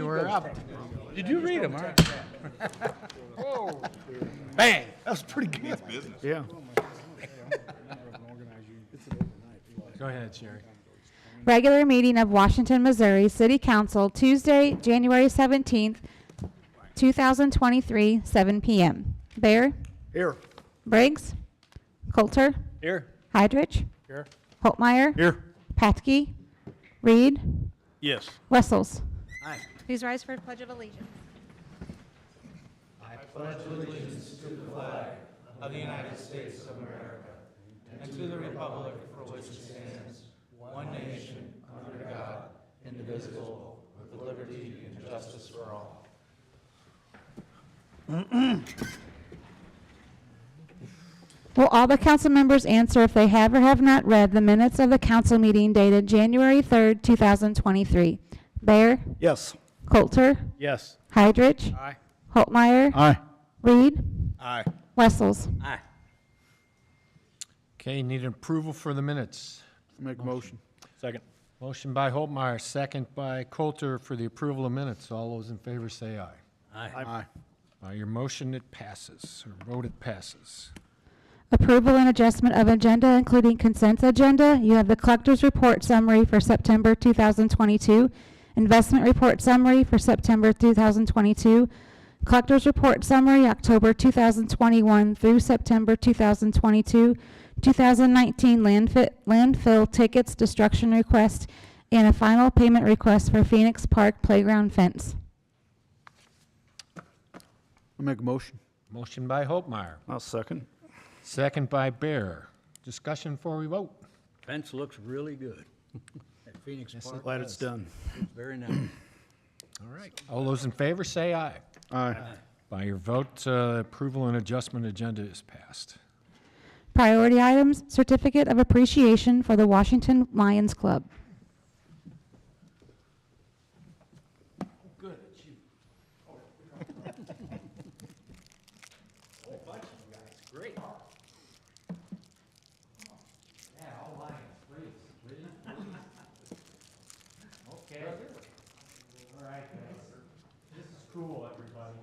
were up. Did you read them? All right. Whoa. Bang. That was pretty good. Yeah. Go ahead, Sherry. Regular meeting of Washington, Missouri City Council, Tuesday, January 17th, 2023, 7 p.m. Baer, Here. Briggs, Coulter, Here. Heidrich, Here. Holtmeyer, Here. Patke, Reed, Yes. Wessels. Aye. Please rise for the Pledge of Allegiance. Of the United States of America, and to the republic for which it stands, one nation, under God, indivisible, with liberty and justice for all. Will all the council members answer if they have or have not read the minutes of the council meeting dated January 3rd, 2023? Baer, Yes. Coulter, Yes. Heidrich, Aye. Holtmeyer, Aye. Reed, Aye. Wessels. Aye. Okay, need an approval for the minutes. Make a motion. Second. Motion by Holtmeyer, second by Coulter for the approval of minutes. All those in favor say aye. Aye. By your motion, it passes, or vote it passes. Approval and adjustment of agenda, including consent agenda. You have the collector's report summary for September 2022, investment report summary for September 2022, collector's report summary October 2021 through September 2022, 2019 landfill tickets destruction request, and a final payment request for Phoenix Park Playground fence. I'll make a motion. Motion by Holtmeyer, I'll second. second by Bear. Discussion before we vote. Fence looks really good at Phoenix Park. Glad it's done. Very nice. All right. All those in favor say aye. Aye. By your vote, approval and adjustment agenda is passed. Priority items, certificate of appreciation for the Washington Lions Club. Good at you. Whole bunch of you guys. Great. Yeah, all Lions, please. Okay. All right, guys. This is cool, everybody.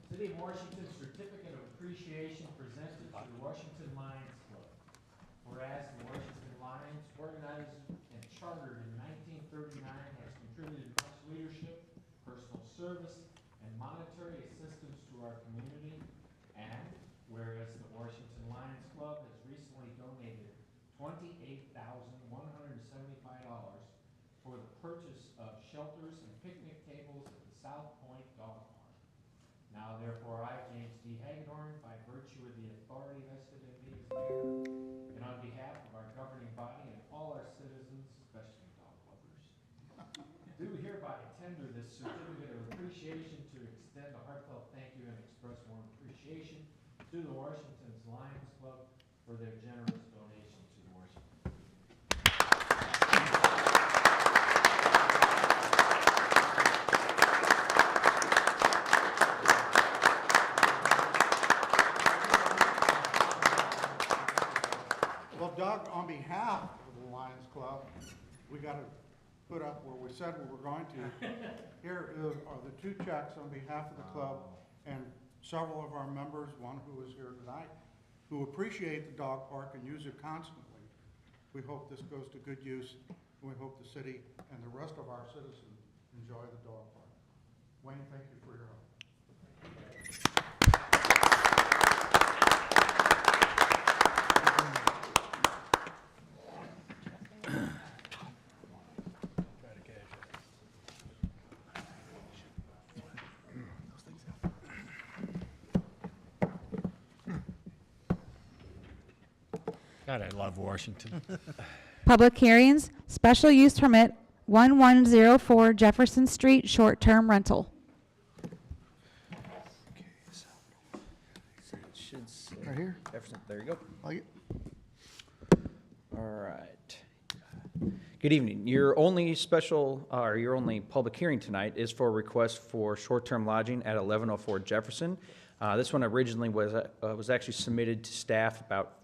City of Washington Certificate of Appreciation presented to the Washington Lions Club. Whereas the Washington Lions, organized and chartered in 1939, has contributed much leadership, personal service, and monetary assistance to our community. And whereas the Washington Lions Club has recently donated $28,175 for the purchase of shelters and picnic tables at the South Point Dog Park. Now therefore, I, James D. Hagedorn, by virtue of the authority vested in me as mayor, and on behalf of our governing body and all our citizens, especially dog lovers, do hereby tender this certificate of appreciation to extend a heartfelt thank you and express warm appreciation to the Washington Lions Club for their generous donation to the Washington. Well, Doug, on behalf of the Lions Club, we got to put up where we said we were going to. Here are the two checks on behalf of the club and several of our members, one who is here tonight, who appreciate the dog park and use it constantly. We hope this goes to good use, and we hope the city and the rest of our citizens enjoy the dog park. Wayne, thank you for your help. God, I love Washington. Public hearings, special use permit 1104 Jefferson Street, short-term rental. Right here. Jefferson, there you go. Like it? All right. Good evening. Your only public hearing tonight is for a request for short-term lodging at 1104 Jefferson. This one originally was actually submitted to staff about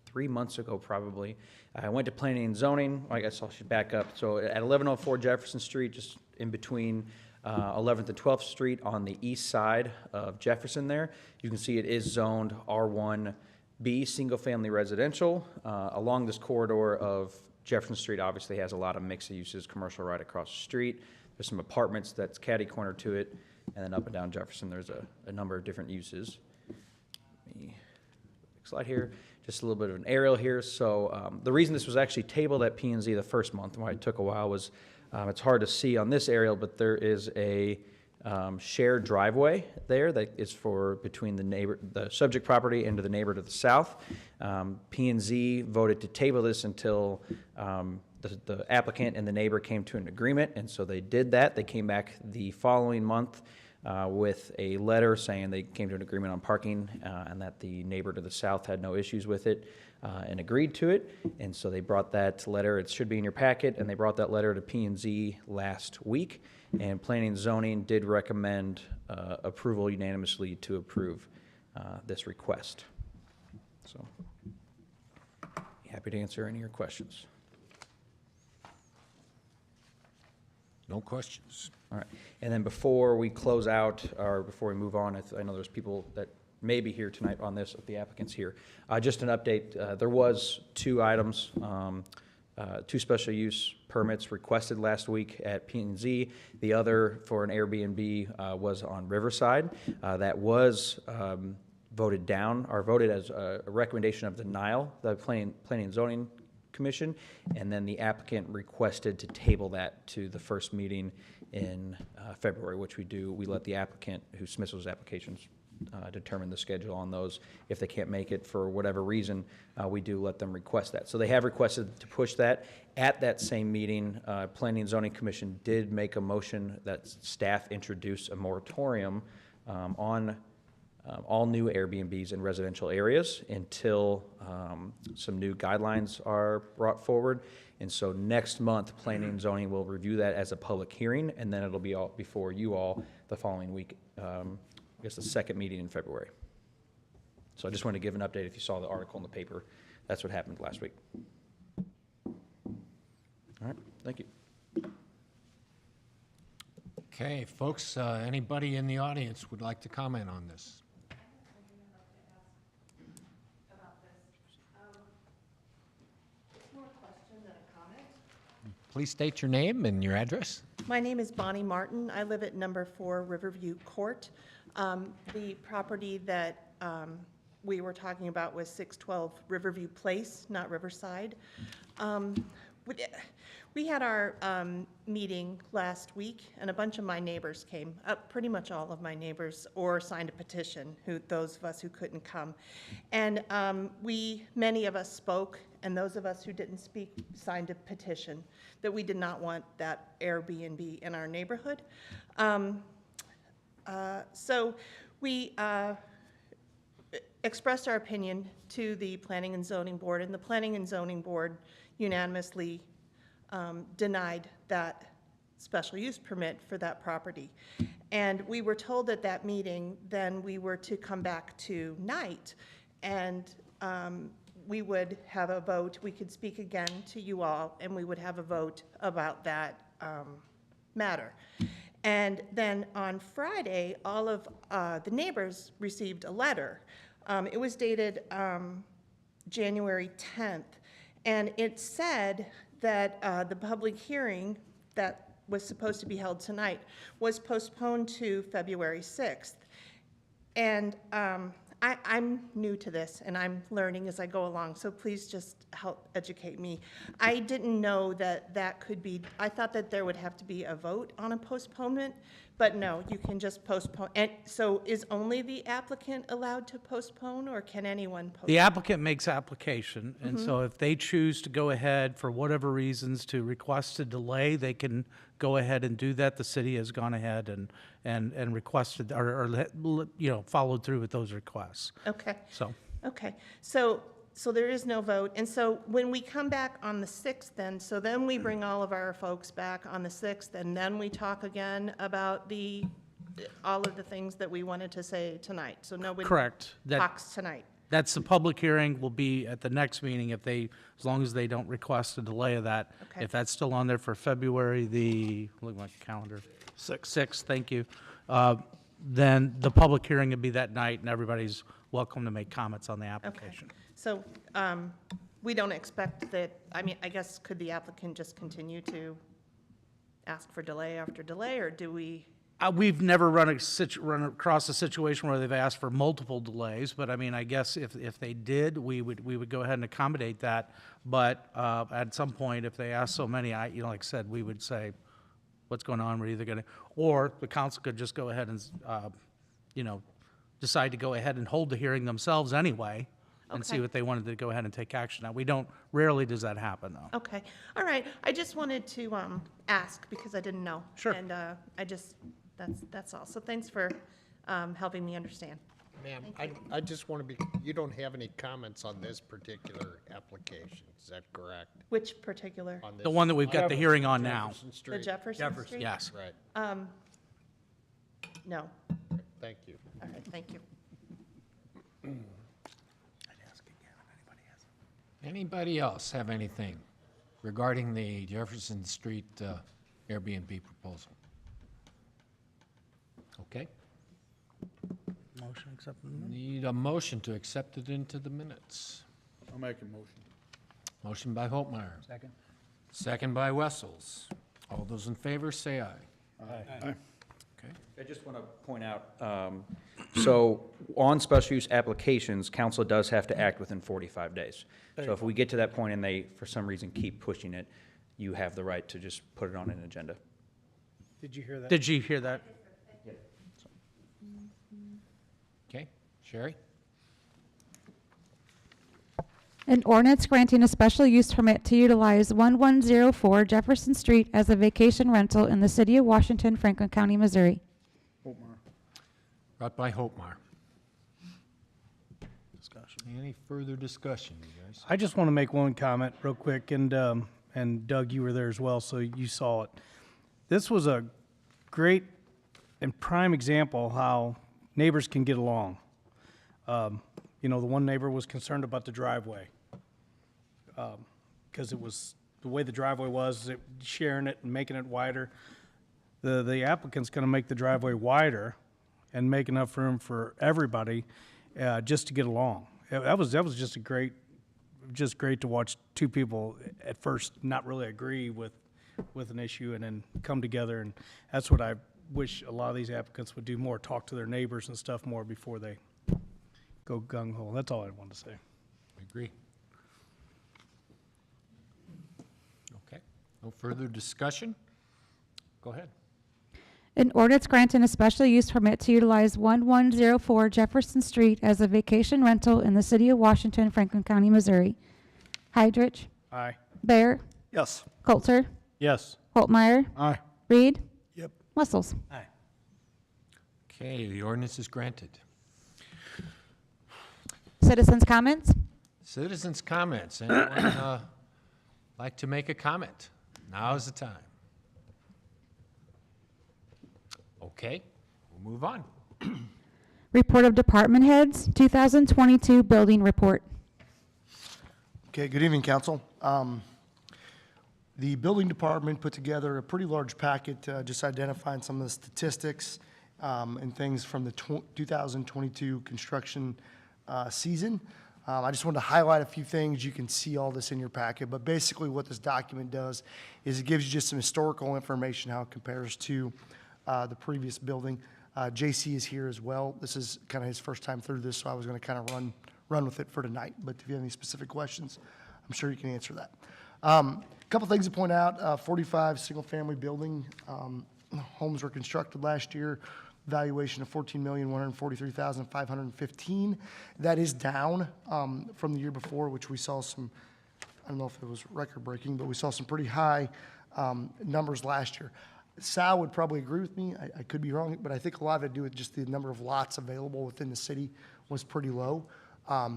3 months ago, probably. I went to planning and zoning. I guess I should back up. So at 1104 Jefferson Street, just in between 11th and 12th Street on the east side of Jefferson there. You can see it is zoned R1B, single-family residential. Along this corridor of Jefferson Street obviously has a lot of mixed uses, commercial right across the street. There's some apartments that's catty-corner to it, and then up and down Jefferson, there's a number of different uses. Next slide here, just a little bit of an aerial here. So the reason this was actually tabled at P&Z the first month, and why it took a while, was it's hard to see on this aerial, but there is a shared driveway there that is for between the subject property and to the neighbor to the south. P&Z voted to table this until the applicant and the neighbor came to an agreement, and so they did that. They came back the following month with a letter saying they came to an agreement on parking and that the neighbor to the south had no issues with it and agreed to it. And so they brought that letter, it should be in your packet, and they brought that letter to P&Z last week. And Planning and Zoning did recommend approval unanimously to approve this request. So, happy to answer any of your questions. No questions. All right, and then before we close out, or before we move on, I know there's people that may be here tonight on this, if the applicant's here. Just an update, there was 2 items, 2 special use permits requested last week at P&Z. The other for an Airbnb was on Riverside. That was voted down, or voted as a recommendation of denial, the Planning and Zoning Commission, and then the applicant requested to table that to the first meeting in February, which we do. We let the applicant who submits those applications determine the schedule on those. If they can't make it for whatever reason, we do let them request that. So they have requested to push that. At that same meeting, Planning and Zoning Commission did make a motion that staff introduce a moratorium on all new Airbnbs in residential areas until some new guidelines are brought forward. And so next month, Planning and Zoning will review that as a public hearing, and then it'll be all before you all the following week, I guess the second meeting in February. So I just wanted to give an update. If you saw the article in the paper, that's what happened last week. All right, thank you. Okay, folks, anybody in the audience would like to comment on this? Please state your name and your address. My name is Bonnie Martin. I live at number 4 Riverview Court. The property that we were talking about was 612 Riverview Place, not Riverside. We had our meeting last week, and a bunch of my neighbors came, pretty much all of my neighbors, or signed a petition, those of us who couldn't come. And many of us spoke, and those of us who didn't speak signed a petition that we did not want that Airbnb in our neighborhood. So we expressed our opinion to the Planning and Zoning Board, and the Planning and Zoning Board unanimously denied that special use permit for that property. And we were told at that meeting then we were to come back tonight, and we would have a vote. We could speak again to you all, and we would have a vote about that matter. And then on Friday, all of the neighbors received a letter. It was dated January 10th, and it said that the public hearing that was supposed to be held tonight was postponed to February 6th. And I'm new to this, and I'm learning as I go along, so please just help educate me. I didn't know that that could be, I thought that there would have to be a vote on a postponement, but no, you can just postpone. And so is only the applicant allowed to postpone, or can anyone postpone? The applicant makes application, and so if they choose to go ahead for whatever reasons to request a delay, they can go ahead and do that. The city has gone ahead and requested, or followed through with those requests. Okay. So, So there is no vote, and so when we come back on the 6th then we bring all of our folks back on the 6th, and then we talk again about all of the things that we wanted to say tonight, so nobody correct. That talks tonight. That's the public hearing will be at the next meeting if they, as long as they don't request a delay of that. Okay. If that's still on there for February look at my calendar. 6th, thank you. Then the public hearing would be that night, and everybody's welcome to make comments on the Okay. application. So we don't expect that, I mean, I guess, could the applicant just continue to ask for delay after delay, or do we? We've never run across a situation where they've asked for multiple delays, but I mean, I guess if they did, we would go ahead and accommodate that. But at some point, if they ask so many, like I said, we would say, what's going on? We're either going to, or the council could just go ahead and, decide to go ahead and hold the hearing themselves anyway and see Okay. what they wanted to go ahead and take action on. We don't, rarely does that happen, though. Okay, all right. I just wanted to ask because I didn't know. Sure. And that's all. So thanks for helping me understand. Ma'am, I just want to be, you don't have any comments on this particular application, is that correct? Which particular? On The this- one that we've got the hearing on now. Jefferson The Street? Jefferson Street? Yes. Right, No. thank you. All right, thank you. Anybody else have anything regarding the Jefferson Street Airbnb proposal? Okay, Motion accepted. need a motion to accept it into the minutes. I'll make a motion. Motion by Holtmeyer, Second? second by Wessels. All those in favor, say aye. Aye. Okay. I just want to point out, so on special use applications, council does have to act within 45 days. So if we get to that point and they, for some reason, keep pushing it, you have the right to just put it on an agenda. Did you hear that? Did you hear that? Okay, Sherry? An ordinance granting a special use permit to utilize 1104 Jefferson Street as a vacation rental in the city of Washington, Franklin County, Missouri. Holtmeyer. Brought by Holtmeyer. Discussion. Any further discussion, you guys? I just want to make one comment real quick, and Doug, you were there as well, so you saw it. This was a great and prime example how neighbors can get along. The one neighbor was concerned about the driveway, because it was, the way the driveway was, sharing it and making it wider. The applicant's going to make the driveway wider and make enough room for everybody, just to get along. That was just great to watch two people at first not really agree with an issue and then come together, and that's what I wish a lot of these applicants would do more, talk to their neighbors and stuff more before they go gung-ho. That's all I wanted to say. I agree. Okay, no further discussion? Go ahead. An ordinance granting a special use permit to utilize 1104 Jefferson Street as a vacation rental in the city of Washington, Franklin County, Missouri. Heidrich, Aye. Bear, Yes. Coulter, Yes. Holtmeyer, Aye. Reed, Yep. Wessels. Aye. Okay, the ordinance is granted. Citizens' comments? Citizens' comments. Anyone like to make a comment? Now is the time. Okay, we'll move on. Report of department heads, 2022 building report. Okay, good evening, council. The building department put together a pretty large packet, just identifying some of the statistics and things from the 2022 construction season. I just wanted to highlight a few things. You can see all this in your packet, but basically what this document does is it gives you just some historical information, how it compares to the previous building. JC is here as well. This is kind of his first time through this, so I was going to kind of run with it for tonight. But if you have any specific questions, I'm sure you can answer that. A couple things to point out, 45 single-family building homes were constructed last year, valuation of $14,143,515. That is down from the year before, which we saw some, I don't know if it was record-breaking, but we saw some pretty high numbers last year. Sal would probably agree with me. I could be wrong, but I think a lot of it to do with just the number of lots available within the city was pretty low.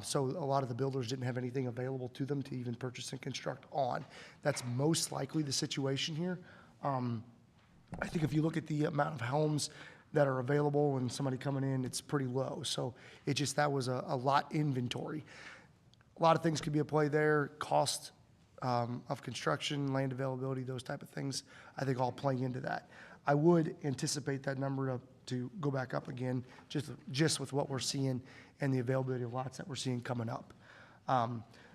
So a lot of the builders didn't have anything available to them to even purchase and construct on. That's most likely the situation here. I think if you look at the amount of homes that are available and somebody coming in, it's pretty low. So it just, that was a lot inventory. A lot of things could be at play there, cost of construction, land availability, those type of things, I think all playing into that. I would anticipate that number to go back up again, just with what we're seeing and the availability of lots that we're seeing coming up.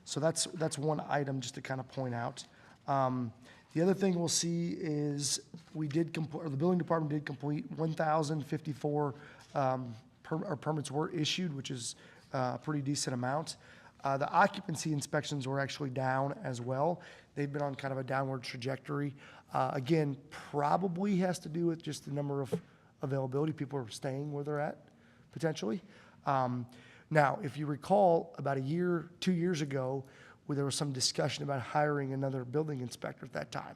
So that's one item just to kind of point out. The other thing we'll see is we did complete, or the building department did complete 1,054 permits were issued, which is a pretty decent amount. The occupancy inspections were actually down as well. They've been on kind of a downward trajectory. Again, probably has to do with just the number of availability. People are staying where they're at, potentially. Now, if you recall, about 2 years ago, where there was some discussion about hiring another building inspector at that time.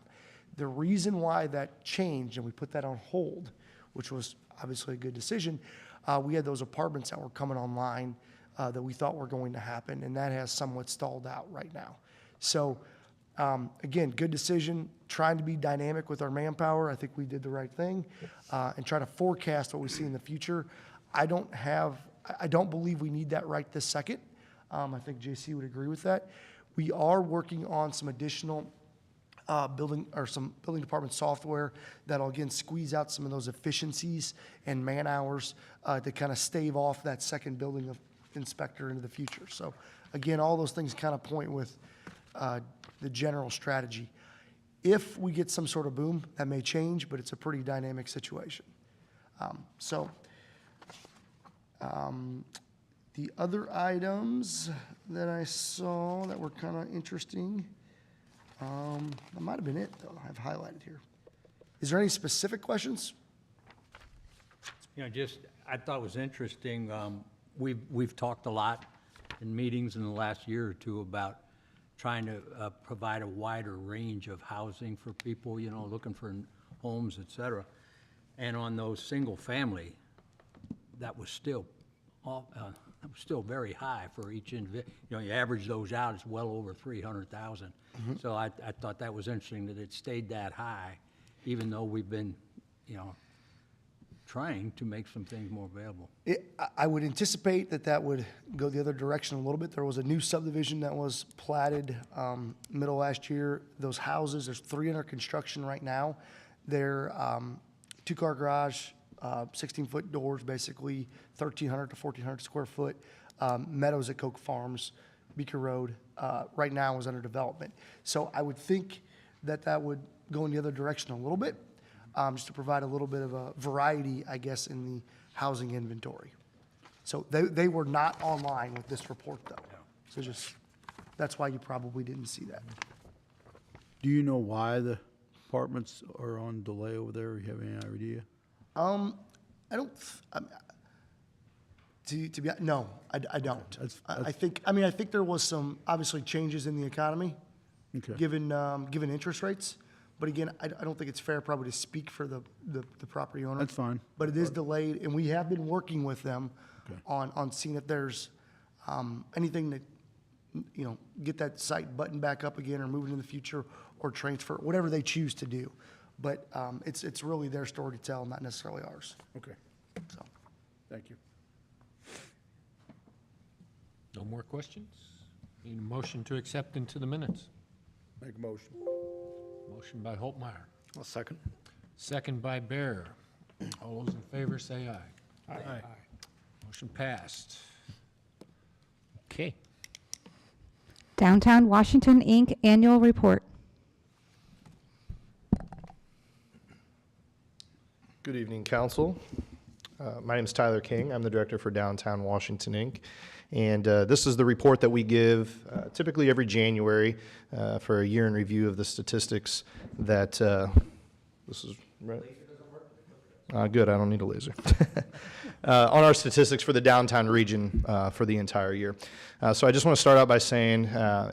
The reason why that changed, and we put that on hold, which was obviously a good decision, we had those apartments that were coming online that we thought were going to happen, and that has somewhat stalled out right now. So, again, good decision, trying to be dynamic with our manpower. I think we did the right thing, and try to forecast what we see in the future. I don't believe we need that right this second. I think JC would agree with that. We are working on some additional building department software that'll again squeeze out some of those efficiencies and man hours to kind of stave off that second building inspector into the future. So again, all those things kind of point with the general strategy. If we get some sort of boom, that may change, but it's a pretty dynamic situation. The other items that I saw that were kind of interesting, that might have been it, though, I've highlighted here. Is there any specific questions? You know, just, I thought it was interesting, we've talked a lot in meetings in the last year or two about trying to provide a wider range of housing for people, you know, looking for homes, et cetera. And on those single family, that was still very high for each individual. You know, you average those out, it's well over 300,000. So I thought that was interesting that it stayed that high, even though we've been, you know, trying to make some things more available. I would anticipate that would go the other direction a little bit. There was a new subdivision that was platted middle last year. Those houses, there's 3 under construction right now. They're 2-car garage, 16-foot doors, basically 1,300 to 1,400 square foot. Meadows at Coke Farms, Beaker Road, right now is under development. So I would think that would go in the other direction a little bit, just to provide a little bit of a variety, I guess, in the housing inventory. So they were not online with this report, though. So just, that's why you probably didn't see that. Do you know why the apartments are on delay over there? You have any idea? I don't, no, I don't. I think there was some, obviously, changes in the economy, Okay. given interest rates. But again, I don't think it's fair probably to speak for the property owner. That's fine. But it is delayed, and we have been working with them Okay. on seeing if there's anything that, you know, get that site buttoned back up again or move it in the future or transfer, whatever they choose to do. But it's really their story to tell, not necessarily ours. Okay, So, thank you. No more questions? Need a motion to accept into the minutes. Make a motion. Motion by Holtmeyer, I'll second. second by Bear. All those in favor say aye. Aye. Motion passed. Okay. Downtown Washington, Inc. Annual Report. Good evening, council. My name is Tyler King. I'm the director for Downtown Washington, Inc. And this is the report that we give typically every January for a year in review of the statistics that, this is, right? Good, I don't need a laser. On our statistics for the downtown region for the entire year. So I just want to start out by saying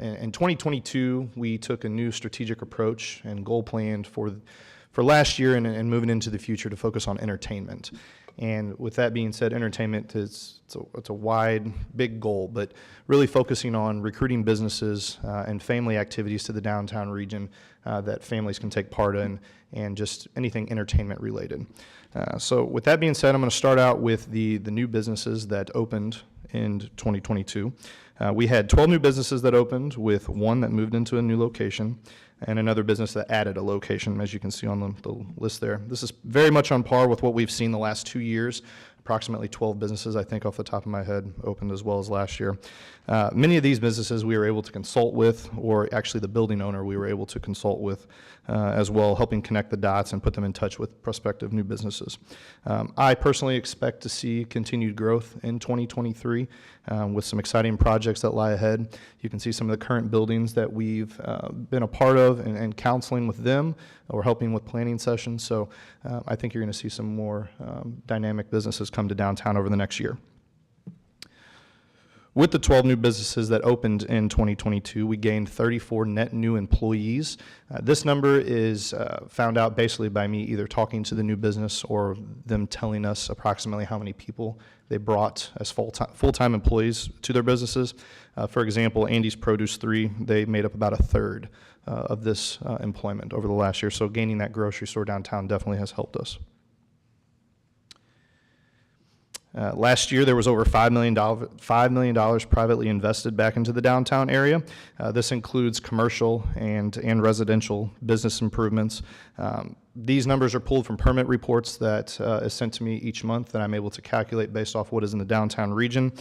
in 2022, we took a new strategic approach and goal planned for last year and moving into the future to focus on entertainment. And with that being said, entertainment it's a wide, big goal, but really focusing on recruiting businesses and family activities to the downtown region that families can take part in, and just anything entertainment related. So with that being said, I'm going to start out with the new businesses that opened in 2022. We had 12 new businesses that opened, with one that moved into a new location, and another business that added a location, as you can see on the list there. This is very much on par with what we've seen the last 2 years. Approximately 12 businesses, I think off the top of my head, opened as well as last year. Many of these businesses we were able to consult with, or actually the building owner we were able to consult with as well, helping connect the dots and put them in touch with prospective new businesses. I personally expect to see continued growth in 2023 with some exciting projects that lie ahead. You can see some of the current buildings that we've been a part of and counseling with them, or helping with planning sessions. So I think you're going to see some more dynamic businesses come to downtown over the next year. With the 12 new businesses that opened in 2022, we gained 34 net new employees. This number is found out basically by me either talking to the new business or them telling us approximately how many people they brought as full-time employees to their businesses. For example, Andy's Produce 3, they made up about a third of this employment over the last year. So gaining that grocery store downtown definitely has helped us. Last year, there was over $5 million privately invested back into the downtown area. This includes commercial and residential business improvements. These numbers are pulled from permit reports that is sent to me each month that I'm able to calculate based off what is in the downtown region.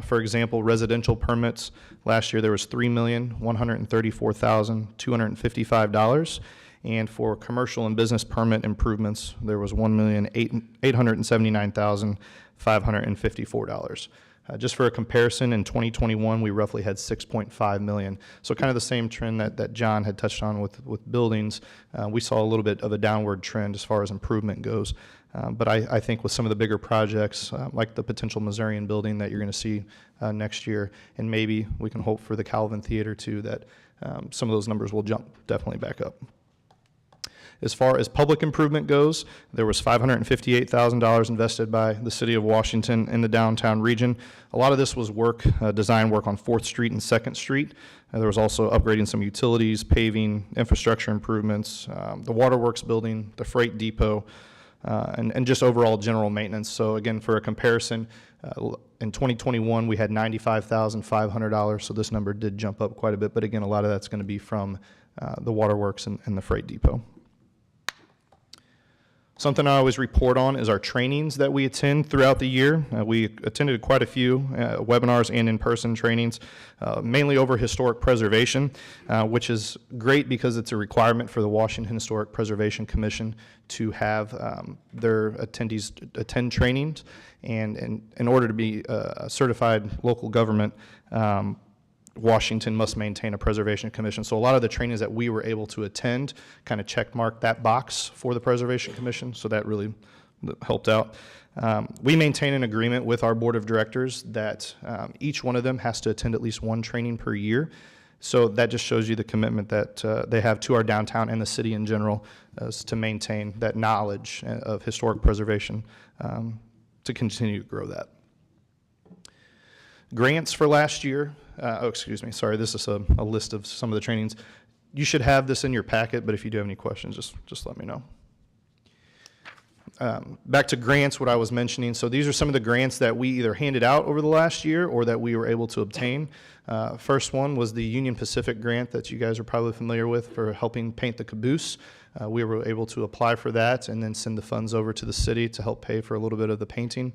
For example, residential permits, last year there was $3,134,255. And for commercial and business permit improvements, there was $1,879,554. Just for a comparison, in 2021, we roughly had $6.5 million. So kind of the same trend that John had touched on with buildings. We saw a little bit of a downward trend as far as improvement goes. But I think with some of the bigger projects, like the potential Missourian building that you're going to see next year, and maybe we can hope for the Calvin Theater too, that some of those numbers will jump definitely back up. As far as public improvement goes, there was $558,000 invested by the City of Washington in the downtown region. A lot of this was design work on 4th Street and 2nd Street. There was also upgrading some utilities, paving, infrastructure improvements, the Waterworks building, the freight depot, and just overall general maintenance. So again, for a comparison, in 2021, we had $95,500, so this number did jump up quite a bit. But again, a lot of that's going to be from the Waterworks and the freight depot. Something I always report on is our trainings that we attend throughout the year. We attended quite a few webinars and in-person trainings, mainly over historic preservation, which is great because it's a requirement for the Washington Historic Preservation Commission to have their attendees attend trainings. And in order to be a certified local government, Washington must maintain a preservation commission. So a lot of the trainings that we were able to attend kind of check mark that box for the Preservation Commission, so that really helped out. We maintain an agreement with our board of directors that each one of them has to attend at least one training per year. So that just shows you the commitment that they have to our downtown and the city in general to maintain that knowledge of historic preservation to continue to grow that. Grants for last year, this is a list of some of the trainings. You should have this in your packet, but if you do have any questions, just let me know. Back to grants, what I was mentioning. So these are some of the grants that we either handed out over the last year or that we were able to obtain. First one was the Union Pacific grant that you guys are probably familiar with for helping paint the caboose. We were able to apply for that and then send the funds over to the city to help pay for a little bit of the painting.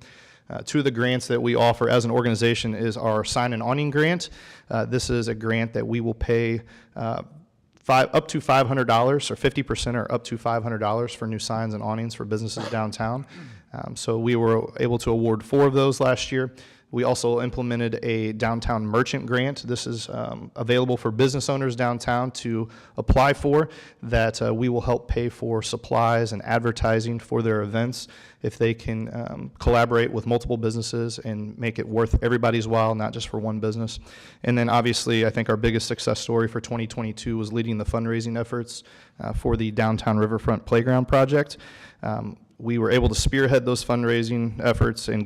Two of the grants that we offer as an organization is our sign and awning grant. This is a grant that we will pay up to $500, or 50% or up to $500 for new signs and awnings for businesses downtown. So we were able to award 4 of those last year. We also implemented a downtown merchant grant. This is available for business owners downtown to apply for, that we will help pay for supplies and advertising for their events if they can collaborate with multiple businesses and make it worth everybody's while, not just for one business. And then obviously, I think our biggest success story for 2022 was leading the fundraising efforts for the Downtown Riverfront Playground project. we were able to spearhead those fundraising efforts and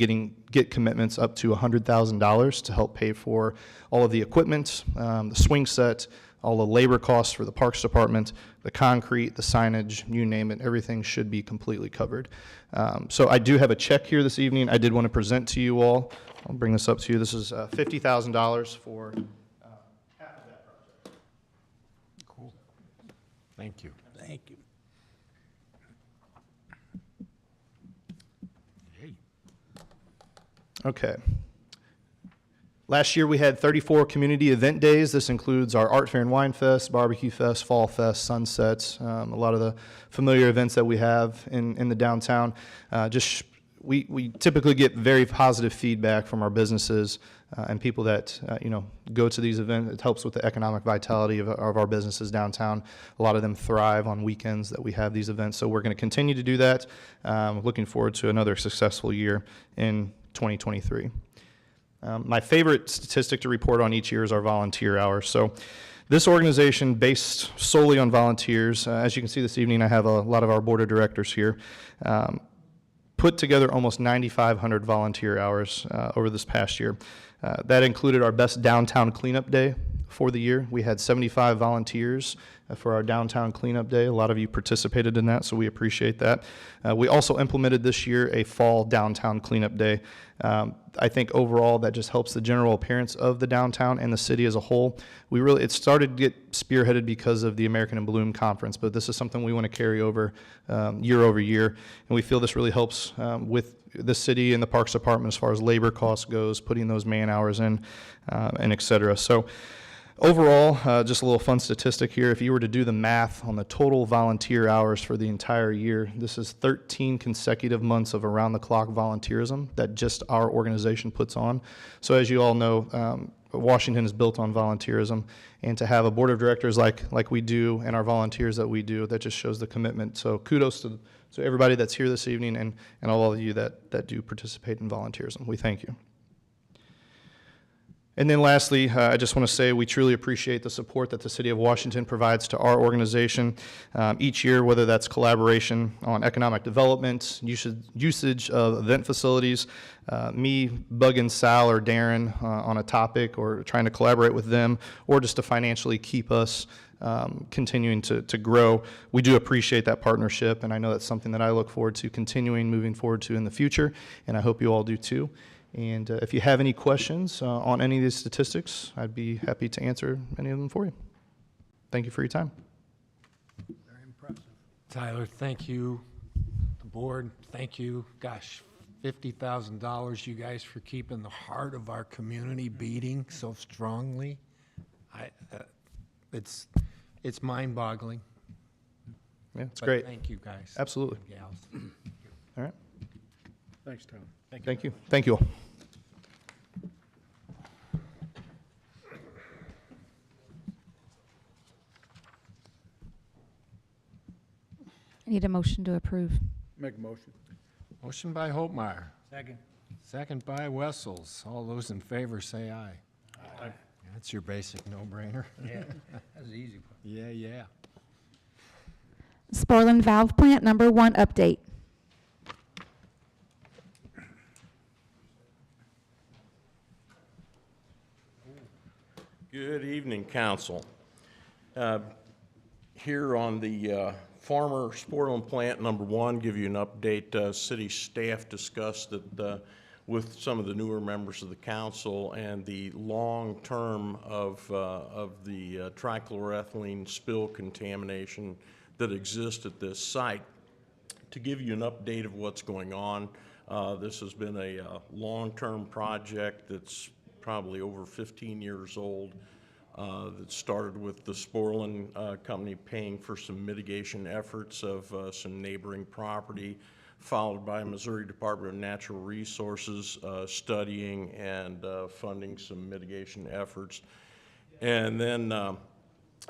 get commitments up to $100,000 to help pay for all of the equipment, the swing set, all the labor costs for the Parks Department, the concrete, the signage, you name it, everything should be completely covered. So I do have a check here this evening I did want to present to you all. I'll bring this up to you. This is $50,000 for half of that project. Cool. Thank you. Thank you. Hey. Okay. Last year, we had 34 community event days. This includes our Art Fair and Wine Fest, Barbecue Fest, Fall Fest, Sunsets, a lot of the familiar events that we have in the downtown. We typically get very positive feedback from our businesses and people that go to these events. It helps with the economic vitality of our businesses downtown. A lot of them thrive on weekends that we have these events. So we're going to continue to do that. Looking forward to another successful year in 2023. My favorite statistic to report on each year is our volunteer hours. So this organization, based solely on volunteers, as you can see this evening, I have a lot of our board of directors here, put together almost 9,500 volunteer hours over this past year. That included our best downtown cleanup day for the year. We had 75 volunteers for our downtown cleanup day. A lot of you participated in that, so we appreciate that. We also implemented this year a fall downtown cleanup day. I think overall that just helps the general appearance of the downtown and the city as a whole. It started to get spearheaded because of the American in Bloom conference, but this is something we want to carry over year over year, and we feel this really helps with the city and the Parks Department as far as labor costs goes, putting those man hours in, and et cetera. So overall, just a little fun statistic here. If you were to do the math on the total volunteer hours for the entire year, this is 13 consecutive months of around-the-clock volunteerism that just our organization puts on. So as you all know, Washington is built on volunteerism, and to have a board of directors like we do and our volunteers that we do, that just shows the commitment. So kudos to everybody that's here this evening and all of you that do participate in volunteerism. We thank you. And then lastly, I just want to say we truly appreciate the support that the City of Washington provides to our organization each year, whether that's collaboration on economic development, usage of event facilities, me bugging Sal or Darren on a topic or trying to collaborate with them, or just to financially keep us continuing to grow. We do appreciate that partnership, and I know that's something that I look forward to moving forward to in the future, and I hope you all do too. And if you have any questions on any of these statistics, I'd be happy to answer any of them for you. Thank you for your time. Very impressive. Tyler, thank you. The board, thank you. Gosh, $50,000, you guys, for keeping the heart of our community beating so strongly. It's mind-boggling. Yeah, it's But great. Thank you, guys. Absolutely. and gals. All right. Thanks, Tyler. Thank you. Thank you all. I need a motion to approve. Make a motion. Motion by Holtmeyer, Second. second by Wessels. All those in favor say aye. Aye. That's your basic no-brainer. Yeah, that's the easy part. Yeah, yeah. Sporland Valve Plant Number 1 update. Good evening, council. Here on the former Sporland Plant Number 1, give you an update. City staff discussed that with some of the newer members of the council and the long term of the trichloroethylene spill contamination that exists at this site. To give you an update of what's going on, this has been a long-term project that's probably over 15 years old, that started with the Sporland company paying for some mitigation efforts of some neighboring property, followed by Missouri Department of Natural Resources studying and funding some mitigation efforts. And then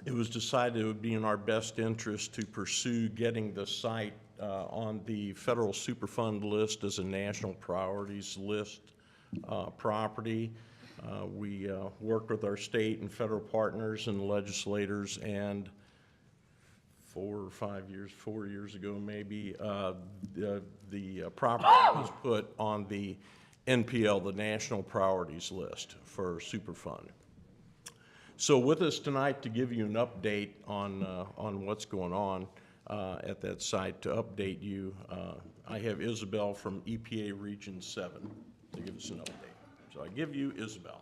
it was decided it would be in our best interest to pursue getting the site on the federal Superfund list as a national priorities list property. We worked with our state and federal partners and legislators, and 4 years ago maybe, the property was put on the NPL, the National Priorities List for Superfund. So with us tonight to give you an update on what's going on at that site, to update you, I have Isabel from EPA Region 7 to give us an update. So I give you Isabel.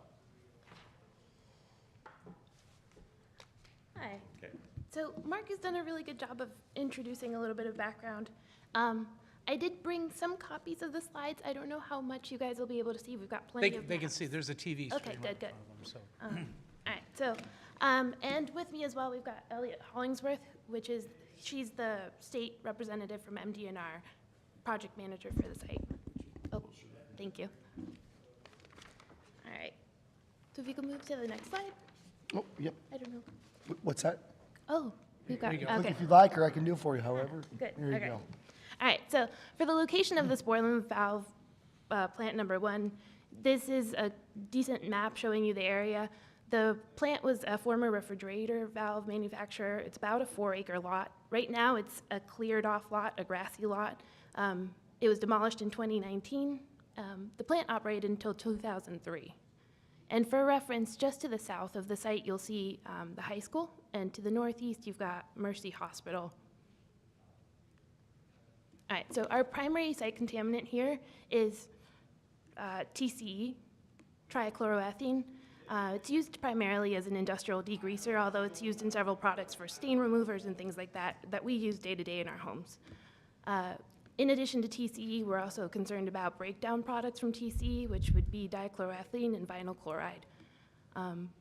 Hi. Okay. So Mark has done a really good job of introducing a little bit of background. I did bring some copies of the slides. I don't know how much you guys will be able to see. We've got plenty of They can maps. see, there's a TV Okay, screen good, right good. in front of them, so. All right, so, and with me as well, we've got Elliot Hollingsworth, she's the state representative from MDNR, project manager for the site. Oh, thank you. All right, so if you can move to the next slide, Oh, yep. I don't know. What's that? Oh, we've got, Click okay. if you'd like, or I can do it for you, however. Good, There you okay. go. All right, so for the location of this Borland valve plant number 1, this is a decent map showing you the area. The plant was a former refrigerator valve manufacturer. It's about a 4-acre lot. Right now, it's a cleared off lot, a grassy lot. It was demolished in 2019. The plant operated until 2003. And for reference, just to the south of the site, you'll see the high school, and to the northeast, you've got Mercy Hospital. All right, so our primary site contaminant here is TCE, trichloroethene. It's used primarily as an industrial degreaser, although it's used in several products for stain removers and things like that that we use day to day in our homes. In addition to TCE, we're also concerned about breakdown products from TCE, which would be dichloroethylene and vinyl chloride.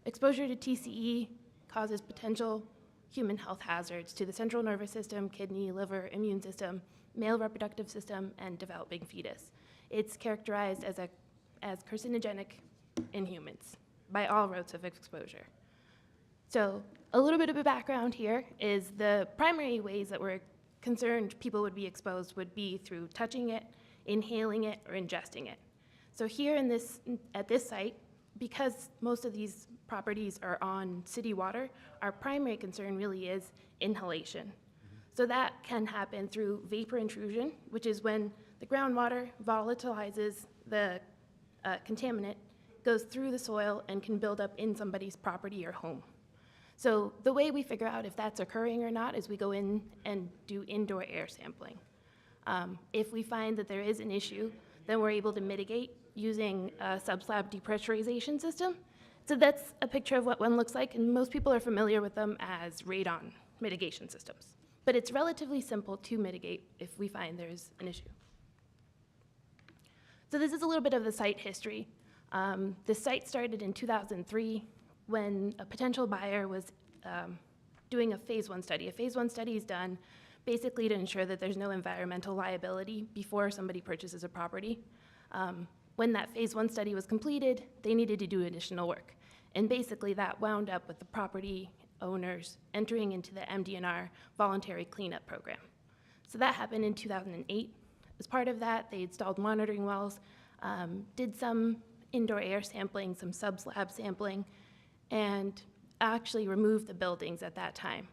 Exposure to TCE causes potential human health hazards to the central nervous system, kidney, liver, immune system, male reproductive system, and developing fetus. It's characterized as carcinogenic in humans by all routes of exposure. So a little bit of a background here is the primary ways that we're concerned people would be exposed would be through touching it, inhaling it, or ingesting it. So here at this site, because most of these properties are on city water, our primary concern really is inhalation. So that can happen through vapor intrusion, which is when the groundwater volatilizes the contaminant, goes through the soil, and can build up in somebody's property or home. So the way we figure out if that's occurring or not is we go in and do indoor air sampling. If we find that there is an issue, then we're able to mitigate using a subslab depressurization system. So that's a picture of what one looks like, and most people are familiar with them as radon mitigation systems. But it's relatively simple to mitigate if we find there's an issue. So this is a little bit of the site history. The site started in 2003 when a potential buyer was doing a phase 1 study. A phase 1 study is done basically to ensure that there's no environmental liability before somebody purchases a property. When that phase 1 study was completed, they needed to do additional work. And basically that wound up with the property owners entering into the MDNR voluntary cleanup program. So that happened in 2008. As part of that, they installed monitoring wells, did some indoor air sampling, some sub-slab sampling, and actually removed the buildings at that time.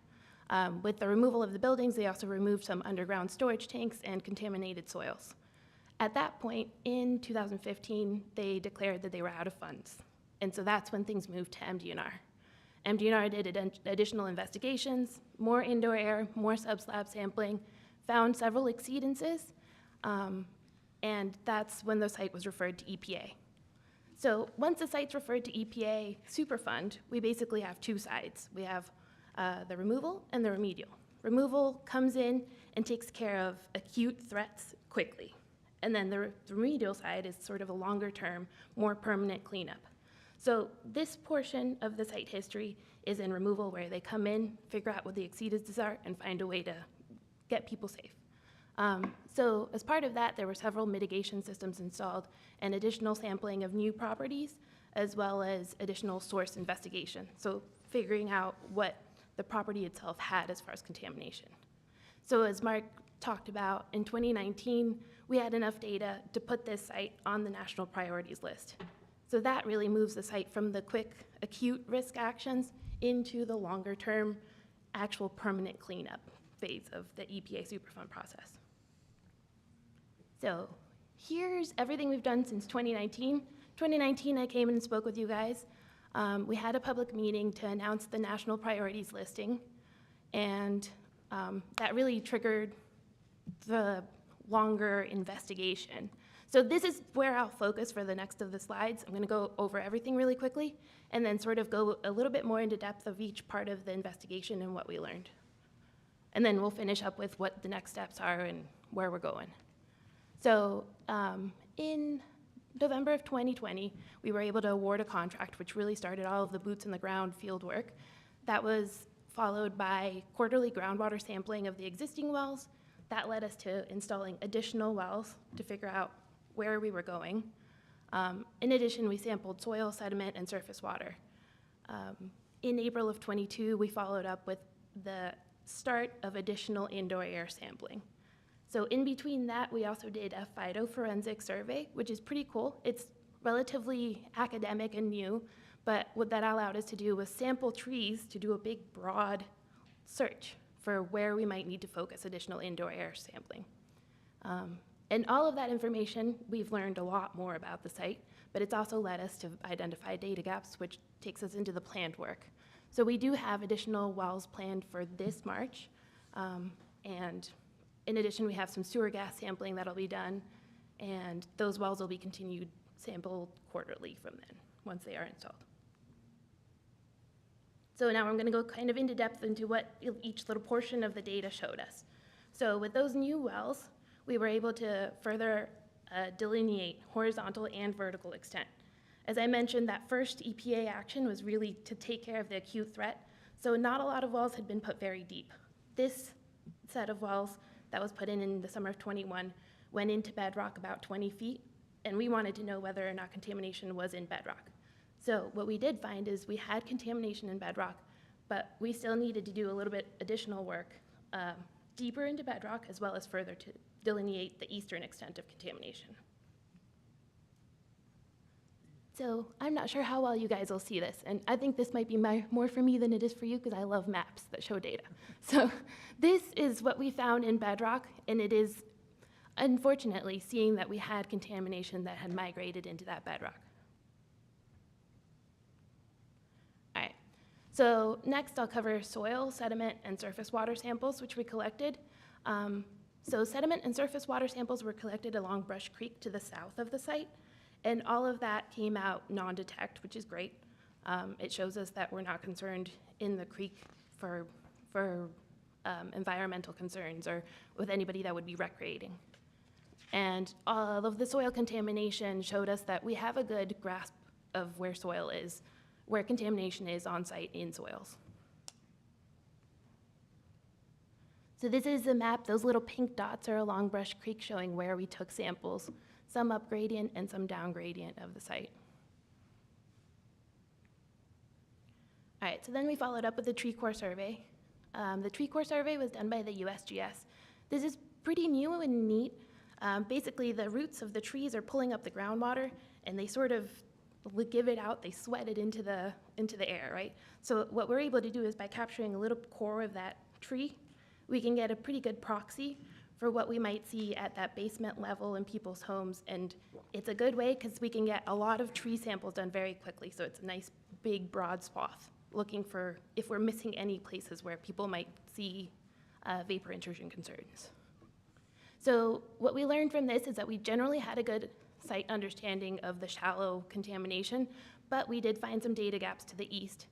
With the removal of the buildings, they also removed some underground storage tanks and contaminated soils. At that point, in 2015, they declared that they were out of funds. And so that's when things moved to MDNR. MDNR did additional investigations, more indoor air, more sub-slab sampling, found several exceedances, and that's when the site was referred to EPA. So once the site's referred to EPA Superfund, we basically have two sides. We have the removal and the remedial. Removal comes in and takes care of acute threats quickly. And then the remedial side is sort of a longer term, more permanent cleanup. So this portion of the site history is in removal, where they come in, figure out what the exceedances are, and find a way to get people safe. So as part of that, there were several mitigation systems installed and additional sampling of new properties, as well as additional source investigation. So figuring out what the property itself had as far as contamination. So as Mark talked about, in 2019, we had enough data to put this site on the national priorities list. So that really moves the site from the quick, acute risk actions into the longer term, actual permanent cleanup. phase of the EPA Superfund process. So here's everything we've done since 2019. 2019, I came in and spoke with you guys. We had a public meeting to announce the national priorities listing, and that really triggered the longer investigation. So this is where I'll focus for the next of the slides. I'm gonna go over everything really quickly, and then sort of go a little bit more into depth of each part of the investigation and what we learned. And then we'll finish up with what the next steps are and where we're going. So in November of 2020, we were able to award a contract, which really started all of the boots on the ground field work. That was followed by quarterly groundwater sampling of the existing wells. That led us to installing additional wells to figure out where we were going. In addition, we sampled soil, sediment, and surface water. In April of 22, we followed up with the start of additional indoor air sampling. So in between that, we also did a phytoforensic survey, which is pretty cool. It's relatively academic and new, but what that allowed us to do was sample trees to do a big, broad search for where we might need to focus additional indoor air sampling. And all of that information, we've learned a lot more about the site, but it's also led us to identify data gaps, which takes us into the planned work. So we do have additional wells planned for this March, and in addition, we have some sewer gas sampling that'll be done, and those wells will be continued sampled quarterly from then, once they are installed. So now I'm gonna go kind of into depth into what each little portion of the data showed us. So with those new wells, we were able to further delineate horizontal and vertical extent. As I mentioned, that first EPA action was really to take care of the acute threat, so not a lot of wells had been put very deep. This set of wells that was put in the summer of 21 went into bedrock about 20 feet, and we wanted to know whether or not contamination was in bedrock. So what we did find is we had contamination in bedrock, but we still needed to do a little bit additional work deeper into bedrock, as well as further to delineate the eastern extent of contamination. So I'm not sure how well you guys will see this, and I think this might be more for me than it is for you, because I love maps that show data. So this is what we found in bedrock, and it is, unfortunately, seeing that we had contamination that had migrated into that bedrock. All right, so next I'll cover soil, sediment, and surface water samples, which we collected. So sediment and surface water samples were collected along Brush Creek to the south of the site. And all of that came out non-detect, which is great. It shows us that we're not concerned in the creek for environmental concerns or with anybody that would be recreating. And all of the soil contamination showed us that we have a good grasp of where soil is, where contamination is on site in soils. So this is the map. Those little pink dots are along Brush Creek showing where we took samples, some up gradient and some down gradient of the site. All right, so then we followed up with the tree core survey. The tree core survey was done by the USGS. This is pretty new and neat. Basically, the roots of the trees are pulling up the groundwater, and they sort of give it out, they sweat it into the air, right? So what we're able to do is by capturing a little core of that tree, we can get a pretty good proxy for what we might see at that basement level in people's homes. And it's a good way because we can get a lot of tree samples done very quickly. So it's a nice, big, broad swath, looking for if we're missing any places where people might see vapor intrusion concerns. So what we learned from this is that we generally had a good site understanding of the shallow contamination, but we did find some data gaps to the east.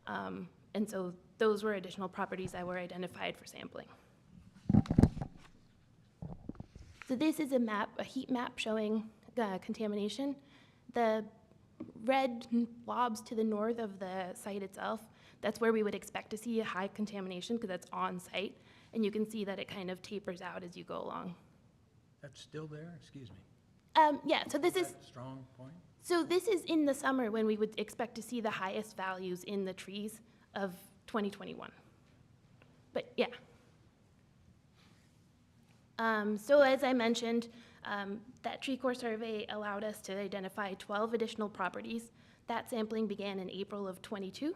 And so those were additional properties that were identified for sampling. So this is a map, a heat map showing contamination. The red blobs to the north of the site itself, that's where we would expect to see a high contamination because that's on site. And you can see that it kind of tapers out as you go along. That's still there? Excuse me. Yeah, so this is, Strong point? so this is in the summer when we would expect to see the highest values in the trees of 2021. But yeah. So as I mentioned, that tree core survey allowed us to identify 12 additional properties. That sampling began in April of 22.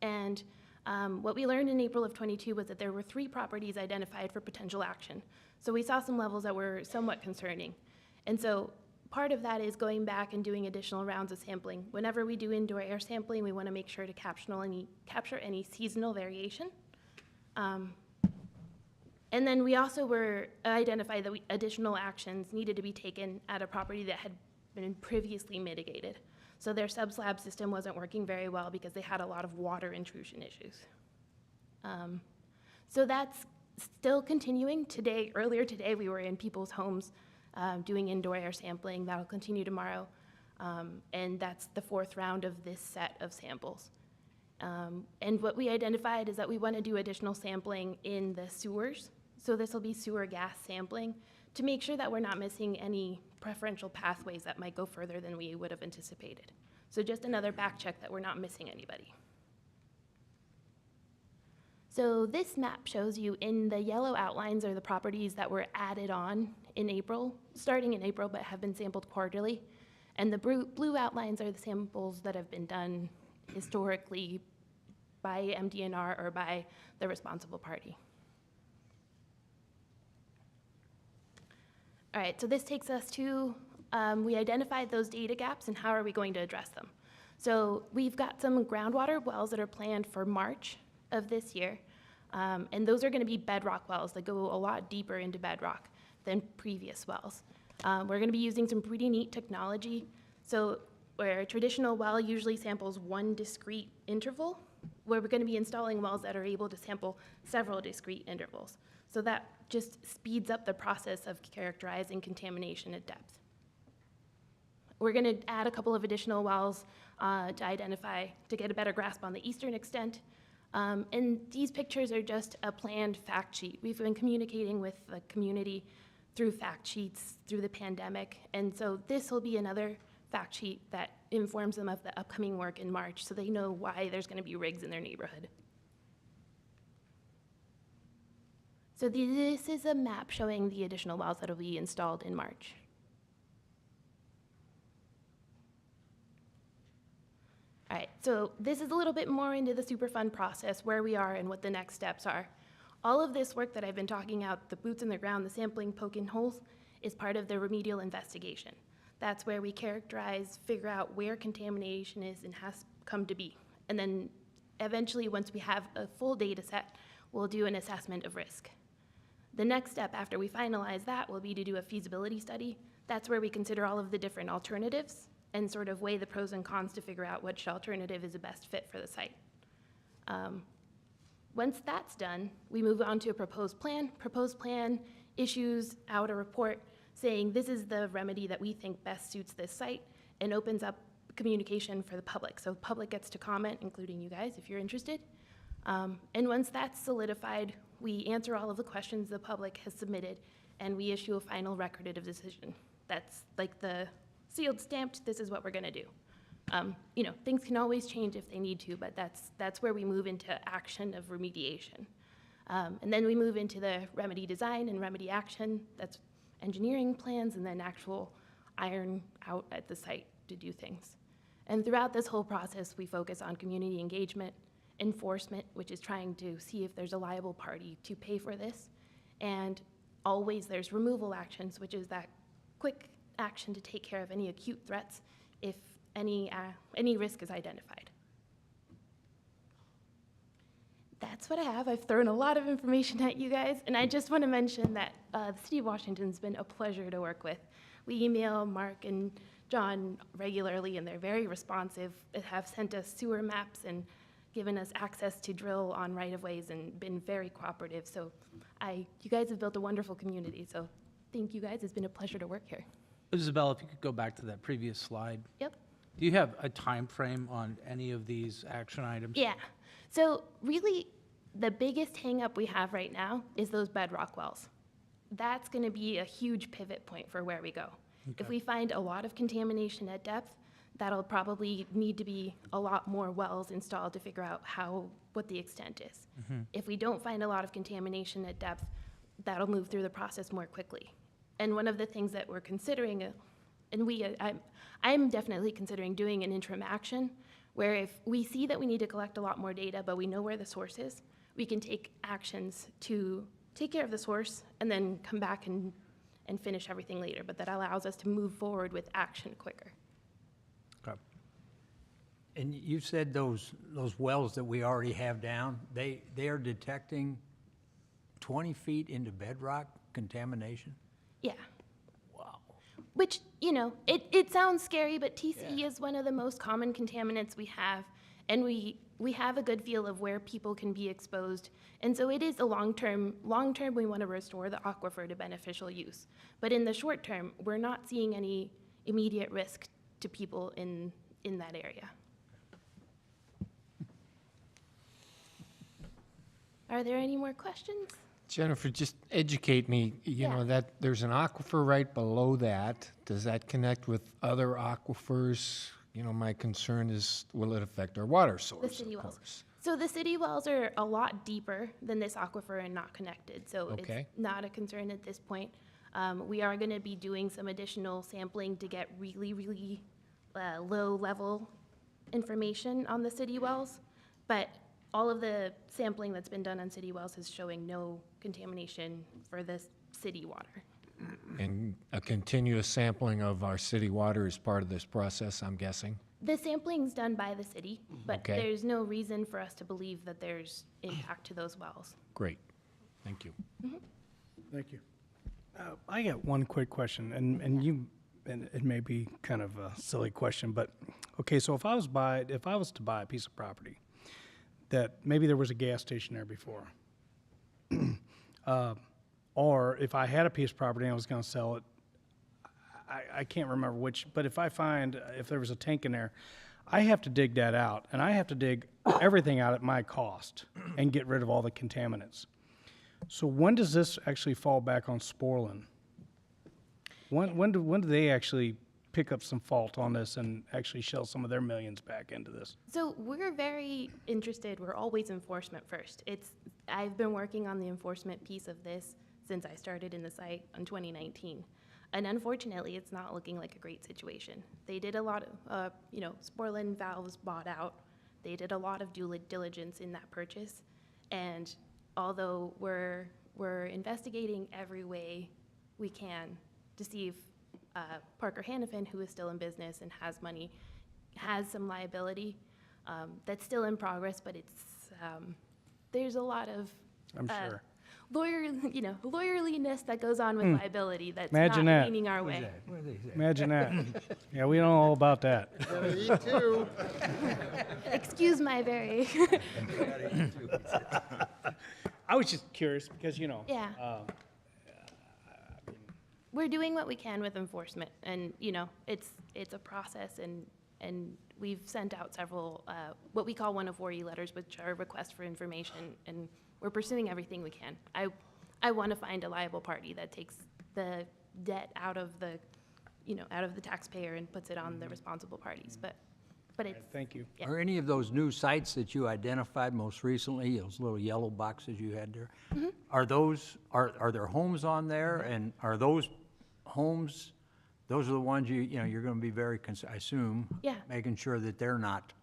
And What we learned in April of '22 was that there were 3 properties identified for potential action. So we saw some levels that were somewhat concerning. And so part of that is going back and doing additional rounds of sampling. Whenever we do indoor air sampling, we want to make sure to capture any seasonal variation. And then we also identified that additional actions needed to be taken at a property that had been previously mitigated. So their sub-slab system wasn't working very well because they had a lot of water intrusion issues. So that's still continuing. Earlier today, we were in people's homes doing indoor air sampling. That'll continue tomorrow. And that's the 4th round of this set of samples. And what we identified is that we want to do additional sampling in the sewers. So this will be sewer gas sampling to make sure that we're not missing any preferential pathways that might go further than we would have anticipated. So just another back check that we're not missing anybody. So this map shows you in the yellow outlines are the properties that were added on in April, starting in April, but have been sampled quarterly. And the blue outlines are the samples that have been done historically by MDNR or by the responsible party. All right, so this takes us to, we identified those data gaps and how are we going to address them. So we've got some groundwater wells that are planned for March of this year. And those are going to be bedrock wells that go a lot deeper into bedrock than previous wells. We're going to be using some pretty neat technology. So where a traditional well usually samples one discrete interval, where we're going to be installing wells that are able to sample several discrete intervals. So that just speeds up the process of characterizing contamination at depth. We're going to add a couple of additional wells to get a better grasp on the eastern extent. And these pictures are just a planned fact sheet. We've been communicating with the community through fact sheets through the pandemic. And so this will be another fact sheet that informs them of the upcoming work in March so they know why there's going to be rigs in their neighborhood. So this is a map showing the additional wells that will be installed in March. All right, so this is a little bit more into the Superfund process, where we are and what the next steps are. All of this work that I've been talking about, the boots in the ground, the sampling, poking holes, is part of the remedial investigation. That's where we characterize, figure out where contamination is and has come to be. And then eventually, once we have a full data set, we'll do an assessment of risk. The next step after we finalize that will be to do a feasibility study. That's where we consider all of the different alternatives and sort of weigh the pros and cons to figure out which alternative is the best fit for the site. Once that's done, we move on to a proposed plan. Proposed plan issues out a report saying this is the remedy that we think best suits this site and opens up communication for the public. So the public gets to comment, including you guys, if you're interested. And once that's solidified, we answer all of the questions the public has submitted, and we issue a final record of decision. That's like the sealed, stamped, this is what we're gonna do. You know, things can always change if they need to, but that's where we move into action of remediation. And then we move into the remedy design and remedy action. That's engineering plans and then actual iron out at the site to do things. And throughout this whole process, we focus on community engagement, enforcement, which is trying to see if there's a liable party to pay for this. And always there's removal actions, which is that quick action to take care of any acute threats if any risk is identified. That's what I have. I've thrown a lot of information at you guys, and I just want to mention that the City of Washington's been a pleasure to work with. We email Mark and John regularly, and they're very responsive. They have sent us sewer maps and given us access to drill on right-of-ways and been very cooperative. So you guys have built a wonderful community, so thank you guys. It's been a pleasure to work here. Isabel, if you could go back to that previous slide. Yep. Do you have a time frame on any of these action items? Yeah. So really, the biggest hang-up we have right now is those bedrock wells. That's going to be a huge pivot point for where we go. Okay. If we find a lot of contamination at depth, that'll probably need to be a lot more wells installed to figure out what the extent is. Mm-hmm. If we don't find a lot of contamination at depth, that'll move through the process more quickly. And one of the things that we're considering, and I'm definitely considering doing an interim action where if we see that we need to collect a lot more data, but we know where the source is, we can take actions to take care of the source and then come back and finish everything later. But that allows us to move forward with action quicker. And you said those wells that we already have down, they are detecting 20 feet into bedrock contamination? Yeah. Wow. Which, it sounds scary, but TCE is one of the most common contaminants we have, and we have a good feel of where people can be exposed. And so it is a long-term, we want to restore the aquifer to beneficial use. But in the short term, we're not seeing any immediate risk to people in that area. Are there any more questions? Jennifer, just educate me, you know, that there's an aquifer right below that. Does that connect with other aquifers? You know, my concern is, will it affect our water source? The city of wells. course? So the city wells are a lot deeper than this aquifer and not connected, so Okay. it's not a concern at this point. We are going to be doing some additional sampling to get really low-level information on the city wells, but all of the sampling that's been done on city wells is showing no contamination for the city water. And a continuous sampling of our city water is part of this process, I'm guessing? The sampling's done by the city, but Okay. there's no reason for us to believe that there's impact to those wells. Great, thank you. Thank you. I got one quick question, and it may be kind of a silly question, but, okay, so if I was to buy a piece of property, that maybe there was a gas station there before, or if I had a piece of property and I was gonna sell it, I can't remember which, but if there was a tank in there, I have to dig that out, and I have to dig everything out at my cost and get rid of all the contaminants. So when does this actually fall back on Sporlan? When do they actually pick up some fault on this and actually shell some of their millions back into this? So we're very interested, we're always enforcement first. I've been working on the enforcement piece of this since I started in the site in 2019. And unfortunately, it's not looking like a great situation. They did a lot of, Sporlan Valves bought out. They did a lot of due diligence in that purchase. And although we're investigating every way we can to see if Parker Hannafin, who is still in business and has money, has some liability. That's still in progress, but there's a lot of I'm sure. lawyerliness that goes on with liability that's Imagine not that. leaning our way. Imagine that. Yeah, we know all about that. Me too. Excuse my very. I was just curious because, Yeah. We're doing what we can with enforcement, and it's a process, and we've sent out several what we call 104E letters, which are requests for information, and we're pursuing everything we can. I want to find a liable party that takes the debt out of the taxpayer and puts it on the responsible parties, but it's. Thank you. Yeah. Are any of those new sites that you identified most recently, those little yellow boxes you had there, are there homes on there, and are those homes, those are the ones you're going to be very, I assume, Yeah. making sure that they're not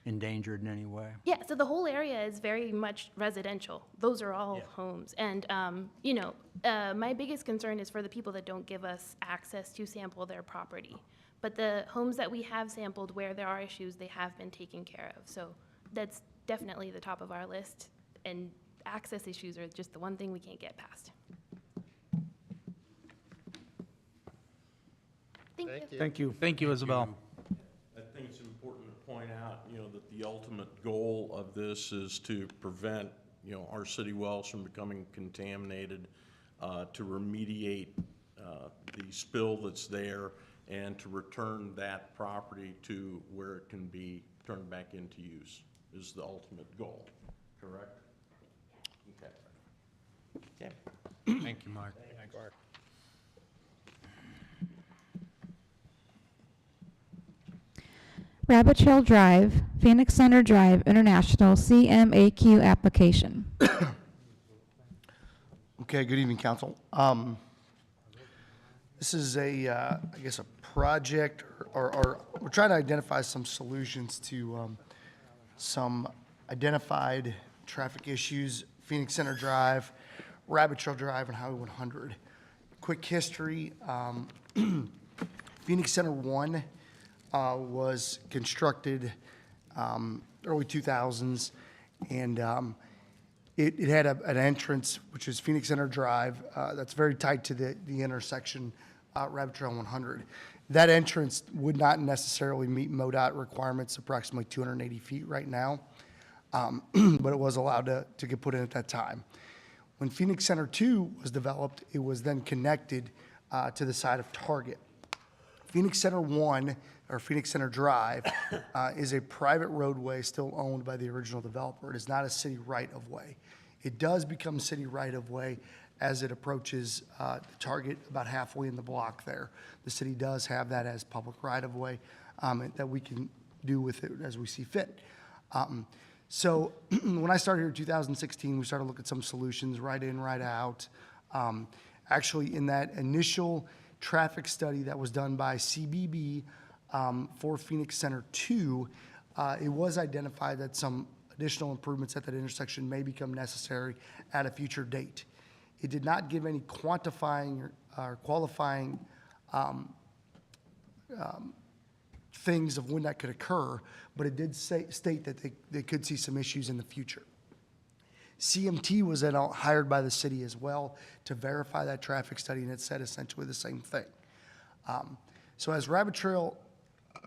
endangered in any way? Yeah, so the whole area is very much residential. Those are all homes. And, my biggest concern is for the people that don't give us access to sample their property. But the homes that we have sampled where there are issues, they have been taken care of. So that's definitely the top of our list. And access issues are just the one thing we can't get past. Thank you. Thank you. Thank you, Isabel. I think it's important to point out, that the ultimate goal of this is to prevent, our city wells from becoming contaminated, to remediate the spill that's there, and to return that property to where it can be turned back into use is the ultimate goal, correct? Okay. Thank you, Mark. Rabbit Trail Drive, Phoenix Center Drive International CMAQ application. Okay, good evening, council. This is I guess a project, or we're trying to identify some solutions to some identified traffic issues, Phoenix Center Drive, Rabbit Trail Drive, and Highway 100. Quick history, Phoenix Center 1 was constructed early 2000s, and it had an entrance, which is Phoenix Center Drive, that's very tight to the intersection, Rabbit Trail 100. That entrance would not necessarily meet MoDOT requirements, approximately 280 feet right now, but it was allowed to get put in at that time. When Phoenix Center 2 was developed, it was then connected to the side of Target. Phoenix Center 1, or Phoenix Center Drive, is a private roadway still owned by the original developer. It is not a city right-of-way. It does become city right-of-way as it approaches Target about halfway in the block there. The city does have that as public right-of-way that we can do with it as we see fit. So when I started here in 2016, we started looking at some solutions, right in, right out. Actually, in that initial traffic study that was done by CBB for Phoenix Center 2, it was identified that some additional improvements at that intersection may become necessary at a future date. It did not give any quantifying or qualifying things of when that could occur, but it did state that they could see some issues in the future. CMT was then hired by the city as well to verify that traffic study, and it said essentially the same thing. So as Rabbit Trail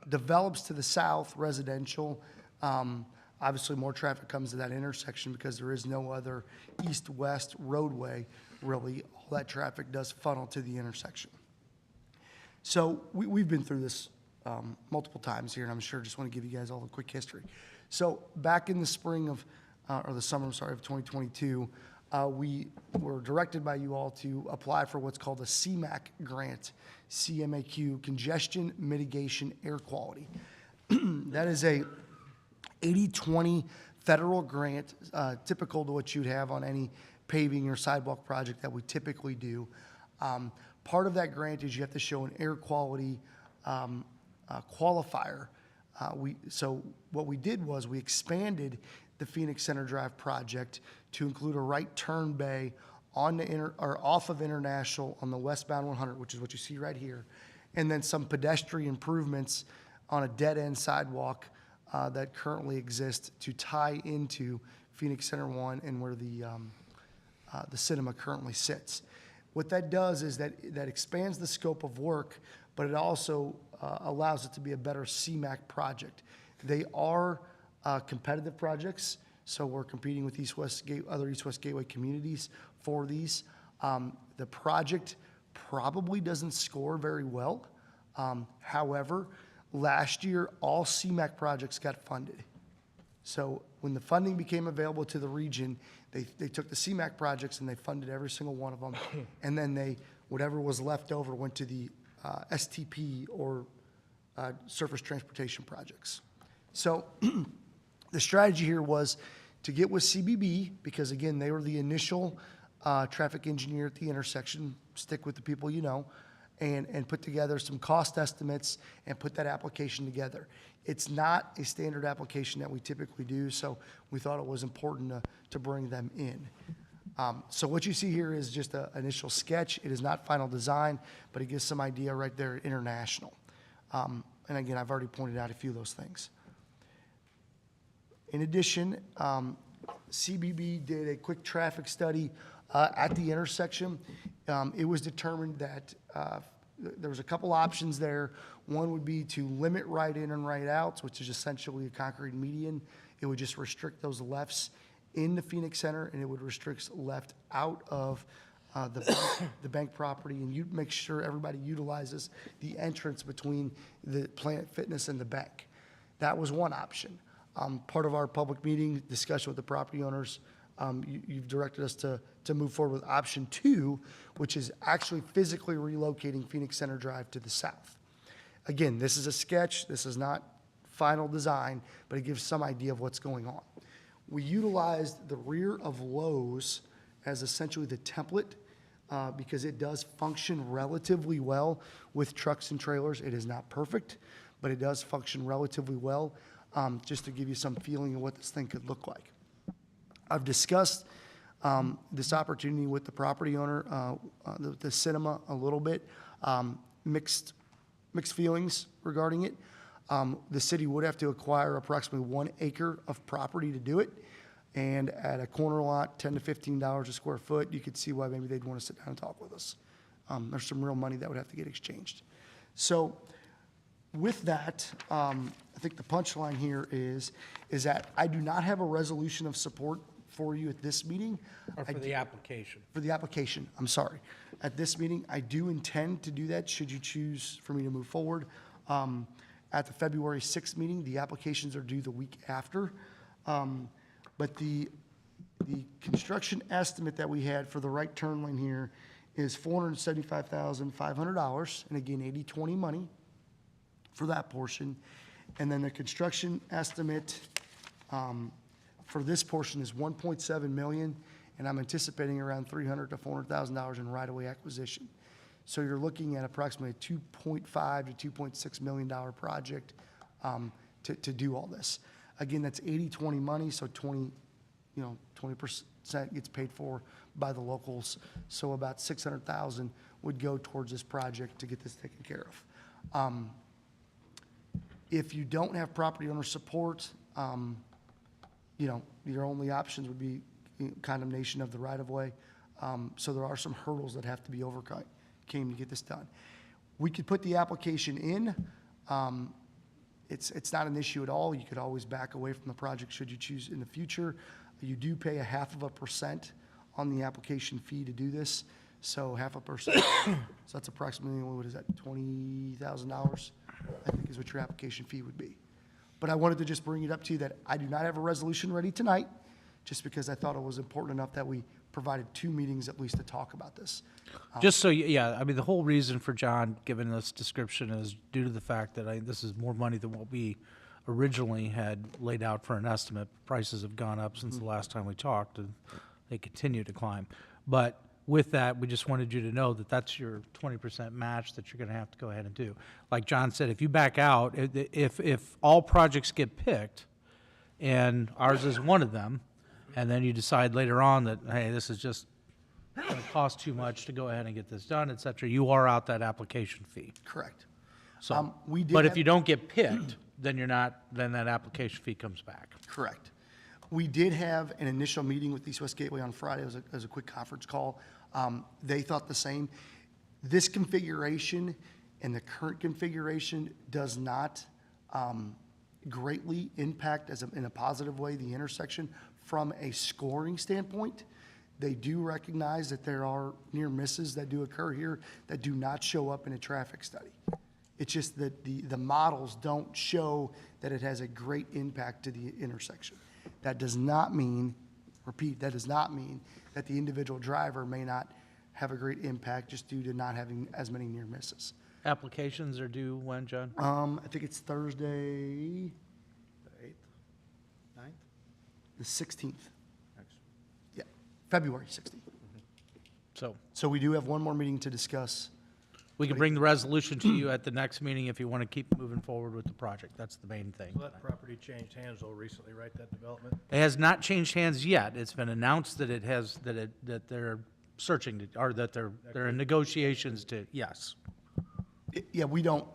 develops to the south, residential, obviously more traffic comes to that intersection because there is no other east-west roadway, really. All that traffic does funnel to the intersection. So we've been through this multiple times here, and I'm sure just want to give you guys all the quick history. So back in the spring of, or the summer, sorry, of 2022, we were directed by you all to apply for what's called a CMAQ grant, CMAQ, Congestion Mitigation Air Quality. That is a 80-20 federal grant, typical to what you'd have on any paving or sidewalk project that we typically do. Part of that grant is you have to show an air quality qualifier. So what we did was we expanded the Phoenix Center Drive project to include a right turn bay on the off of International on the westbound 100, which is what you see right here, and then some pedestrian improvements on a dead-end sidewalk that currently exists to tie into Phoenix Center 1 and where the cinema currently sits. What that does is that expands the scope of work, but it also allows it to be a better CMAQ project. They are competitive projects, so we're competing with other East-West Gateway communities for these. The project probably doesn't score very well. However, last year, all CMAQ projects got funded. So when the funding became available to the region, they took the CMAQ projects and they funded every single one of them. And then whatever was left over went to the STP or surface transportation projects. So the strategy here was to get with CBB, because again, they were the initial traffic engineer at the intersection, stick with the people you know, and put together some cost estimates and put that application together. It's not a standard application that we typically do, so we thought it was important to bring them in. So what you see here is just an initial sketch. It is not final design, but it gives some idea right there at International. And again, I've already pointed out a few of those things. In addition, CBB did a quick traffic study at the intersection. It was determined that there was a couple options there. One would be to limit right in and right outs, which is essentially a concrete median. It would just restrict those lefts in the Phoenix Center, and it would restrict left out of the bank property, and you make sure everybody utilizes the entrance between the Planet Fitness and the bank. That was one option. Part of our public meeting discussion with the property owners, you've directed us to move forward with option 2, which is actually physically relocating Phoenix Center Drive to the south. Again, this is a sketch. This is not final design, but it gives some idea of what's going on. We utilized the rear of Lowe's as essentially the template because it does function relatively well with trucks and trailers. It is not perfect, but it does function relatively well, just to give you some feeling of what this thing could look like. I've discussed this opportunity with the property owner, the cinema, a little bit. Mixed feelings regarding it. The city would have to acquire approximately 1 acre of property to do it. And at a corner lot, $10 to $15 a square foot, you could see why maybe they'd want to sit down and talk with us. There's some real money that would have to get exchanged. So with that, I think the punchline here is that I do not have a resolution of support for you at this meeting. Or for the application. For the application, I'm sorry. At this meeting, I do intend to do that, should you choose for me to move forward. At the February 6th meeting, the applications are due the week after. But the construction estimate that we had for the right turn lane here is $475,500, and again, 80/20 money for that portion. And then the construction estimate for this portion is $1.7 million, and I'm anticipating around $300,000 to $400,000 in right-of-way acquisition. So you're looking at approximately a $2.5 to $2.6 million project to do all this. Again, that's 80/20 money, so 20% gets paid for by the locals. So about $600,000 would go towards this project to get this taken care of. If you don't have property owner support, your only options would be condemnation of the right-of-way. So there are some hurdles that have to be overcome to get this done. We could put the application in. It's not an issue at all. You could always back away from the project should you choose in the future. You do pay 0.5% on the application fee to do this. So 0.5%, so that's approximately, what is that, $20,000, I think is what your application fee would be. But I wanted to just bring it up to you that I do not have a resolution ready tonight, just because I thought it was important enough that we provided 2 meetings at least to talk about this. Just so, yeah, I mean, the whole reason for John giving this description is due to the fact that this is more money than what we originally had laid out for an estimate. Prices have gone up since the last time we talked, and they continue to climb. But with that, we just wanted you to know that that's your 20% match that you're going to have to go ahead and do. Like John said, if you back out, if all projects get picked, and ours is one of them, and then you decide later on that, hey, this is just going to cost too much to go ahead and get this done, et cetera, you are out that application fee. Correct. So, we did but if have- you don't get picked, then you're not, then that application fee comes back. Correct. We did have an initial meeting with East West Gateway on Friday. It was a quick conference call. They thought the same. This configuration and the current configuration does not greatly impact in a positive way the intersection from a scoring standpoint. They do recognize that there are near misses that do occur here that do not show up in a traffic study. It's just that the models don't show that it has a great impact to the intersection. That does not mean, that does not mean that the individual driver may not have a great impact just due to not having as many near misses. Applications are due when, John? I think it's Thursday, The 8th, 9th? the 16th. Yeah, February 16th. So So we do have one more meeting to discuss. we can bring the resolution to you at the next meeting if you want to keep moving forward with the project. That's the main thing. That property changed hands though recently, right, that development? It has not changed hands yet. It's been announced that it has, that they're searching, or that they're in negotiations to, yes. Yeah, we don't,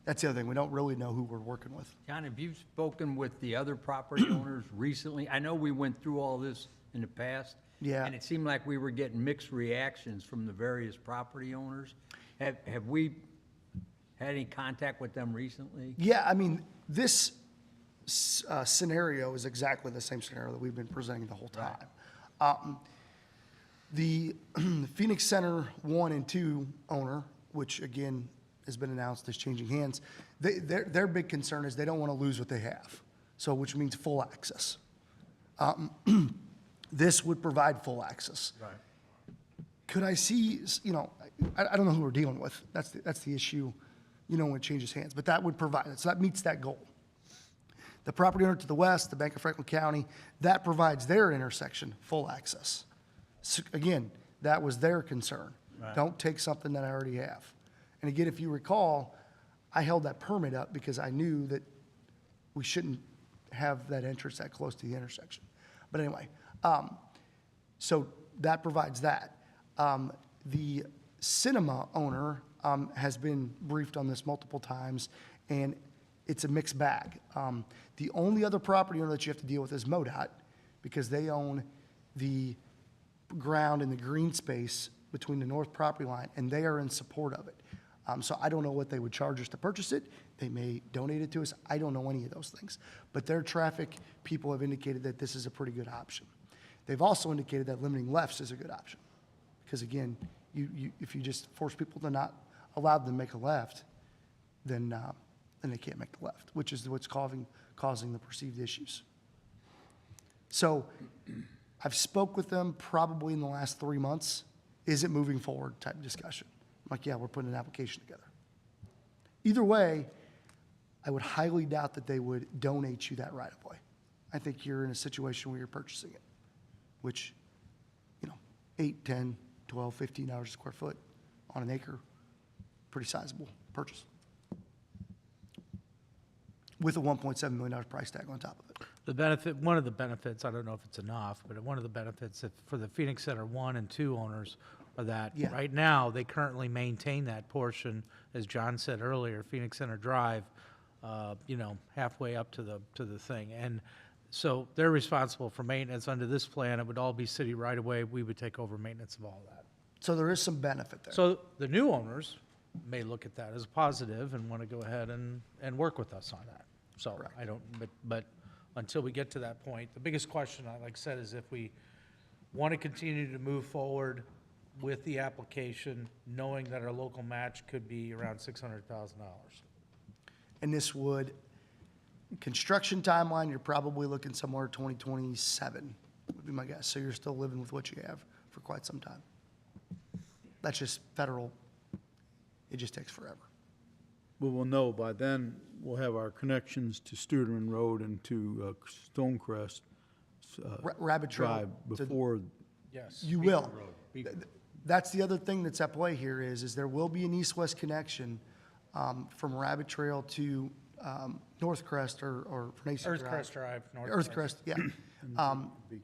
that's the other thing, we don't really know who we're working with. John, have you spoken with the other property owners recently? I know we went through all this in the past. Yeah. And it seemed like we were getting mixed reactions from the various property owners. Have we had any contact with them recently? Yeah, I mean, this scenario is exactly the same scenario that we've been presenting the whole time. The Phoenix Center 1 and 2 owner, which again has been announced as changing hands, their big concern is they don't want to lose what they have, so which means full access. This would provide full access. Right. Could I see, I don't know who we're dealing with. That's the issue, when it changes hands. But that would provide it. So that meets that goal. The property owner to the west, the Bank of Franklin County, that provides their intersection full access. So again, that was their concern. Right. Don't take something that I already have. And again, if you recall, I held that permit up because I knew that we shouldn't have that entrance that close to the intersection. But anyway, so that provides that. The cinema owner has been briefed on this multiple times, and it's a mixed bag. The only other property owner that you have to deal with is MoDOT, because they own the ground and the green space between the north property line, and they are in support of it. So I don't know what they would charge us to purchase it. They may donate it to us. I don't know any of those things. But their traffic people have indicated that this is a pretty good option. They've also indicated that limiting lefts is a good option. Because again, if you just force people to not allow them to make a left, then they can't make the left, which is what's causing the perceived issues. So I've spoke with them probably in the last 3 months. Is it moving forward type discussion? I'm like, yeah, we're putting an application together. Either way, I would highly doubt that they would donate you that right of way. I think you're in a situation where you're purchasing it, which, 8, 10, 12, 15 dollars a square foot on an acre, pretty sizable purchase. With a $1.7 million price tag on top of it. The benefit, one of the benefits, I don't know if it's enough, but one of the benefits for the Phoenix Center 1 and 2 owners are that Yeah. right now, they currently maintain that portion, as John said earlier, Phoenix Center Drive, halfway up to the thing. And so they're responsible for maintenance. Under this plan, it would all be city right away. We would take over maintenance of all that. So there is some benefit there. So the new owners may look at that as a positive and want to go ahead and work with us on that. So I don't, but until we get to that point, the biggest question, like I said, is if we want to continue to move forward with the application, knowing that our local match could be around $600,000. And this would, construction timeline, you're probably looking somewhere 2027, would be my guess. So you're still living with what you have for quite some time. That's just federal. It just takes forever. But we'll know by then, we'll have our connections to Studerman Road and to Stonecrest Rabbit Trail. Drive to- before, Yes. You will. That's the other thing that's at play here is there will be an east-west connection from Rabbit Trail to Northcrest or Fernacey Drive. Earthcrest Drive, Earthcrest, yeah.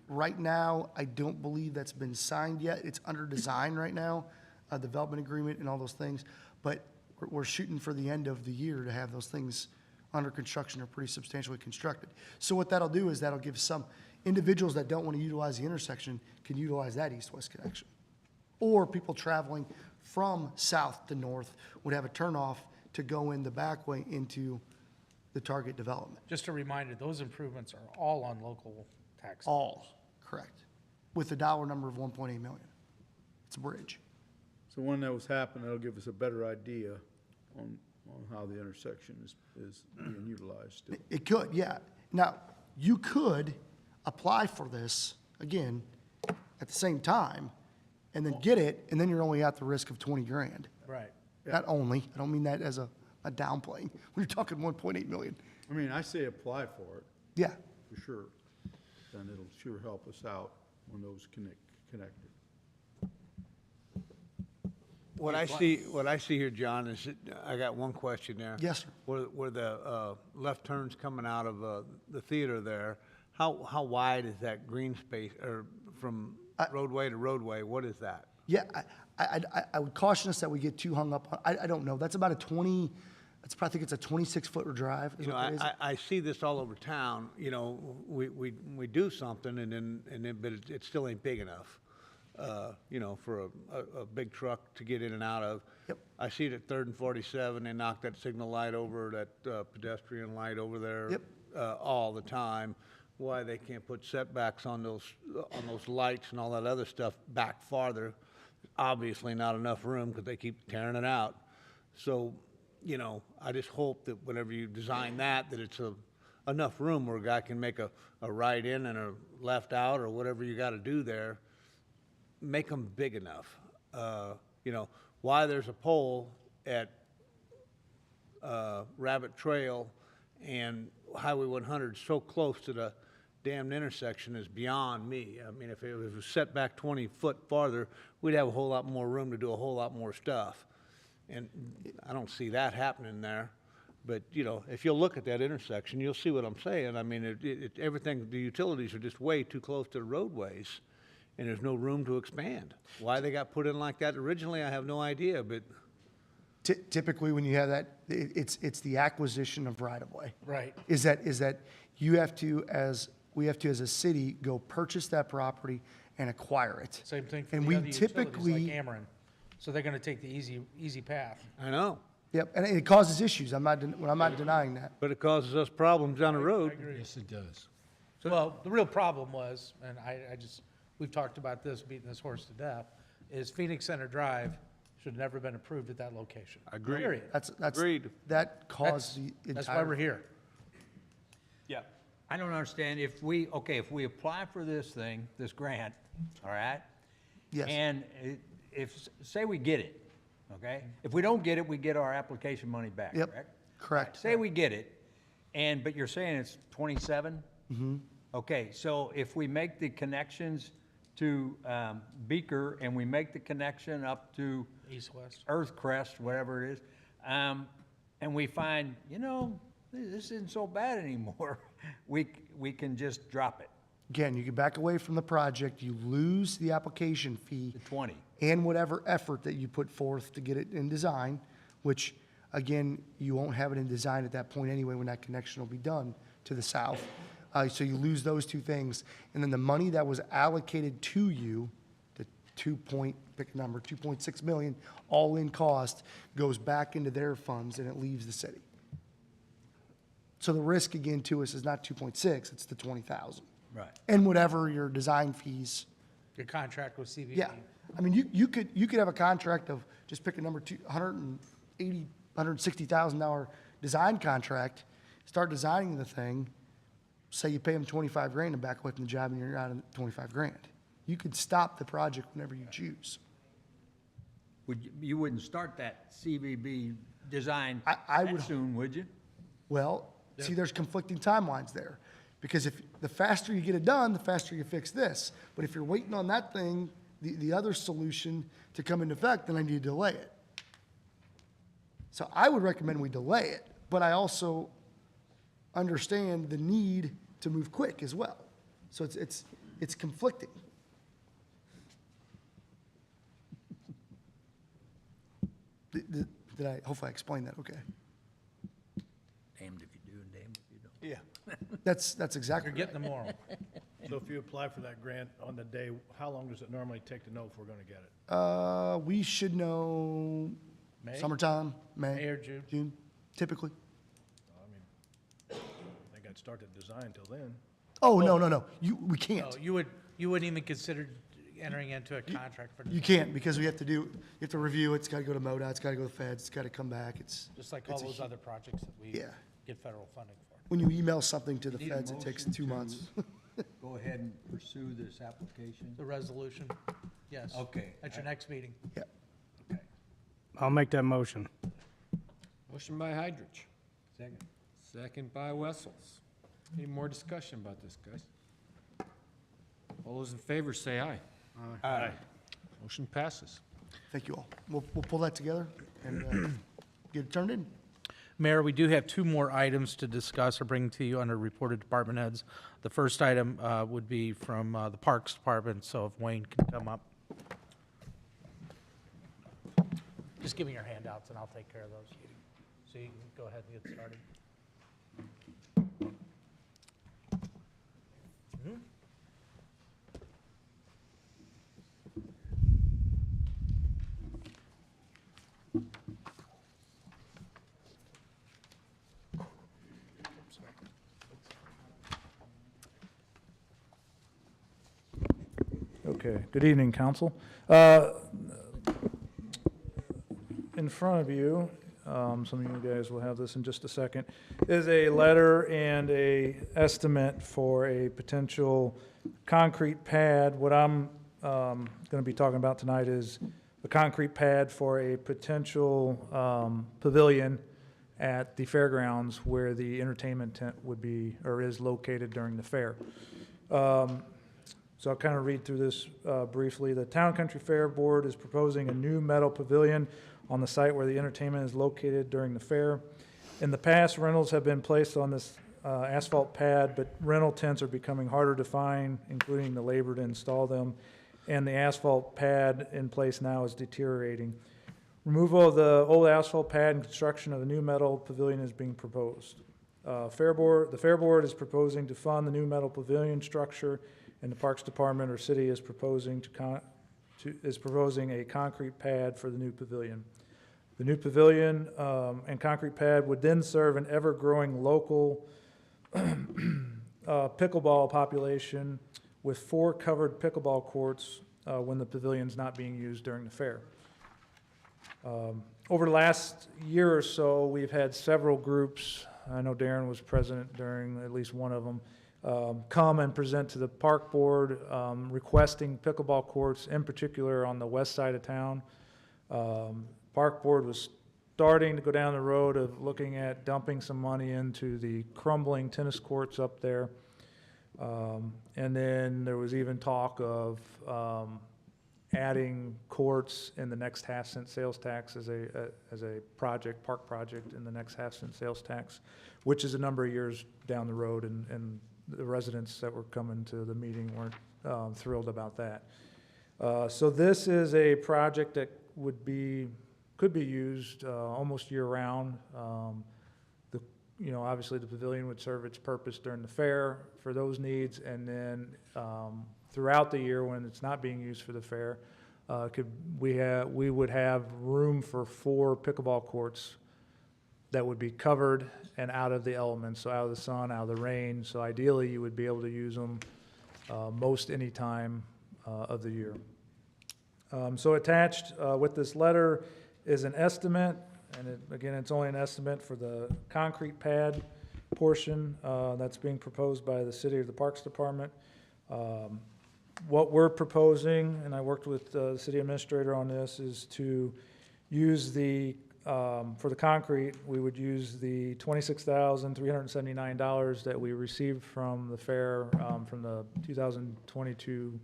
Right now, I don't believe that's been signed yet. It's under design right now, a development agreement and all those things. But we're shooting for the end of the year to have those things under construction or pretty substantially constructed. So what that'll do is that'll give some individuals that don't want to utilize the intersection can utilize that east-west connection. Or people traveling from south to north would have a turnoff to go in the back way into the target development. Just a reminder, those improvements are all on local tax. All, correct. With a dollar number of 1.8 million. It's a bridge. so when that was happening, that'll give us a better idea on how the intersection is being utilized still. It could, yeah. Now, you could apply for this, again, at the same time, and then get it, and then you're only at the risk of 20 grand. Right. Not only, I don't mean that as a downplaying, when you're talking 1.8 million. I mean, I say apply for it, Yeah, for sure. Then it'll sure help us out when those connected. What I see here, John, is, I got one question there. yes, sir. Where the left turns coming out of the theater there, how wide is that green space, or from roadway to roadway, what is that? Yeah, I would caution us that we get too hung up on, I don't know, that's about a 20, I think it's a 26-foot drive, is You know, what that is. I see this all over town, we do something and then, but it still ain't big enough, for a big truck to get in and out of. Yep. I see it at 3rd and 47, they knock that signal light over, that pedestrian light over there. Yep. All the time. Why they can't put setbacks on those lights and all that other stuff back farther. Obviously not enough room because they keep tearing it out. So, I just hope that whenever you design that it's enough room where a guy can make a right in and a left out or whatever you got to do there. Make them big enough. Why there's a pole at Rabbit Trail and Highway 100 so close to the damn intersection is beyond me. I mean, if it was set back 20 foot farther, we'd have a whole lot more room to do a whole lot more stuff. And I don't see that happening there. But, you know, if you'll look at that intersection, you'll see what I'm saying. I mean, everything, the utilities are just way too close to the roadways, and there's no room to expand. Why they got put in like that originally, I have no idea, but Typically, when you have that, it's the acquisition of right-of-way. Right. Is that we have to, as a city, go purchase that property and acquire it. Same thing for And the we other utilities typically- like Ameren. So they're gonna take the easy path. I know. Yep, and it causes issues. I'm not denying that. But it causes us problems down the road. Yes, it does. Well, the real problem was, and we've talked about this, beating this horse to death, is Phoenix Center Drive should have never been approved at that location. Agreed. Period. That's Agreed. that caused the entire. That's why we're here. Yeah. I don't understand, if we apply for this thing, this grant, all right? Yes. And say we get it, okay? If we don't get it, we get our application money back, Yep. correct? Correct. Say we get it, but you're saying it's 27? Mm-hmm. Okay, so if we make the connections to Beaker and we make the connection up to East-west. Earthcrest, whatever it is, and we find, this isn't so bad anymore, we can just drop it Again, you get back away from the project, you lose the application fee to 20. and whatever effort that you put forth to get it in design, which, again, you won't have it in design at that point anyway when that connection will be done to the south. So you lose those two things. And then the money that was allocated to you, the pick a number, 2.6 million, all-in cost, goes back into their funds and it leaves the city. So the risk, again, to us is not 2.6, it's the 20,000. Right. And whatever your design fees. Your contract with CVP. Yeah, I mean, you could have a contract of, just pick a number, $160,000 design contract, start designing the thing, say you pay them 25 grand and back away from the job and you're out of 25 grand. You could stop the project whenever you choose. You wouldn't start that CVB design I would- that soon, would you? Well, see, there's conflicting timelines there. Because if the faster you get it done, the faster you fix this. But if you're waiting on that thing, the other solution to come into effect, then I need to delay it. So I would recommend we delay it, but I also understand the need to move quick as well. So it's conflicting. Hopefully I explained that okay? Damned if you do and damned if you don't. Yeah. That's exactly You're right. getting the moral. So if you apply for that grant on the day, how long does it normally take to know if we're gonna get it? We should know May? summertime, May or June? June, typically. I mean, I think I'd start the design till then. Oh, no, we No, can't. you wouldn't even consider entering into a contract for, You can't, because you have to review it, it's gotta go to MoDOT, it's gotta go to the feds, it's gotta come back, it's, just like all it's a those hu- other projects that we Yeah. get federal funding for. when you email something to the Need a feds, it takes motion 2 months. Go ahead and pursue this application. The resolution, yes. Okay. At your next meeting. Yeah. I'll make that motion. Motion by Hydrich, Second. second by Wessels. Any more discussion about this, guys? All those in favor say aye. Aye. Motion passes. Thank you all. We'll pull that together and get it turned in. Mayor, we do have two more items to discuss or bring to you under reported department heads. The first item would be from the Parks Department, so if Wayne can come up. Just give me your handouts and I'll take care of those. So you can go ahead and get started. Okay, good evening, council. In front of you, some of you guys will have this in just a second, is a letter and a estimate for a potential concrete pad. What I'm going to be talking about tonight is a concrete pad for a potential pavilion at the fairgrounds where the entertainment tent would be, or is located during the fair. So I'll kind of read through this briefly. The Town Country Fair Board is proposing a new metal pavilion on the site where the entertainment is located during the fair. In the past, rentals have been placed on this asphalt pad, but rental tents are becoming harder to find, including the labor to install them, and the asphalt pad in place now is deteriorating. Removal of the old asphalt pad and construction of a new metal pavilion is being proposed. The Fair Board is proposing to fund the new metal pavilion structure, and the Parks Department or city is proposing proposing a concrete pad for the new pavilion. The new pavilion and concrete pad would then serve an ever-growing local pickleball population with 4 covered pickleball courts when the pavilion's not being used during the fair. Over the last year or so, we've had several groups, I know Darren was present during at least one of them, come and present to the park board requesting pickleball courts, in particular on the west side of town. Park board was starting to go down the road of looking at dumping some money into the crumbling tennis courts up there. And then there was even talk of adding courts in the next half-cent sales tax as a project, park project in the next half-cent sales tax, which is a number of years down the road, and the residents that were coming to the meeting weren't thrilled about that. So this is a project that could be used almost year-round. Obviously the pavilion would serve its purpose during the fair for those needs, and then throughout the year when it's not being used for the fair, we would have room for 4 pickleball courts that would be covered and out of the elements, so out of the sun, out of the rain. So ideally, you would be able to use them most any time of the year. So attached with this letter is an estimate, and again, it's only an estimate for the concrete pad portion that's being proposed by the city or the Parks Department. What we're proposing, and I worked with the city administrator on this, is to use for the concrete, we would use the $26,379 that we received from the fair, from the 2022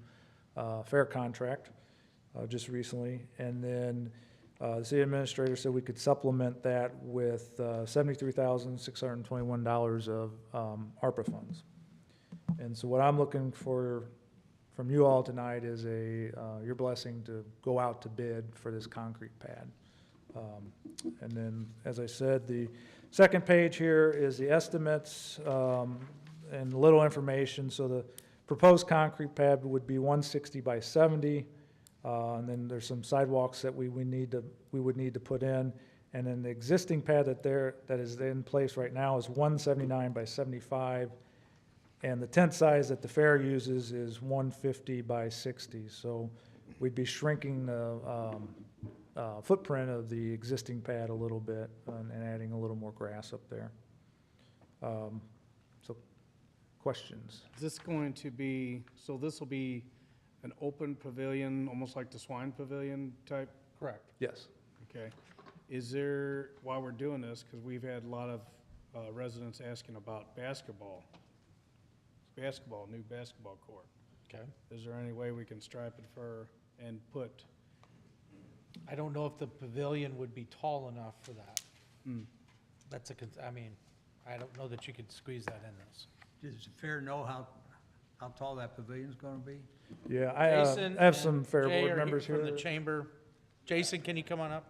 fair contract just recently. And then the city administrator said we could supplement that with $73,621 of ARPA funds. And so what I'm looking for from you all tonight is your blessing to go out to bid for this concrete pad. And then, as I said, the second page here is the estimates and little information. So the proposed concrete pad would be 160 by 70, and then there's some sidewalks that we would need to put in. And then the existing pad that is in place right now is 179 by 75. And the tent size that the fair uses is 150 by 60. So we'd be shrinking the footprint of the existing pad a little bit and adding a little more grass up there. So questions? Is this going to be, so this will be an open pavilion, almost like the swine pavilion type? Correct. Yes. Okay. Is there, while we're doing this, because we've had a lot of residents asking about basketball, new basketball court. Okay. Is there any way we can stripe it and put? I don't know if the pavilion would be tall enough for that. That's I don't know that you could squeeze that in this. Does the fair know how tall that pavilion's gonna be? Yeah, I have some fair Jay board are members here. from the chamber. Jason, can you come on up?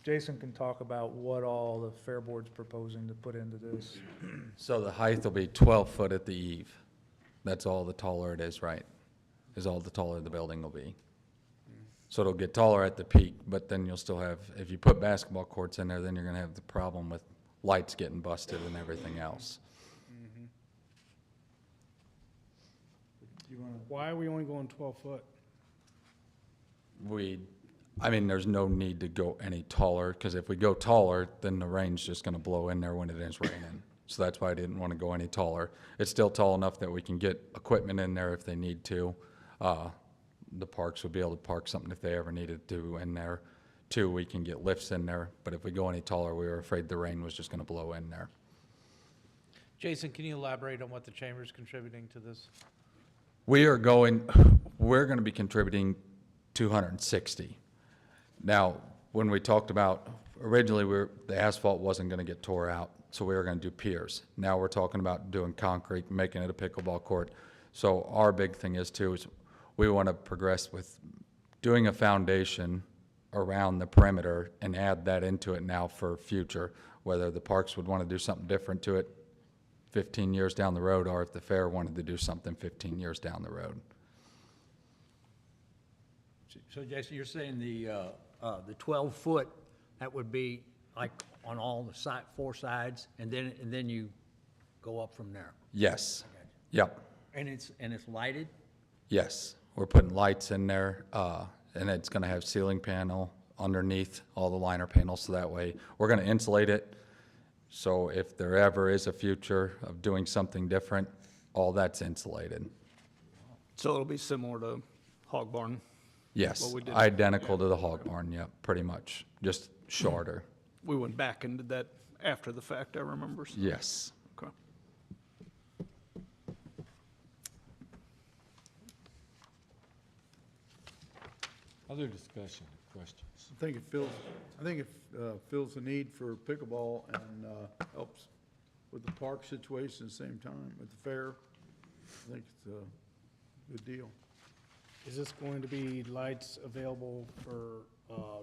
Jason can talk about what all the fair board's proposing to put into this. So the height will be 12 foot at the eave. That's all the taller it is, right? Is all the taller the building will be. So it'll get taller at the peak, but then you'll still have, if you put basketball courts in there, then you're gonna have the problem with lights getting busted and everything else. Why are we only going 12 foot? There's no need to go any taller, because if we go taller, then the rain's just gonna blow in there when it is raining. So that's why I didn't wanna go any taller. It's still tall enough that we can get equipment in there if they need to. The parks would be able to park something if they ever needed to in there. Too, we can get lifts in there, but if we go any taller, we were afraid the rain was just gonna blow in there. Jason, can you elaborate on what the chamber's contributing to this? We're going to be contributing 260. Now, when we talked about, originally, the asphalt wasn't going to get tore out, so we were going to do piers. Now we're talking about doing concrete, making it a pickleball court. So our big thing is we want to progress with doing a foundation around the perimeter and add that into it now for future, whether the parks would want to do something different to it 15 years down the road, or if the fair wanted to do something 15 years down the road. So Jason, you're saying the 12-foot, that would be like on all the four sides, and then you go up from there? Yes. Yep. And it's lighted? Yes. We're putting lights in there, and it's going to have ceiling panel underneath all the liner panels, so that way we're going to insulate it. So if there ever is a future of doing something different, all that's insulated. So it'll be similar to Hog Barn? Yes, What we did. identical to the hog barn, yep, pretty much, just shorter. We went back and did that after the fact, I remember. so- Yes. Okay. Other discussion, questions? I think it fills the need for pickleball and helps with the park situation at the same time, at the fair. I think it's a good deal. Is this going to be lights available for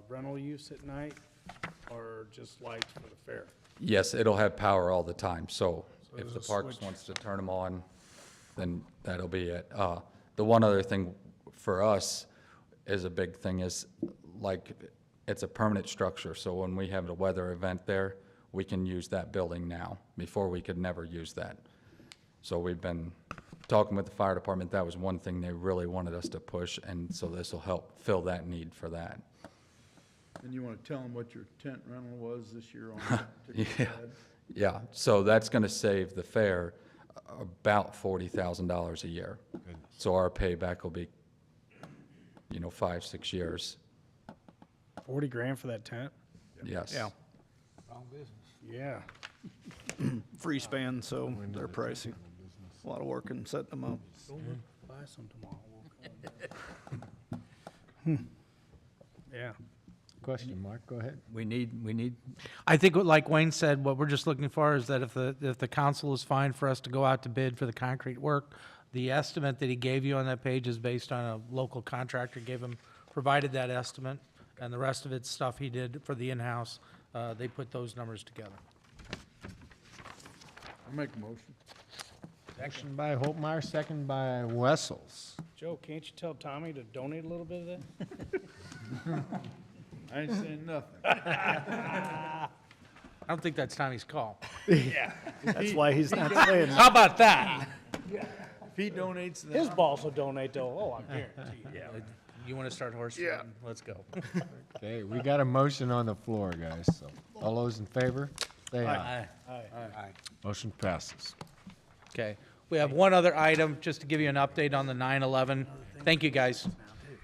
rental use at night, or just lights for the fair? Yes, it'll have power all the time, so if there's the a parks switch. wants to turn them on, then that'll be it. The one other thing for us is a big thing is, like, it's a permanent structure, so when we have a weather event there, we can use that building now. Before, we could never use that. So we've been talking with the fire department, that was one thing they really wanted us to push, and so this will help fill that need for that. And you want to tell them what your tent rental was this year on that particular Yeah, pad? yeah, so that's gonna save the fair about $40,000 a year. So our payback will be, 5, 6 years, 40 grand for that tent? yes. Yeah. Wrong business. Yeah. Free span, so they're pricey. A lot of work in setting them up. Buy some tomorrow. Yeah. Question, Mark, go ahead. We need, I think, like Wayne said, what we're just looking for is that if the council is fine for us to go out to bid for the concrete work, the estimate that he gave you on that page is based on a local contractor, provided that estimate, and the rest of it's stuff he did for the in-house. They put those numbers together. I'll make a motion. Motion by Holtmeyer, second by Wessels. Joe, can't you tell Tommy to donate a little bit of that? I ain't saying nothing. I don't think that's Tommy's call. That's why he's not saying How about that? If he donates that. His boss will donate though, oh, I guarantee you. Yeah. You want to start horse trading? Let's go. Okay, we got a motion on the floor, guys, so all those in favor, say aye. Aye. Motion passes. Okay. We have one other item, just to give you an update on the 9/11. Thank you, guys,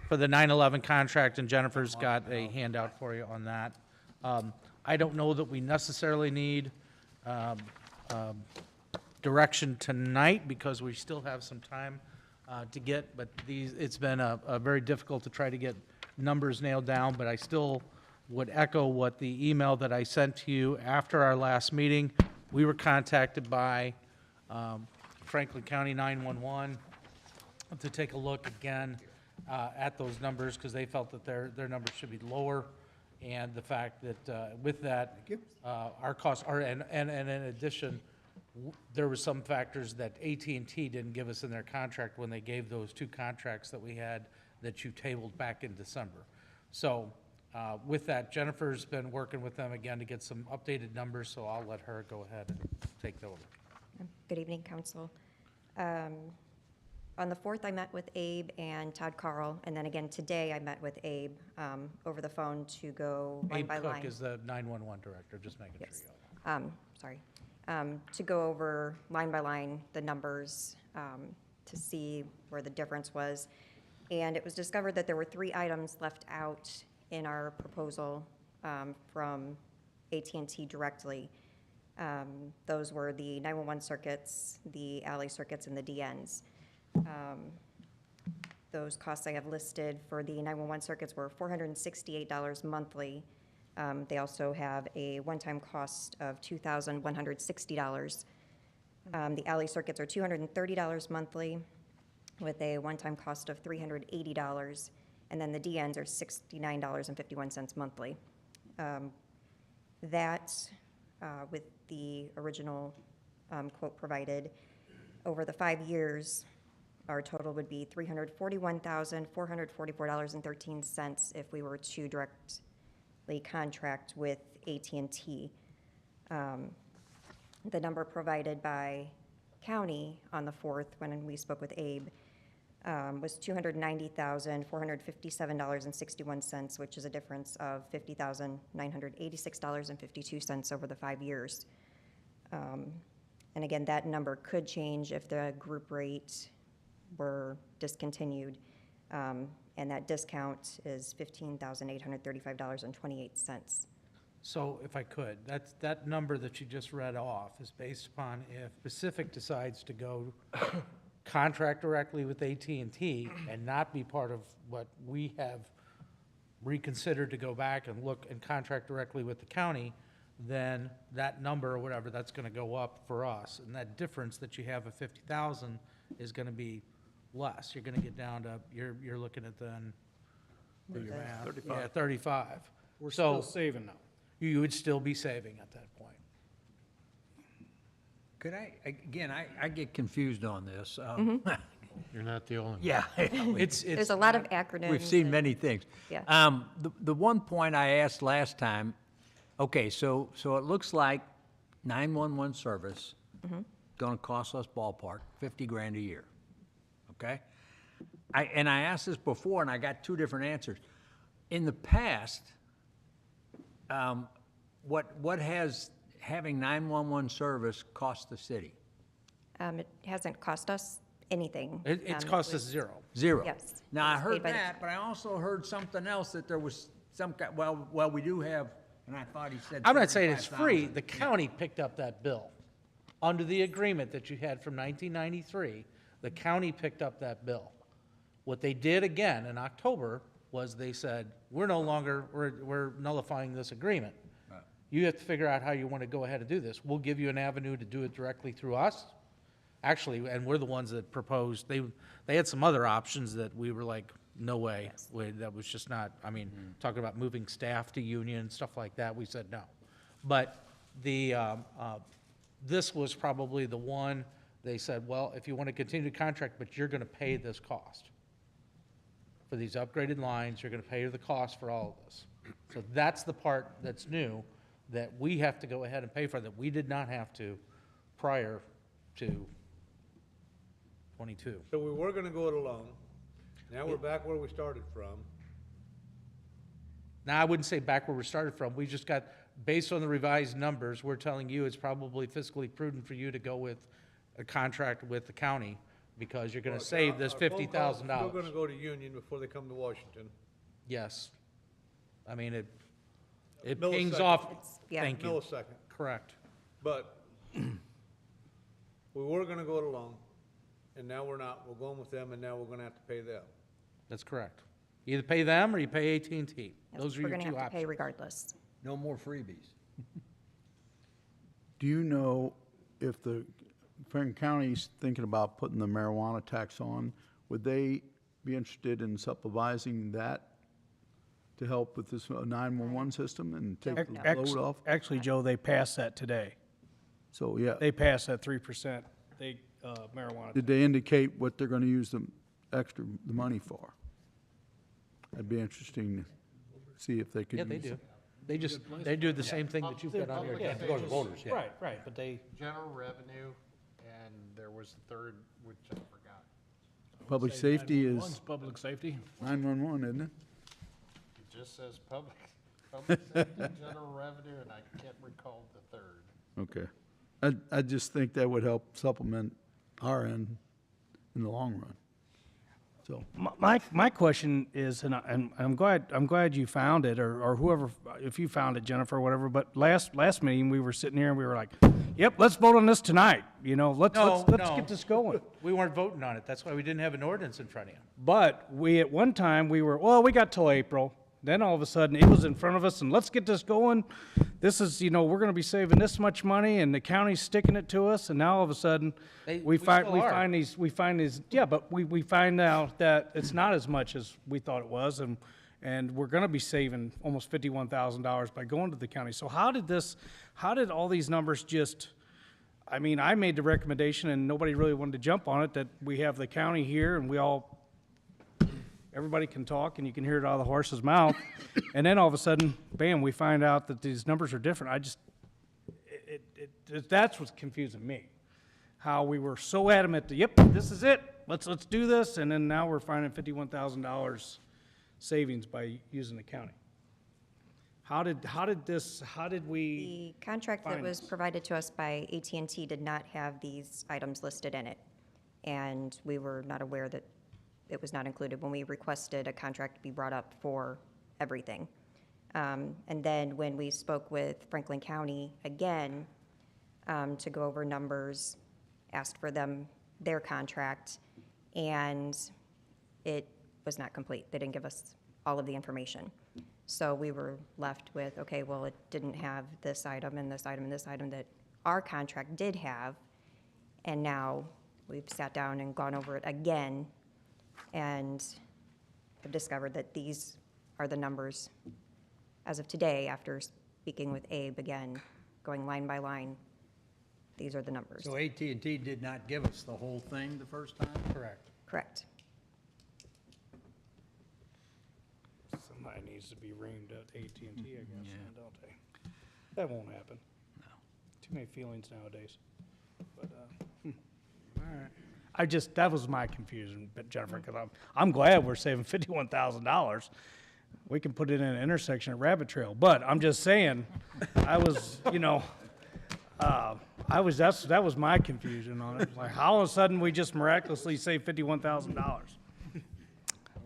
for the 9/11 contract, and Jennifer's got a handout for you on that. I don't know that we necessarily need direction tonight, because we still have some time to get, but it's been a very difficult to try to get numbers nailed down, but I still would echo what the email that I sent to you after our last meeting. We were contacted by Franklin County 911 to take a look again at those numbers, because they felt that their numbers should be lower, and the fact that with that, our costs are, and in addition, there were some factors that AT&T didn't give us in their contract when they gave those two contracts that we had that you tabled back in December. So with that, Jennifer's been working with them again to get some updated numbers, so I'll let her go ahead and take over. Good evening, council. On the 4th, I met with Abe and Todd Carl, and then again today, I met with Abe over the phone to go line Abe by line. Cook is the 911 director, just making sure Yes. you know. Sorry. To go over line by line the numbers to see where the difference was. And it was discovered that there were 3 items left out in our proposal from AT&T directly. Those were the 911 circuits, the alley circuits, and the DNs. Those costs I have listed for the 911 circuits were $468 monthly. They also have a one-time cost of $2,160. The alley circuits are $230 monthly with a one-time cost of $380. And then the DNs are $69.51 monthly. With the original quote provided, over the 5 years, our total would be $341,444.13 if we were to directly contract with AT&T. The number provided by county on the 4th, when we spoke with Abe, was $290,457.61, which is a difference of $50,986.52 over the 5 years. And again, that number could change if the group rate were discontinued, and that discount is $15,835.28. So if I could, that number that you just read off is based upon if Pacific decides to go contract directly with AT&T and not be part of what we have reconsidered to go back and look and contract directly with the county, then that number or whatever, that's gonna go up for us. And that difference that you have of 50,000 is gonna be less. You're gonna get down to, you're looking at then, do your math. 35. Yeah, 35. We're So still saving now. you would still be saving at that point. Could I get confused on this. You're not the only one. Yeah. There's a lot of acronyms. We've seen and- many things. Yeah. The one point I asked last time, okay, so it looks like 911 service gonna cost us ballpark $50,000 a year, okay? I asked this before and I got two different answers. In the past, what has having 911 service cost the city? It hasn't cost us anything. It's It cost us was- zero. Zero. Yes. Now, I It was heard paid by the- that, but I also heard something else, that there was some, well, we do have, and I thought he said. I'm not saying it's free, 35,000. the county picked up that bill. Under the agreement that you had from 1993, the county picked up that bill. What they did again in October was they said, we're no longer, we're nullifying this agreement. You have to figure out how you want to go ahead and do this. We'll give you an avenue to do it directly through us. Actually, and we're the ones that proposed, they had some other options that we were like, no way. That was just not, I mean, talking about moving staff to union, stuff like that, we said no. But this was probably the one, they said, well, if you want to continue to contract, but you're going to pay this cost. For these upgraded lines, you're going to pay the cost for all of this. So that's the part that's new, that we have to go ahead and pay for, that we did not have to prior to 22. So we were gonna go it alone. Now we're back where we started from. Now, I wouldn't say back where we started from, we just got, based on the revised numbers, we're telling you it's probably fiscally prudent for you to go with a contract with the county, because you're gonna save this Our phone calls are $50,000. Still gonna go to Union before they come to Washington. Yes. I mean, it Millisecond. pings off, yeah. thank you. Millisecond. Correct. But we were gonna go it alone, and now we're not. We're going with them, and now we're gonna have to pay them. That's correct. Either pay them or you pay AT&T. Yes, Those are we're your gonna two have to pay options. regardless. No more freebies. Do you know if the Franklin County's thinking about putting the marijuana tax on, would they be interested in supervising that to help with this 911 system and take the load off? Actually, Joe, they passed that today. So, yeah. They passed that 3%, marijuana. Did they indicate what they're gonna use the money for? That'd be interesting to see if they could Yeah, use they it. do. They do the same thing that you've got on your. Yeah, to go to the voters, yeah. Right, but they, General revenue, and there was the third, which I forgot. Public safety is public safety. 911, isn't it? It just says public safety, general revenue, and I can't recall the third. Okay. I just think that would help supplement our end in the long run. So, My question is, and I'm glad you found it, or whoever, if you found it, Jennifer, or whatever, but last meeting, we were sitting here and we were like, yep, let's vote on this tonight, you know, let's get this going. We weren't voting on it. That's why we didn't have an ordinance in front of you. But we, at one time, we were, well, we got till April. Then all of a sudden, it was in front of us, and let's get this going. This is, you know, we're gonna be saving this much money, and the county's sticking it to us, and now all of a sudden, we find these, yeah, but we find out that it's not as much as we thought it was, and we're gonna be saving almost $51,000 by going to the county. So how did all these numbers just, I mean, I made the recommendation, and nobody really wanted to jump on it, that we have the county here, and everybody can talk and you can hear it out of the horse's mouth. And then all of a sudden, bam, we find out that these numbers are different. That's what's confusing me. How we were so adamant that, yep, this is it, let's do this, and then now we're finding $51,000 savings by using the county. How did we? The contract that find was this? provided to us by AT&T did not have these items listed in it. And we were not aware that it was not included when we requested a contract to be brought up for everything. And then when we spoke with Franklin County again, to go over numbers, asked for their contract, and it was not complete. They didn't give us all of the information. So we were left with, okay, well, it didn't have this item and this item and this item that our contract did have, and now we've sat down and gone over it again and have discovered that these are the numbers as of today, after speaking with Abe again, going line by line. These are the numbers. So AT&T did not give us the whole thing the first time? Correct. Correct. Somebody needs to be reamed at AT&T, I guess, don't they? That won't happen. No. Too many feelings nowadays. But, all right. That was my confusion, but Jennifer, because I'm glad we're saving $51,000. We can put it in an intersection at Rabbit Trail, but I'm just saying, I was, you know, that was my confusion on it. Like, how all of a sudden we just miraculously saved $51,000?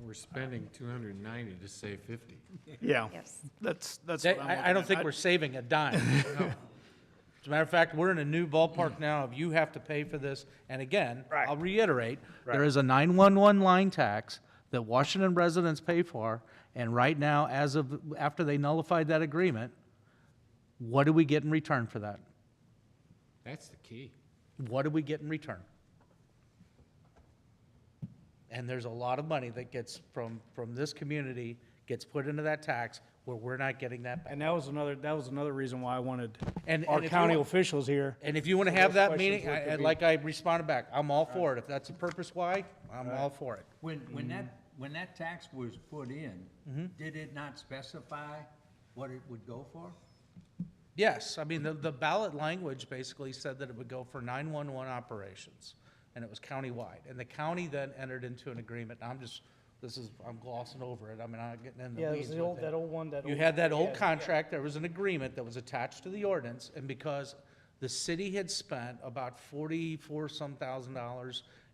We're spending 290 to save 50. Yeah. Yes. That's what I'm I don't looking think at. we're saving a dime. No. As a matter of fact, we're in a new ballpark now of you have to pay for this. And again, I'll reiterate, there is a 911 line tax that Washington residents pay for. And right now, after they nullified that agreement, what do we get in return for that? That's the key. What do we get in return? And there's a lot of money that gets from this community gets put into that tax where we're not getting that back. And that was another reason why I wanted And our if you county want- officials here. And if you want to so have those that questions meeting, were to be- like I responded back, I'm all for it. If that's the purpose why, I'm all for it. When that tax was put in, did it not specify what it would go for? Yes, I mean, the ballot language basically said that it would go for 911 operations, and it was countywide. And the county then entered into an agreement. Now, I'm glossing over it. I mean, I'm not getting in the Yeah, it weeds was with it. that old one. You had that old contract, there was an agreement that was attached to the ordinance, and because the city had spent about $44-some thousand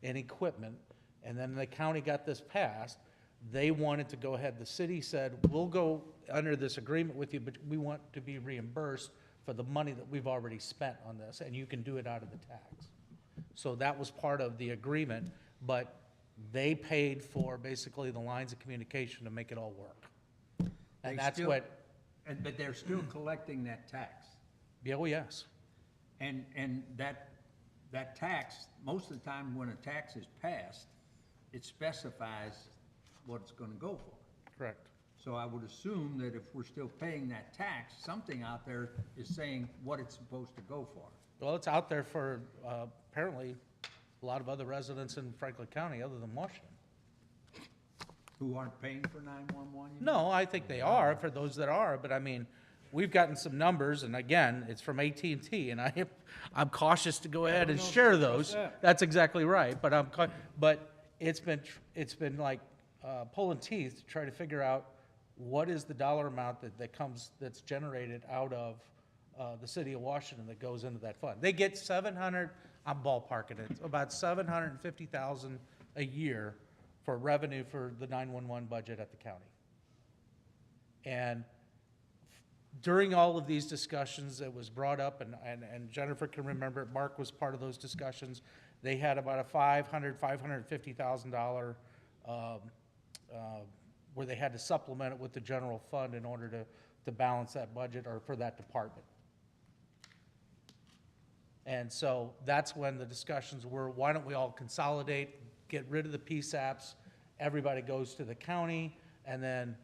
in equipment, and then the county got this passed, they wanted to go ahead, the city said, we'll go under this agreement with you, but we want to be reimbursed for the money that we've already spent on this, and you can do it out of the tax. So that was part of the agreement, but they paid for basically the lines of communication to make it all work. And that's what, But they're still collecting that tax. yeah, oh, yes. And that tax, most of the time when a tax is passed, it specifies what it's gonna go for. Correct. So I would assume that if we're still paying that tax, something out there is saying what it's supposed to go for. Well, it's out there for, apparently, a lot of other residents in Franklin County other than Washington. Who aren't paying for 911? No, I think they are, for those that are, but I mean, we've gotten some numbers, and again, it's from AT&T, and I'm cautious to go ahead and share those. That's exactly right, but it's been like pulling teeth to try to figure out what is the dollar amount that's generated out of the city of Washington that goes into that fund. They get I'm ballparking it, about $750,000 a year for revenue for the 911 budget at the county. And during all of these discussions, it was brought up, and Jennifer can remember it, Mark was part of those discussions. They had about a $550,000 where they had to supplement it with the general fund in order to balance that budget or for that department. And so that's when the discussions were, why don't we all consolidate, get rid of the PSAPs, everybody goes to the county, and then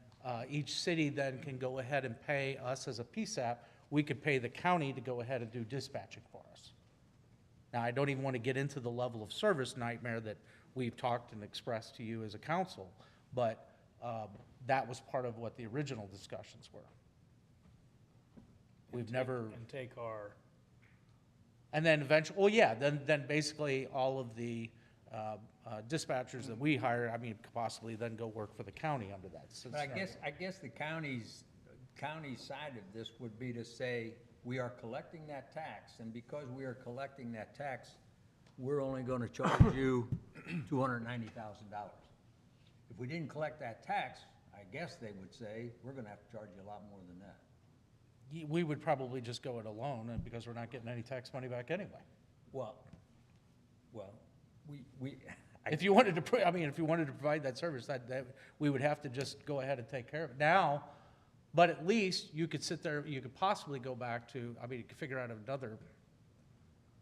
each city then can go ahead and pay us as a PSAP. We could pay the county to go ahead and do dispatching for us. Now, I don't even want to get into the level of service nightmare that we've talked and expressed to you as a council, but that was part of what the original discussions were. We've never. And take our. And then eventually, well, yeah, then basically all of the dispatchers that we hire, I mean, could possibly then go work for the county under that. But I guess the county side of this would be to say, we are collecting that tax, and because we are collecting that tax, we're only gonna charge you $290,000. If we didn't collect that tax, I guess they would say, we're gonna have to charge you a lot more than that. We would probably just go it alone, and because we're not getting any tax money back anyway. Well, If you wanted to, if you wanted to provide that service, that we would have to just go ahead and take care of it now. But at least you could sit there, you could possibly go back to, you could figure out another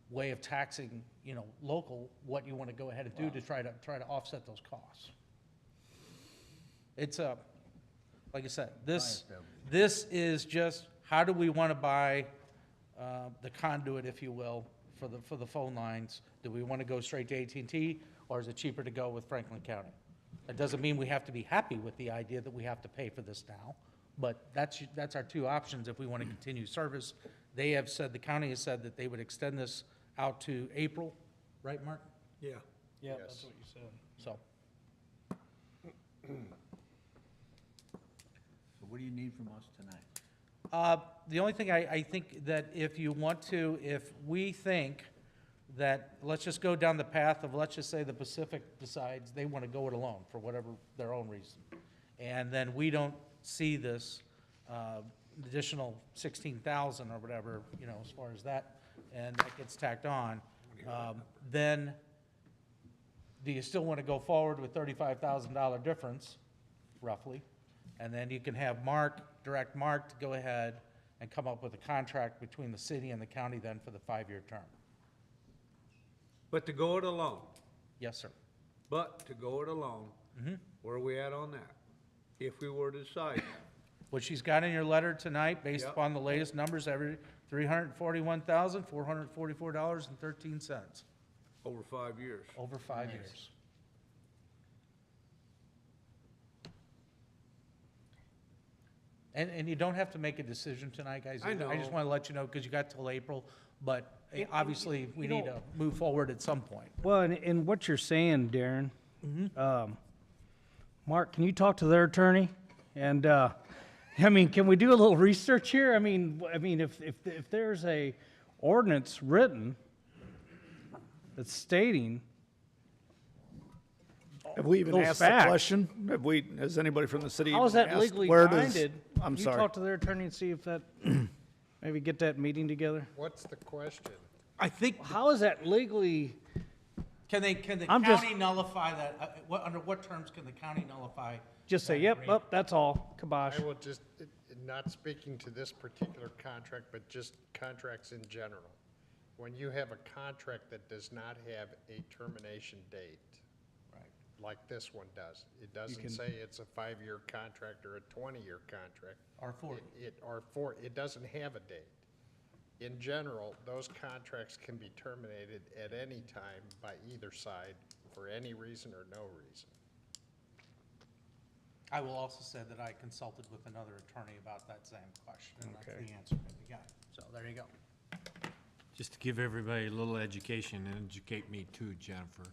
way of taxing, local, what you want to go ahead and do to try to offset those costs. It's like I said, this is just, how do we want to buy the conduit, if you will, for the phone lines? Do we want to go straight to AT&T, or is it cheaper to go with Franklin County? That doesn't mean we have to be happy with the idea that we have to pay for this now, but that's our two options if we want to continue service. They have said, the county has said that they would extend this out to April, right, Mark? Yeah. Yeah, that's what you said. So, So what do you need from us tonight? the only thing I think that if we think that, let's just go down the path of, let's just say the Pacific decides they want to go it alone for whatever their own reason. And then we don't see this additional 16,000 or whatever, as far as that, and that gets tacked on, then do you still want to go forward with $35,000 difference, roughly? And then you can have direct Mark to go ahead and come up with a contract between the city and the county then for the 5-year term. But to go it alone, Yes, sir. but to go it alone, where are we at on that? If we were to decide, What she's got in your letter tonight, based Yep. upon the latest numbers, every $341,444.13 over 5 years. over 5 years. And you don't have to make a decision tonight, guys. I I just know. want to let you know, because you got till April, but obviously, we need to move forward at some point. Well, and what you're saying, Darren, Mark, can you talk to their attorney? And, can we do a little research here? If there's a ordinance written that's stating Have we even those asked facts. the question? Has anybody from the city How is even that asked, legally where does- binded? I'm You sorry. talk to their attorney and see if that, maybe get that meeting together? What's the question? I think, How is that legally, can the I'm just- county nullify that? Under what terms can the county nullify? just say, that yep, agreement? that's all, kibosh? I will just, not speaking to this particular contract, but just contracts in general. When you have a contract that does not have a termination date, like this one does, it doesn't say it's a 5-year contract or a 20-year contract. Or 40. It doesn't have a date. In general, those contracts can be terminated at any time by either side for any reason or no reason. I will also say that I consulted with another attorney about that same question, and that's the answer that we got. So there you go. Just to give everybody a little education, and educate me too, Jennifer.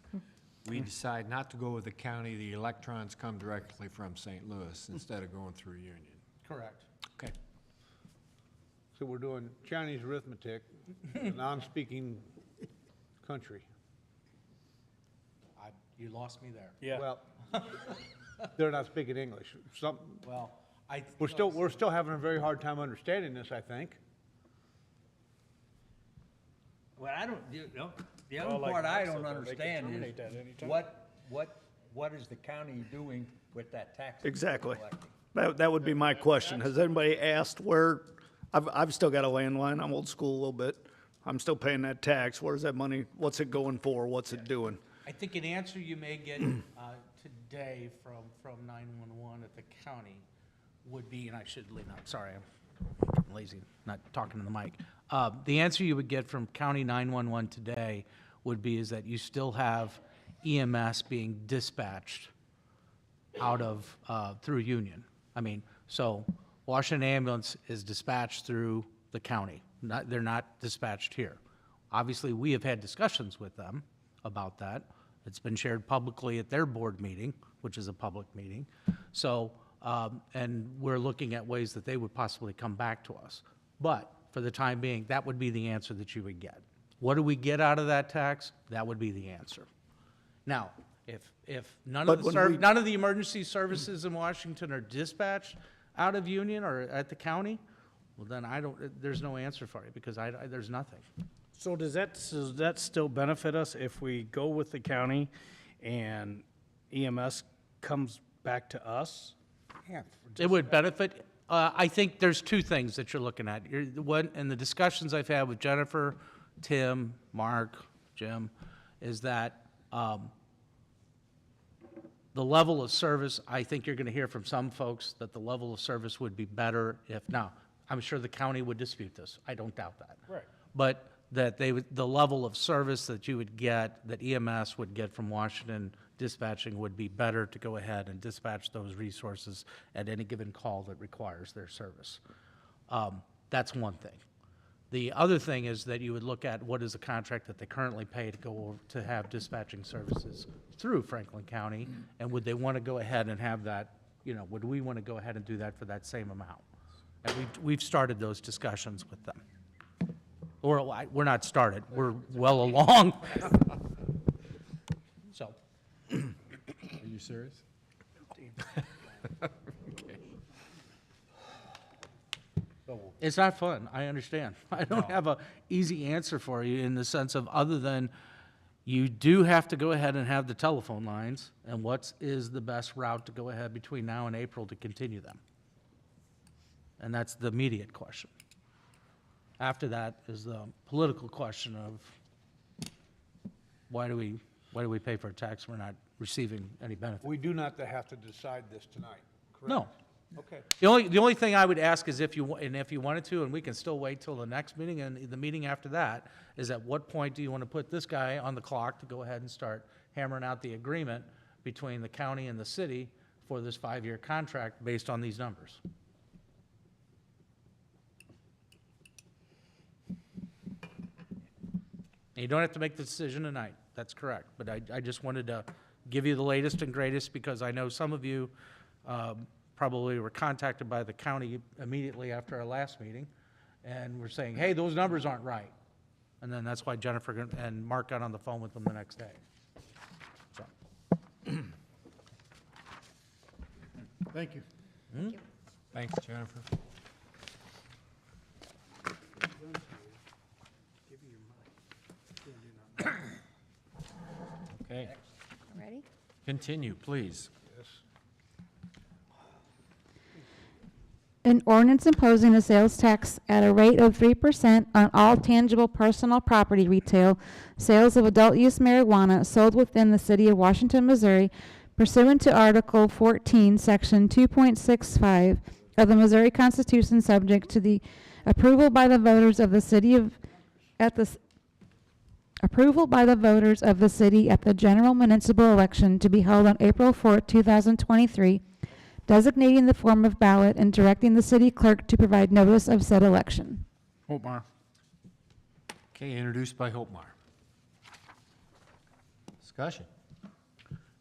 We decide not to go with the county, the electrons come directly from St. Louis instead of going through Union. Correct. Okay. So we're doing Chinese arithmetic, in a non-speaking country. You lost me there. Yeah. Well, They're not speaking English. Some, Well, we're still having a very hard time understanding this, I think. Well, I don't, you know, the Well, other like part I Mark don't said, they can understand terminate that is anytime. what is the county doing with that tax? that Exactly. they're collecting? That would be my question. Has anybody asked where, I've still got a landline, I'm old school a little bit. I'm still paying that tax. Where's that money? What's it going for? What's it doing? I think an answer you may get today from 911 at the county would be, and I should leave out, sorry, I'm lazy, not talking to the mic. The answer you would get from County 911 today would be is that you still have EMS being dispatched out of, through Union. I mean, so Washington Ambulance is dispatched through the county. They're not dispatched here. Obviously, we have had discussions with them about that. It's been shared publicly at their board meeting, which is a public meeting. So, and we're looking at ways that they would possibly come back to us. But for the time being, that would be the answer that you would get. What do we get out of that tax? That would be the answer. Now, if none of none of the emergency services in Washington are dispatched out of Union or at the county, well, then there's no answer for you because there's nothing. So does that still benefit us if we go with the county and EMS comes back to us? Yeah. It would benefit. I think there's two things that you're looking at. In the discussions I've had with Jennifer, Tim, Mark, Jim, is that the level of service, I think you're going to hear from some folks that the level of service would be better if, now, I'm sure the county would dispute this. I don't doubt that. Right. But that the level of service that you would get, that EMS would get from Washington dispatching would be better to go ahead and dispatch those resources at any given call that requires their service. That's one thing. The other thing is that you would look at what is the contract that they currently pay to go over to have dispatching services through Franklin County, and would they want to go ahead and have that, would we want to go ahead and do that for that same amount? And we've started those discussions with them. Or we're not started, we're well along. So. Are you serious? Okay. It's not fun, I understand. I don't have an easy answer for you in the sense of other than you do have to go ahead and have the telephone lines, and what is the best route to go ahead between now and April to continue them? And that's the immediate question. After that is the political question of why do we pay for a tax we're not receiving any benefit? We do not have to decide this tonight, correct? No. Okay. The only thing I would ask is if you wanted to, and we can still wait till the next meeting and the meeting after that, is at what point do you want to put this guy on the clock to go ahead and start hammering out the agreement between the county and the city for this 5-year contract based on these numbers? And you don't have to make the decision tonight, that's correct, but I just wanted to give you the latest and greatest because I know some of you probably were contacted by the county immediately after our last meeting and were saying, hey, those numbers aren't right. And then that's why Jennifer and Mark got on the phone with them the next day. So. Thank you. Thanks, Jennifer. Okay, Ready? continue, please. An ordinance imposing a sales tax at a rate of 3% on all tangible personal property retail sales of adult use marijuana sold within the city of Washington, Missouri, pursuant to Article 14, Section 2.65 of the Missouri Constitution, subject to the approval by the voters of the city at the general municipal election to be held on April 4, 2023. Designating the form of ballot and directing the city clerk to provide notice of said election. Holtmar. Okay, introduced by Holtmar. Discussion.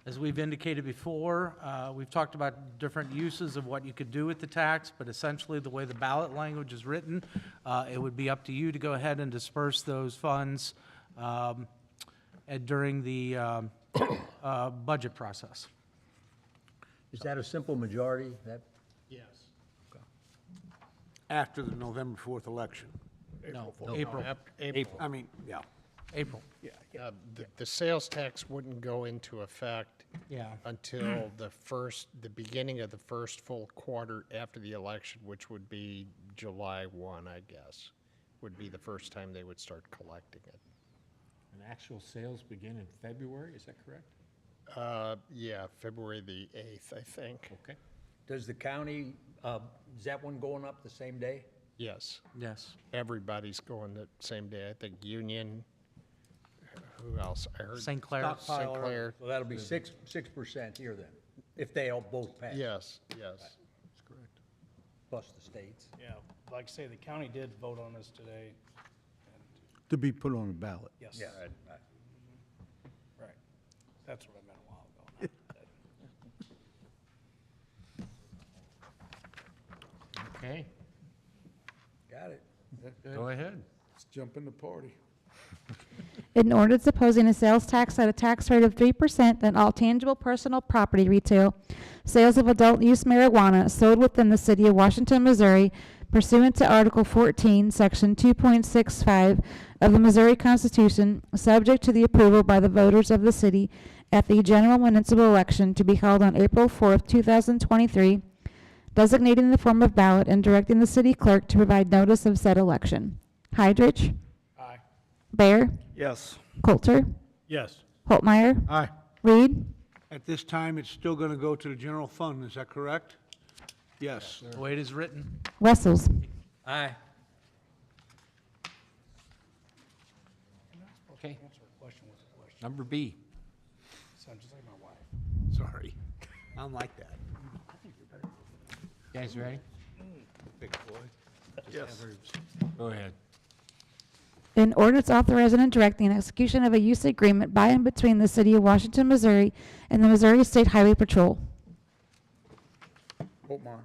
As we've indicated before, we've talked about different uses of what you could do with the tax, but essentially the way the ballot language is written, it would be up to you to go ahead and disperse those funds during the budget process. Is that a simple majority? That, Yes. After the November 4th election. No, April. April. I mean, yeah. April. The sales tax wouldn't go into effect Yeah. until the beginning of the first full quarter after the election, which would be July 1, I guess, would be the first time they would start collecting it. And actual sales begin in February, is that correct? Yeah, February the 8th, I think. Okay. Does the county, is that one going up the same day? Yes. Yes. Everybody's going the same day. I think Union, who else? I heard St. Clair. St. Clair. So that'll be 6% here then, if they all both pass. Yes, yes. That's correct. Plus the states. Yeah, like I say, the county did vote on this today. To be put on a ballot. Yes. Yeah. Right. That's what I meant a while ago. Okay, Got it. go ahead. Let's jump in the party. An ordinance opposing a sales tax at a tax rate of 3% on all tangible personal property retail sales of adult use marijuana sold within the city of Washington, Missouri pursuant to Article 14, Section 2.65 of the Missouri Constitution, subject to the approval by the voters of the city at the general municipal election to be held on April 4th, 2023, designating the form of ballot and directing the city clerk to provide notice of said election. Hydrich. Aye. Bear. Yes. Coulter. Yes. Holtmeyer. Aye. Reed. At this time, it's still going to go to the general fund, is that correct? Yes. The way it is written. Wessels. Aye. Okay. Number B. Sounds just like my wife. Sorry. I'm like that. You guys ready? Big boy. Yes. Go ahead. An ordinance authorizing and directing execution of a use agreement by and between the city of Washington, Missouri and the Missouri State Highway Patrol. Holtmeyer.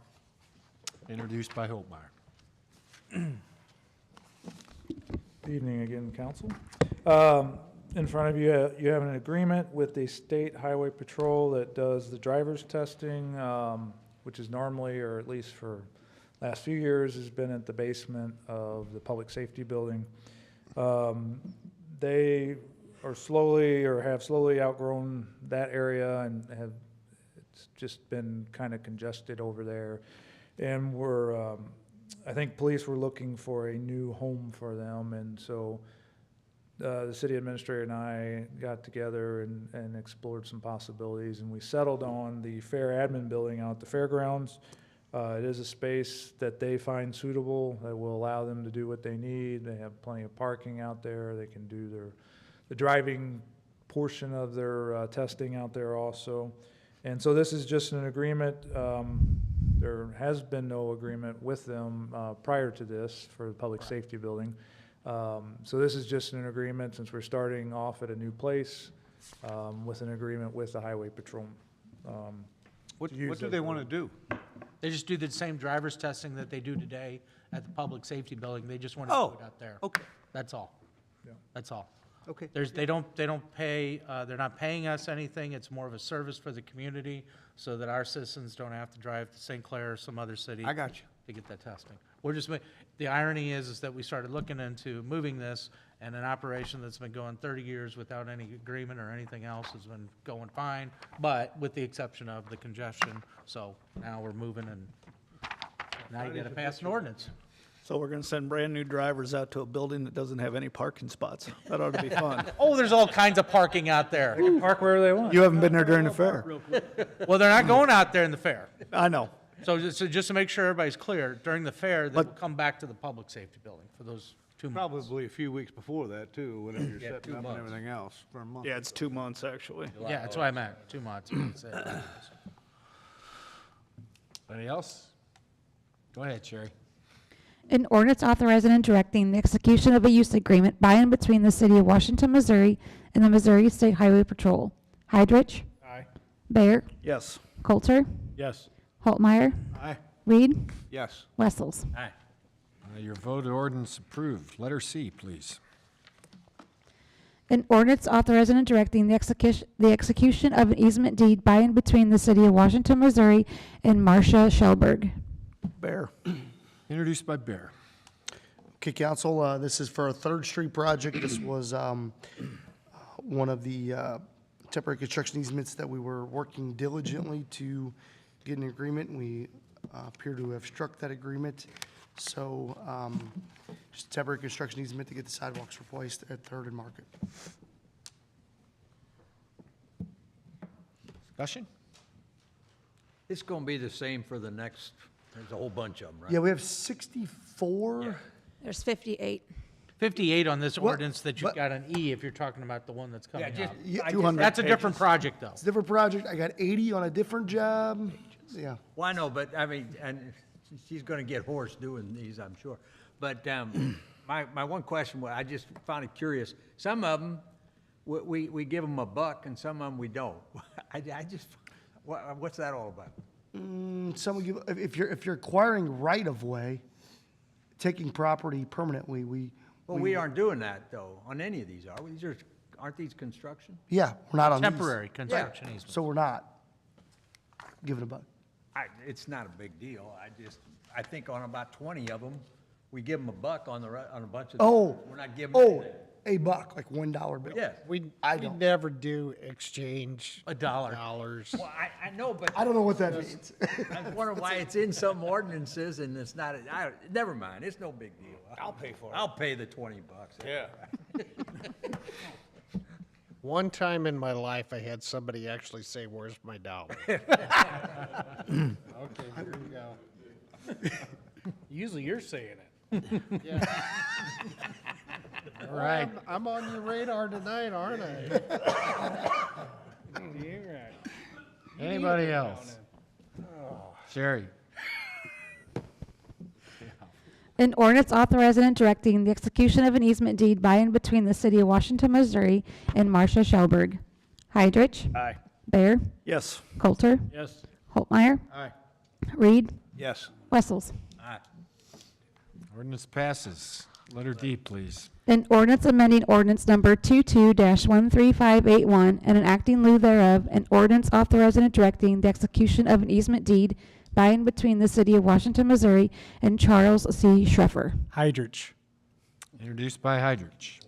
Introduced by Holtmeyer. Evening again, council. In front of you, you have an agreement with the State Highway Patrol that does the driver's testing, which is normally, or at least for last few years, has been at the basement of the Public Safety Building. They are slowly, or have slowly outgrown that area and have, it's just been kind of congested over there. And we're, I think police were looking for a new home for them, and so the city administrator and I got together and explored some possibilities, and we settled on the fair admin building out at the fairgrounds. It is a space that they find suitable, that will allow them to do what they need. They have plenty of parking out there. They can do the driving portion of their testing out there also. And so this is just an agreement. There has been no agreement with them prior to this for the public safety building. So this is just an agreement, since we're starting off at a new place, with an agreement with the highway patrol. What do they want to do? They just do the same driver's testing that they do today at the public safety building. They just want to do it out there. Okay. That's all. Yeah. That's all. Okay. They don't pay, they're not paying us anything. It's more of a service for the community so that our citizens don't have to drive to St. Clair or some other city. I got you. To get that testing. We're just, the irony is that we started looking into moving this, and an operation that's been going 30 years without any agreement or anything else has been going fine, but with the exception of the congestion. So now we're moving, and now you gotta pass an ordinance. So we're gonna send brand-new drivers out to a building that doesn't have any parking spots. That ought to be fun. Oh, there's all kinds of parking out there. They can park wherever they want. You haven't been there during the fair. Well, they're not going out there in the fair. I know. So just to make sure everybody's clear, during the fair, they'll come back to the public safety building for those 2 months. Probably a few weeks before that, too, whenever you're Yeah, setting 2 up and months. everything else for a month. Yeah, it's 2 months, actually. Yeah, that's what I meant, 2 months. That's it. Anybody else? Go ahead, Sherry. An ordinance authorizing and directing the execution of a use agreement by and between the city of Washington, Missouri and the Missouri State Highway Patrol. Hydrich. Aye. Bear. Yes. Coulter. Yes. Holtmeyer. Aye. Reed. Yes. Wessels. Aye. Your vote ordinance approved. Letter C, please. An ordinance authorizing and directing the execution of an easement deed by and between the city of Washington, Missouri and Marcia Shellberg. Bear. Introduced by Bear. Okay, council, this is for a Third Street project. This was one of the temporary construction easements that we were working diligently to get an agreement. We appear to have struck that agreement. So just a temporary construction easement to get the sidewalks replaced at Third and Market. Discussion? It's going to be the same for the next, there's a whole bunch of them, right? Yeah, we have 64. There's 58. 58 on this Well, ordinance that you've but- got an E if you're talking about the one that's coming just- up. Yeah, I 200 That's a different pages. project, though. It's a different project. I got 80 on a different job. Yeah. Well, I know, but I mean, and she's going to get hoarse doing these, I'm sure. But my one question, I just found it curious. Some of them, we give them $1, and some of them we don't. I just, what's that all about? Some will give, if you're acquiring right of way, taking property permanently, Well, we aren't doing that, though, on any of these, are we? Aren't these construction? Yeah, we're not on these. Temporary construction easement. So we're not giving $1. It's not a big deal. I think on about 20 of them, we give them $1 on a bunch of. Oh, We're not giving them anything. $1, like $1 bill. Yes. We don't. never do exchange $1. dollars. Well, I know, but. I don't know what that means. I wonder why it's in some ordinances and it's not, never mind, it's no big deal. I'll pay for it. I'll pay the $20. Yeah. One time in my life, I had somebody actually say, "Where's my dollar?" Okay, here you go. Usually you're saying it. Yeah. All right. I'm on your radar tonight, aren't I? You're right. Anybody else? Sherry? An ordinance authorizing and directing the execution of an easement deed by and between the city of Washington, Missouri and Marcia Shellberg. Heidrich. Aye. Bear. Yes. Coulter. Yes. Holtmeyer. Aye. Reed. Yes. Wessels. Ordinance passes. Letter D, please. An ordinance amending ordinance number 22-13581 and enacting lieu thereof, an ordinance authorizing and directing the execution of an easement deed by and between the city of Washington, Missouri and Charles C. Schreffer. Heidrich. Introduced by Heidrich.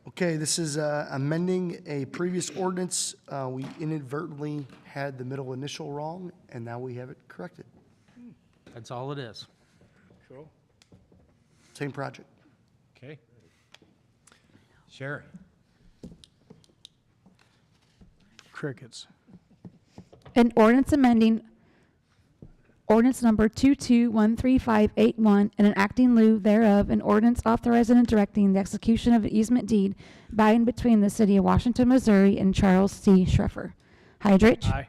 Okay, this is amending a previous ordinance. We inadvertently had the middle initial wrong, and now we have it corrected. That's all it is. Cool. Same project. Okay. Sherry? Crickets. An ordinance amending ordinance number 22-13581 and enacting lieu thereof, an ordinance authorizing and directing the execution of an easement deed by and between the city of Washington, Missouri and Charles C. Schreffer. Heidrich. Aye.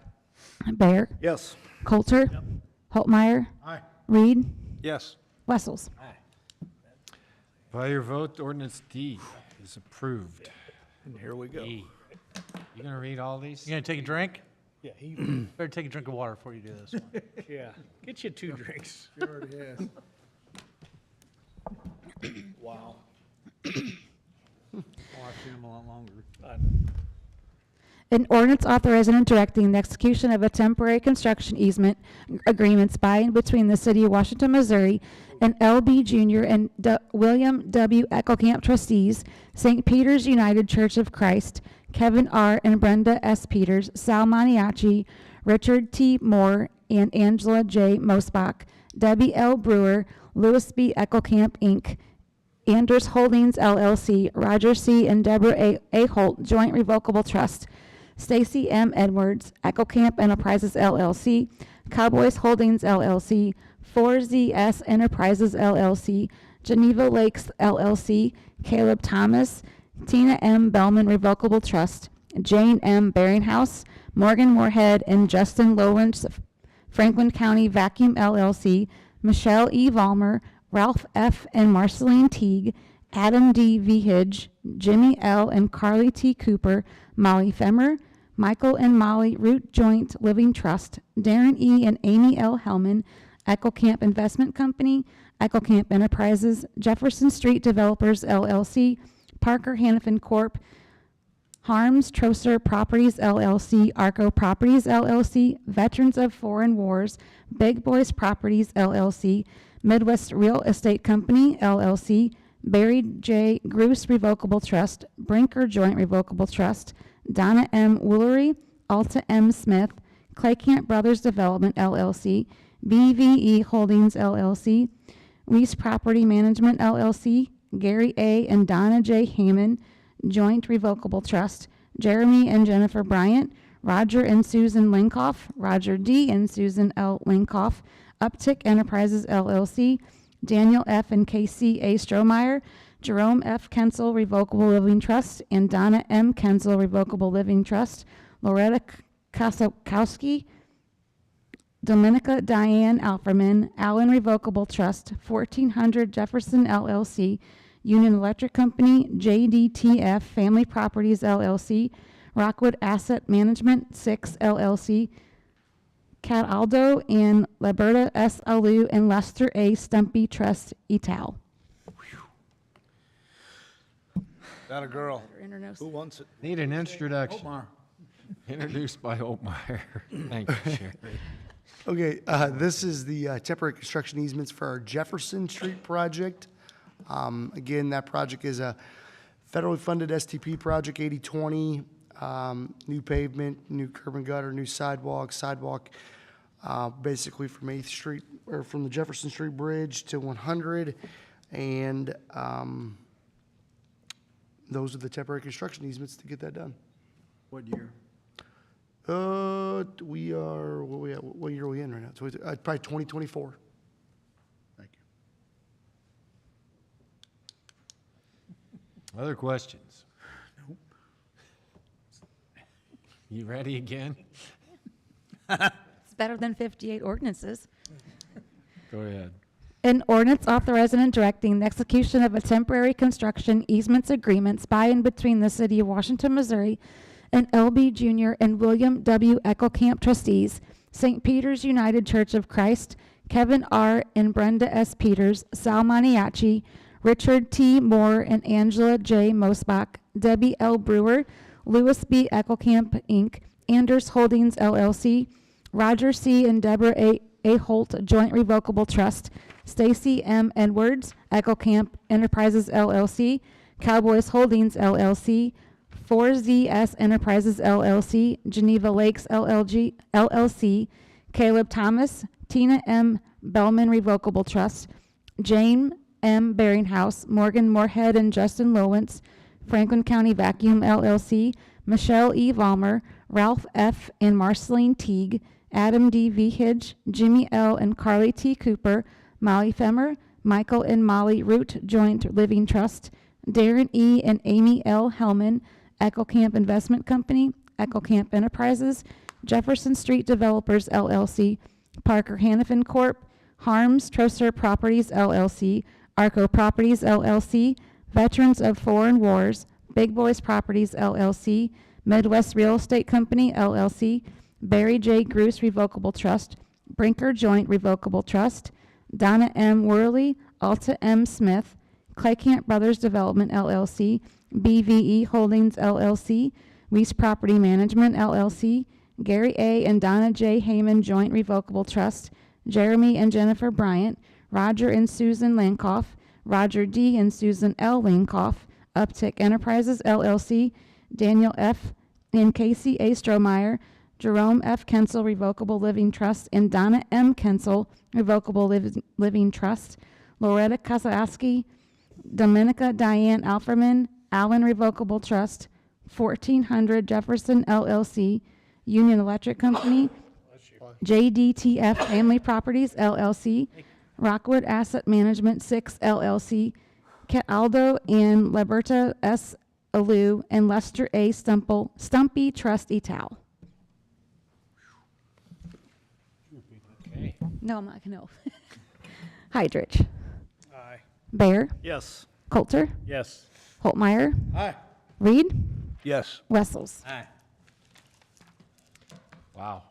Bear. Yes. Coulter. Holtmeyer. Aye. Reed. Yes. Wessels. By your vote, ordinance D is approved. And here we go. E. You gonna read all these? You gonna take a drink? Yeah, he, Better take a drink of water before you do this one. yeah. Get you 2 drinks. He already has. Wow. Oh, I've seen them a lot longer. An ordinance authorizing and directing the execution of a temporary construction easement agreements by and between the city of Washington, Missouri and L.B. Jr. and William W. Eckelkamp trustees, St. Peter's United Church of Christ, Kevin R. and Brenda S. Peters, Sal Maniaci, Richard T. Moore, and Angela J. Mosbach, Debbie L. Brewer, Louis B. Eckelkamp, Inc., Anders Holdings, LLC, Roger C. and Deborah A. Holt, Joint Revocable Trust, Stacy M. Edwards, Eckelkamp Enterprises, LLC, Cowboys Holdings, LLC, 4ZS Enterprises, LLC, Geneva Lakes, LLC, Caleb Thomas, Tina M. Bellman Revocable Trust, Jane M. Baringhouse, Morgan Moorhead, and Justin Lowrance, Franklin County Vacuum, LLC, Michelle E. Vollmer, Ralph F. and Marceline Teague, Adam D. Vihage, Jimmy L. and Carly T. Cooper, Molly Femmer, Michael and Molly Root Joint Living Trust, Darren E. and Amy L. Hellman, Eckelkamp Investment Company, Eckelkamp Enterprises, Jefferson Street Developers, LLC, Parker Hannafin Corp., Harms Troser Properties LLC, Arco Properties LLC, Veterans of Foreign Wars, Big Boys Properties LLC, Midwest Real Estate Company LLC, Barry J. Gruce Revocable Trust, Brinker Joint Revocable Trust, Donna M. Woolery, Alta M. Smith, Claycamp Brothers Development LLC, BVE Holdings LLC, Weiss Property Management LLC, Gary A. and Donna J. Hammond, Joint Revocable Trust, Jeremy and Jennifer Bryant, Roger and Susan Linkoff, Roger D. and Susan L. Linkoff, Uptick Enterprises LLC, Daniel F. and Casey A. Strohmeyer, Jerome F. Kensel Revocable Living Trust, and Donna M. Kensel Revocable Living Trust, Loretta Kosakowski, Dominica Diane Alferman, Allen Revocable Trust, 1400 Jefferson LLC, Union Electric Company, JDTF Family Properties LLC, Rockwood Asset Management 6 LLC, Cat Aldo and Liberta S. Alu and Lester A. Stumpy Trust Etal. That a girl. Introduce. Who wants it? Need an introduction. Omar. Introduced by Oatmeyer. Thank you, Sherry. Okay, this is the temporary construction easements for our Jefferson Street project. Again, that project is a federally funded STP project, 80/20, new pavement, new curb and gutter, new sidewalk, basically from 8th Street, or from the Jefferson Street Bridge to 100, and those are the temporary construction easements to get that done. What year? We are, what year are we in right now? So it's, probably 2024. Thank you. Other questions? Nope. You ready again? It's better than 58 ordinances. Go ahead. An ordinance authorizing and directing the execution of a temporary construction easements agreements by and between the City of Washington, Missouri, and LB Jr. and William W. Eckelkamp trustees, St. Peter's United Church of Christ, Kevin R. and Brenda S. Peters, Sal Maniaci, Richard T. Moore and Angela J. Mosbach, Debbie L. Brewer, Louis B. Eckelkamp, Inc., Anders Holdings, LLC, Roger C. and Deborah A. Holt Joint Revocable Trust, Stacy M. Edwards, Eckelkamp Enterprises, LLC, Cowboys Holdings, LLC, 4ZS Enterprises, LLC, Geneva Lakes, LLC, Caleb Thomas, Tina M. Bellman Revocable Trust, Jane M. Baringhouse, Morgan Moorhead and Justin Lowentz, Franklin County Vacuum, LLC, Michelle E. Vollmer, Ralph F. and Marceline Teague, Adam D. Vihage, Jimmy L. and Carly T. Cooper, Molly Femmer, Michael and Molly Root Joint Living Trust, Darren E. and Amy L. Hellman, Eckelkamp Investment Company, Eckelkamp Enterprises, Jefferson Street Developers, LLC, Parker Hannafin Corp., Harms Troser Properties, LLC, Arco Properties, LLC, Veterans of Foreign Wars, Big Boys Properties, LLC, Midwest Real Estate Company, LLC, Barry J. Gruce Revocable Trust, Brinker Joint Revocable Trust, Donna M. Worley, Alta M. Smith, Claycamp Brothers Development, LLC, BVE Holdings, LLC, Weiss Property Management, LLC, Gary A. and Donna J. Heyman Joint Revocable Trust, Jeremy and Jennifer Bryant, Roger and Susan Lankoff, Roger D. and Susan L. Lankoff, Uptick Enterprises, LLC, Daniel F. and Casey A. Strohmeyer, Jerome F. Kensel Revocable Living Trust, and Donna M. Kensel Revocable Living Trust, Loretta Kosakowski, Dominica Diane Alferman, Allen Revocable Trust, 1400 Jefferson LLC, Union Electric Company, JDTF Family Properties LLC, Rockwood Asset Management 6 LLC, Cat Aldo and Liberta S. Alu, and Lester A. Stumpy Trust Etal. Okay. No, I'm not gonna know. Hydrich. Aye. Bear. Yes. Coulter. Yes. Holtmeyer. Aye. Reed. Yes. Wessels. Aye. Wow.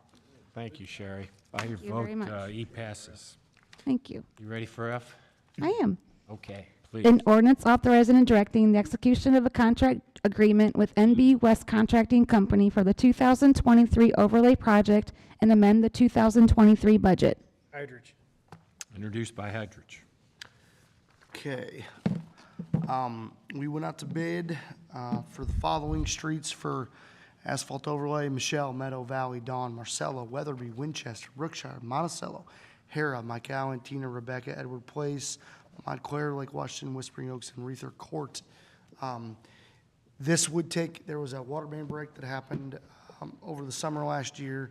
Thank you, Sherry. By your you very vote, much. E passes. Thank you. You ready for F? I am. Okay. Please. An ordinance authorizing and directing the execution of a contract agreement with NB West Contracting Company for the 2023 overlay project and amend the 2023 budget. Hydrich. Introduced by Hadrich. Okay. We went out to bid for the following streets for asphalt overlay: Michelle, Meadow Valley, Dawn, Marcella, Weatherby, Winchester, Brookshire, Monticello, Hera, Mike Allen, Tina, Rebecca, Edward Place, Montclair, Lake Washington, Whispering Oaks, and Reether Court. This would take, there was a water main break that happened over the summer last year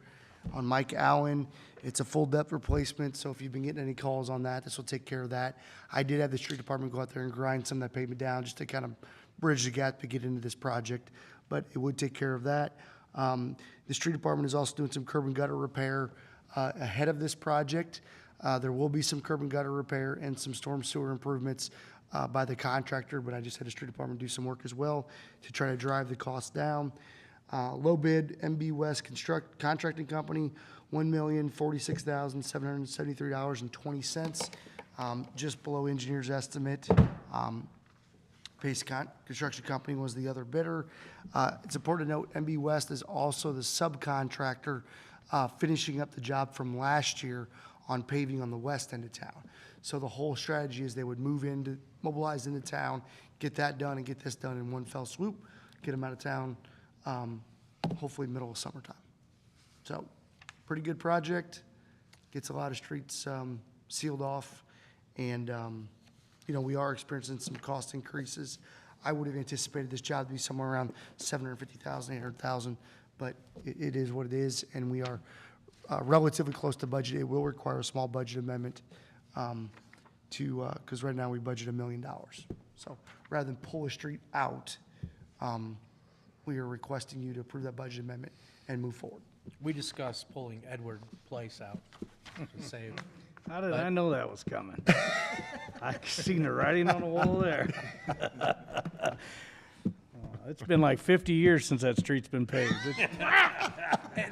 on Mike Allen. It's a full depth replacement, so if you've been getting any calls on that, this will take care of that. I did have the street department go out there and grind some of that pavement down just to kind of bridge the gap to get into this project, but it would take care of that. The street department is also doing some curb and gutter repair ahead of this project. There will be some curb and gutter repair and some storm sewer improvements by the contractor, but I just had the street department do some work as well to try to drive the cost down. Low bid, MB West Contracting Company, $1,046,773.20, just below engineer's estimate. Pace Construction Company was the other bidder. It's important to note, MB West is also the subcontractor finishing up the job from last year on paving on the west end of town. So the whole strategy is they would mobilize into town, get that done, and get this done in one fell swoop, get them out of town, hopefully middle of summertime. So, pretty good project, gets a lot of streets sealed off, and, you know, we are experiencing some cost increases. I would have anticipated this job to be somewhere around $750,000, $800,000, but it is what it is, and we are relatively close to budget. It will require a small budget amendment because right now we budget $1 million. So rather than pull a street out, we are requesting you to approve that budget amendment and move forward. We discussed pulling Edward Place out to save. How did I know that was coming? I seen the writing on the wall there. It's been like 50 years since that street's been paved.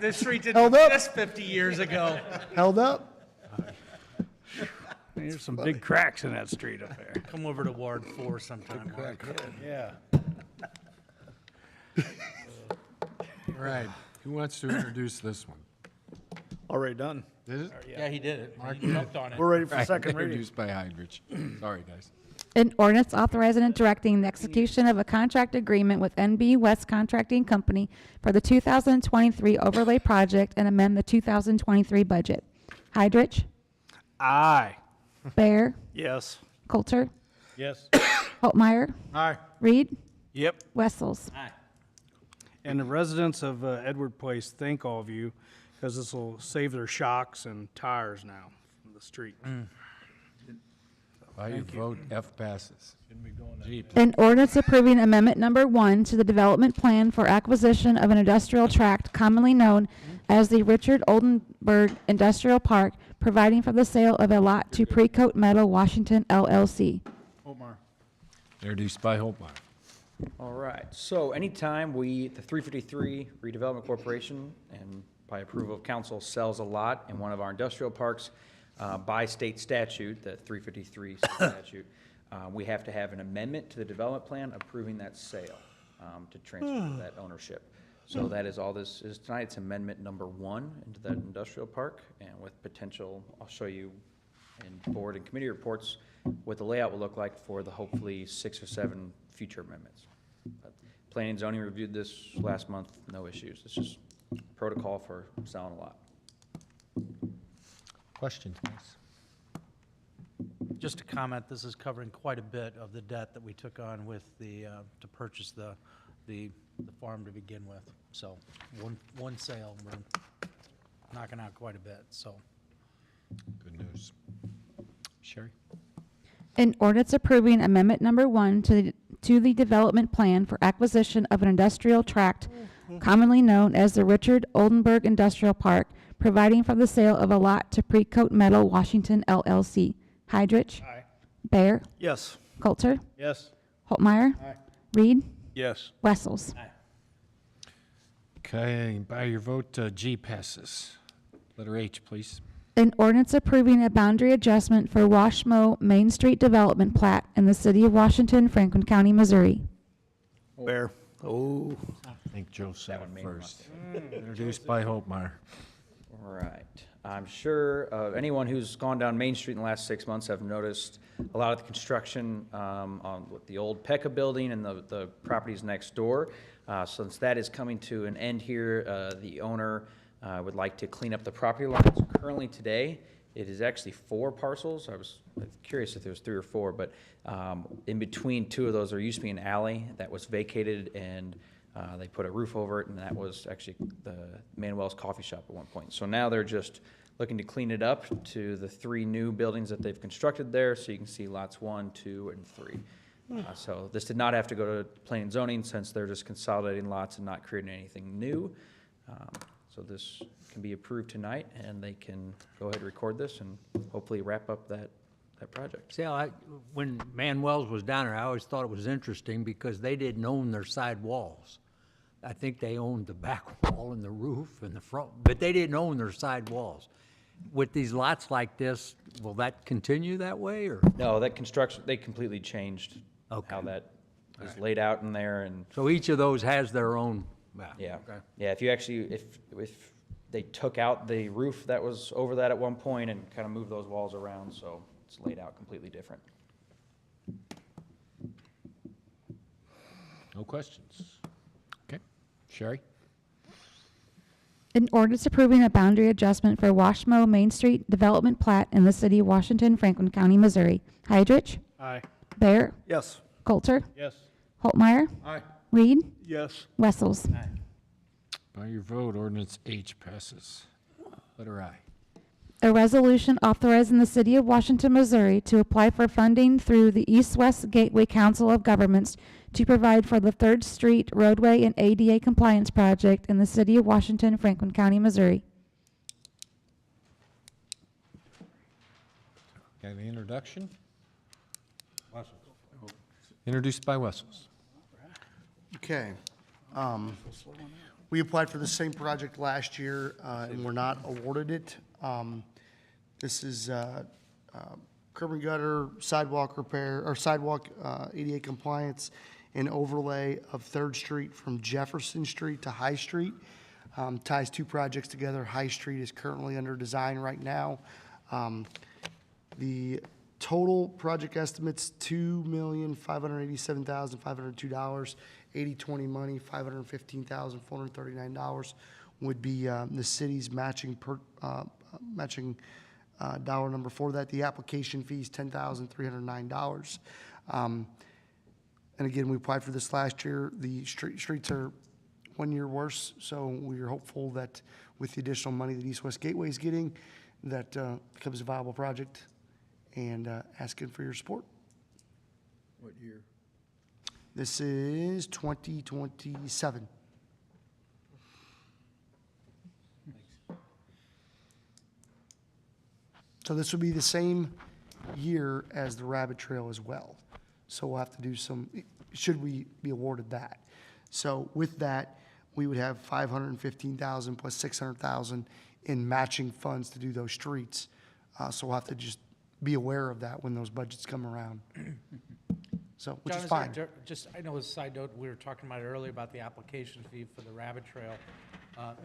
The street didn't Held up. exist 50 years ago. Held up? There's some big cracks in that street up there. Come over to Ward 4 sometime. Mark. Yeah. All right, who wants to introduce this one? Already done. Is it? Yeah, he did it. Mark He jumped on it. We're ready for Right, second reading. Introduced by Hydrich. Sorry, guys. An ordinance authorizing and directing the execution of a contract agreement with NB West Contracting Company for the 2023 overlay project and amend the 2023 budget. Hydrich, Aye. Bear, Yes. Coulter, Yes. Holtmeyer, Aye. Reed, Yep. Wessels. And the residents of Edward Place thank all of you because this will save their shocks and tires now from the street. By your vote, F passes. G, please. An ordinance approving amendment number 1 to the development plan for acquisition of an industrial tract commonly known as the Richard Oldenburg Industrial Park, providing for the sale of a lot to Precoat Metal Washington LLC. Omar. Introduced by Holtmeyer. All right, so anytime the 353 Redevelopment Corporation, and by approval of council, sells a lot in one of our industrial parks, by state statute, the 353 statute, we have to have an amendment to the development plan approving that sale to transfer that ownership. So that is all this is tonight. It's amendment number 1 into that industrial park, and with potential, I'll show you in board and committee reports what the layout will look like for the hopefully 6 or 7 future amendments. But Planning and Zoning reviewed this last month, no issues. It's just protocol for selling a lot. Questions, guys? Just a comment, this is covering quite a bit of the debt that we took on with the, to purchase the farm to begin with. So, one sale, we're knocking out quite a bit, so. Good news. Sherry? An ordinance approving amendment number 1 to the development plan for acquisition of an industrial tract commonly known as the Richard Oldenburg Industrial Park, providing for the sale of a lot to Precoat Metal Washington LLC. Hydrich. Aye. Bear. Yes. Coulter. Yes. Holtmeyer. Aye. Reed. Yes. Wessels. Okay, by your vote, G passes. Letter H, please. An ordinance approving a boundary adjustment for Washmo Main Street Development Plat in the city of Washington, Franklin County, Missouri. Bear. Oh. I think Joe said it first. Mm. Introduced by Holtmeyer. All right. I'm sure anyone who's gone down Main Street in the last 6 months have noticed a lot of the construction on with the old PECA building and the properties next door. Since that is coming to an end here, the owner would like to clean up the property lines. Currently today, it is actually 4 parcels. I was curious if there was 3 or 4, but in between 2 of those, there used to be an alley that was vacated, and they put a roof over it, and that was actually the Manuel's Coffee Shop at one point. So now they're just looking to clean it up to the 3 new buildings that they've constructed there, so you can see lots 1, 2, and 3. So this did not have to go to planning and zoning, since they're just consolidating lots and not creating anything new. So this can be approved tonight, and they can go ahead and record this and hopefully wrap up that project. See, when Manuel's was down there, I always thought it was interesting because they didn't own their side walls. I think they owned the back wall and the roof and the front, but they didn't own their side walls. With these lots like this, will that continue that way, or? No, that construction, they completely changed how that is laid out in there, and. So each of those has their own, Yeah, okay. yeah, if you actually, if they took out the roof that was over that at one point and kind of moved those walls around, so it's laid out completely different. No questions? Okay. Sherry? An ordinance approving a boundary adjustment for Washmo Main Street Development Plat in the city of Washington, Franklin County, Missouri. Heydrich? Aye. Bear? Yes. Coulter? Yes. Holtmeyer? Aye. Reed? Yes. Wessels? By your vote, ordinance H passes. Letter I. A resolution authorizing the city of Washington, Missouri to apply for funding through the East-West Gateway Council of Governments to provide for the 3rd Street roadway and ADA compliance project in the city of Washington, Franklin County, Missouri. Got an introduction? Introduced by Wessels. Okay. We applied for the same project last year, and were not awarded it. This is curb and gutter, sidewalk repair, or sidewalk ADA compliance and overlay of 3rd Street from Jefferson Street to High Street. Ties 2 projects together. High Street is currently under design right now. The total project estimates $2,587,502. 80/20 money, $515,439 would be the city's matching dollar number for that. The application fee is $10,309. And again, we applied for this last year. The streets are 1 year worse, so we are hopeful that with the additional money that East West Gateway is getting, that becomes a viable project, and asking for your support. What year? This is 2027. So this would be the same year as the Rabbit Trail as well. So we'll have to do some, should we be awarded that. So with that, we would have 515,000 plus 600,000 in matching funds to do those streets. So we'll have to just be aware of that when those budgets come around. So, which John, is fine. Just, I know as a side note, we were talking about it earlier about the application fee for the Rabbit Trail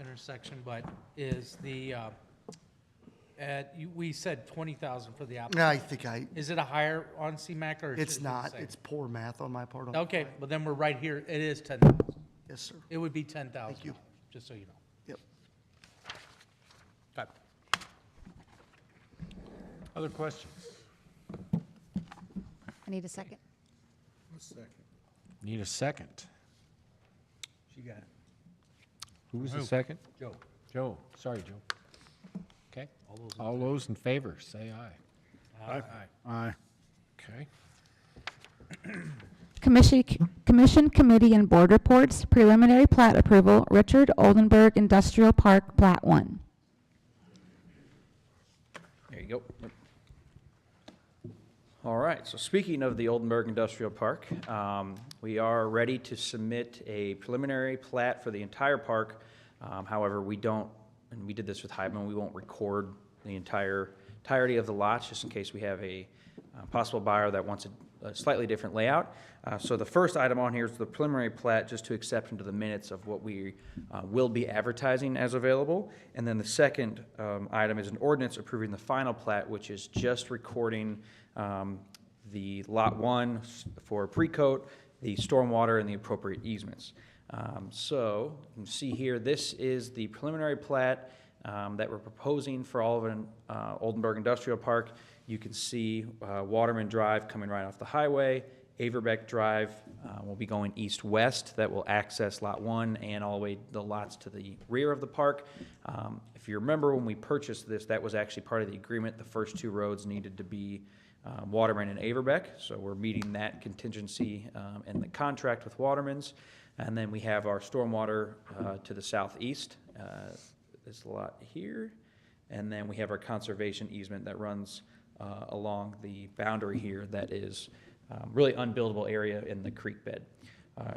intersection, but is the, we said 20,000 for the application. Is it a higher on CMAC, or? It's is it not. the same? It's poor math on my part. Okay, but then we're right here. It is 10,000. Yes, sir. It would be 10,000. Thank you. Just so you know. Yep. Okay. Other questions? I need a second. Need a second. She got it. Who was the second? Joe. Joe. Sorry, Joe. Okay. All those in favor, say aye. Aye. Aye. Okay. Commission, Committee, and Board Reports, Preliminary Plat Approval, Richard Oldenburg Industrial Park, Plat 1. There you go. Yep. All right, so speaking of the Oldenburg Industrial Park, we are ready to submit a preliminary plat for the entire park. However, we don't, and we did this with Hyman, we won't record the entirety of the lots, just in case we have a possible buyer that wants a slightly different layout. So the first item on here is the preliminary plat, just to accept into the minutes of what we will be advertising as available. And then the second item is an ordinance approving the final plat, which is just recording the Lot 1 for pre-coat, the stormwater, and the appropriate easements. So you can see here, this is the preliminary plat that we're proposing for all of Oldenburg Industrial Park. You can see Waterman Drive coming right off the highway. Averbeck Drive will be going east-west. That will access Lot 1 and all the way the lots to the rear of the park. If you remember when we purchased this, that was actually part of the agreement. The first two roads needed to be Waterman and Averbeck, so we're meeting that contingency in the contract with Waterman's. And then we have our stormwater to the southeast, this lot here. And then we have our conservation easement that runs along the boundary here that is really unbuildable area in the creek bed,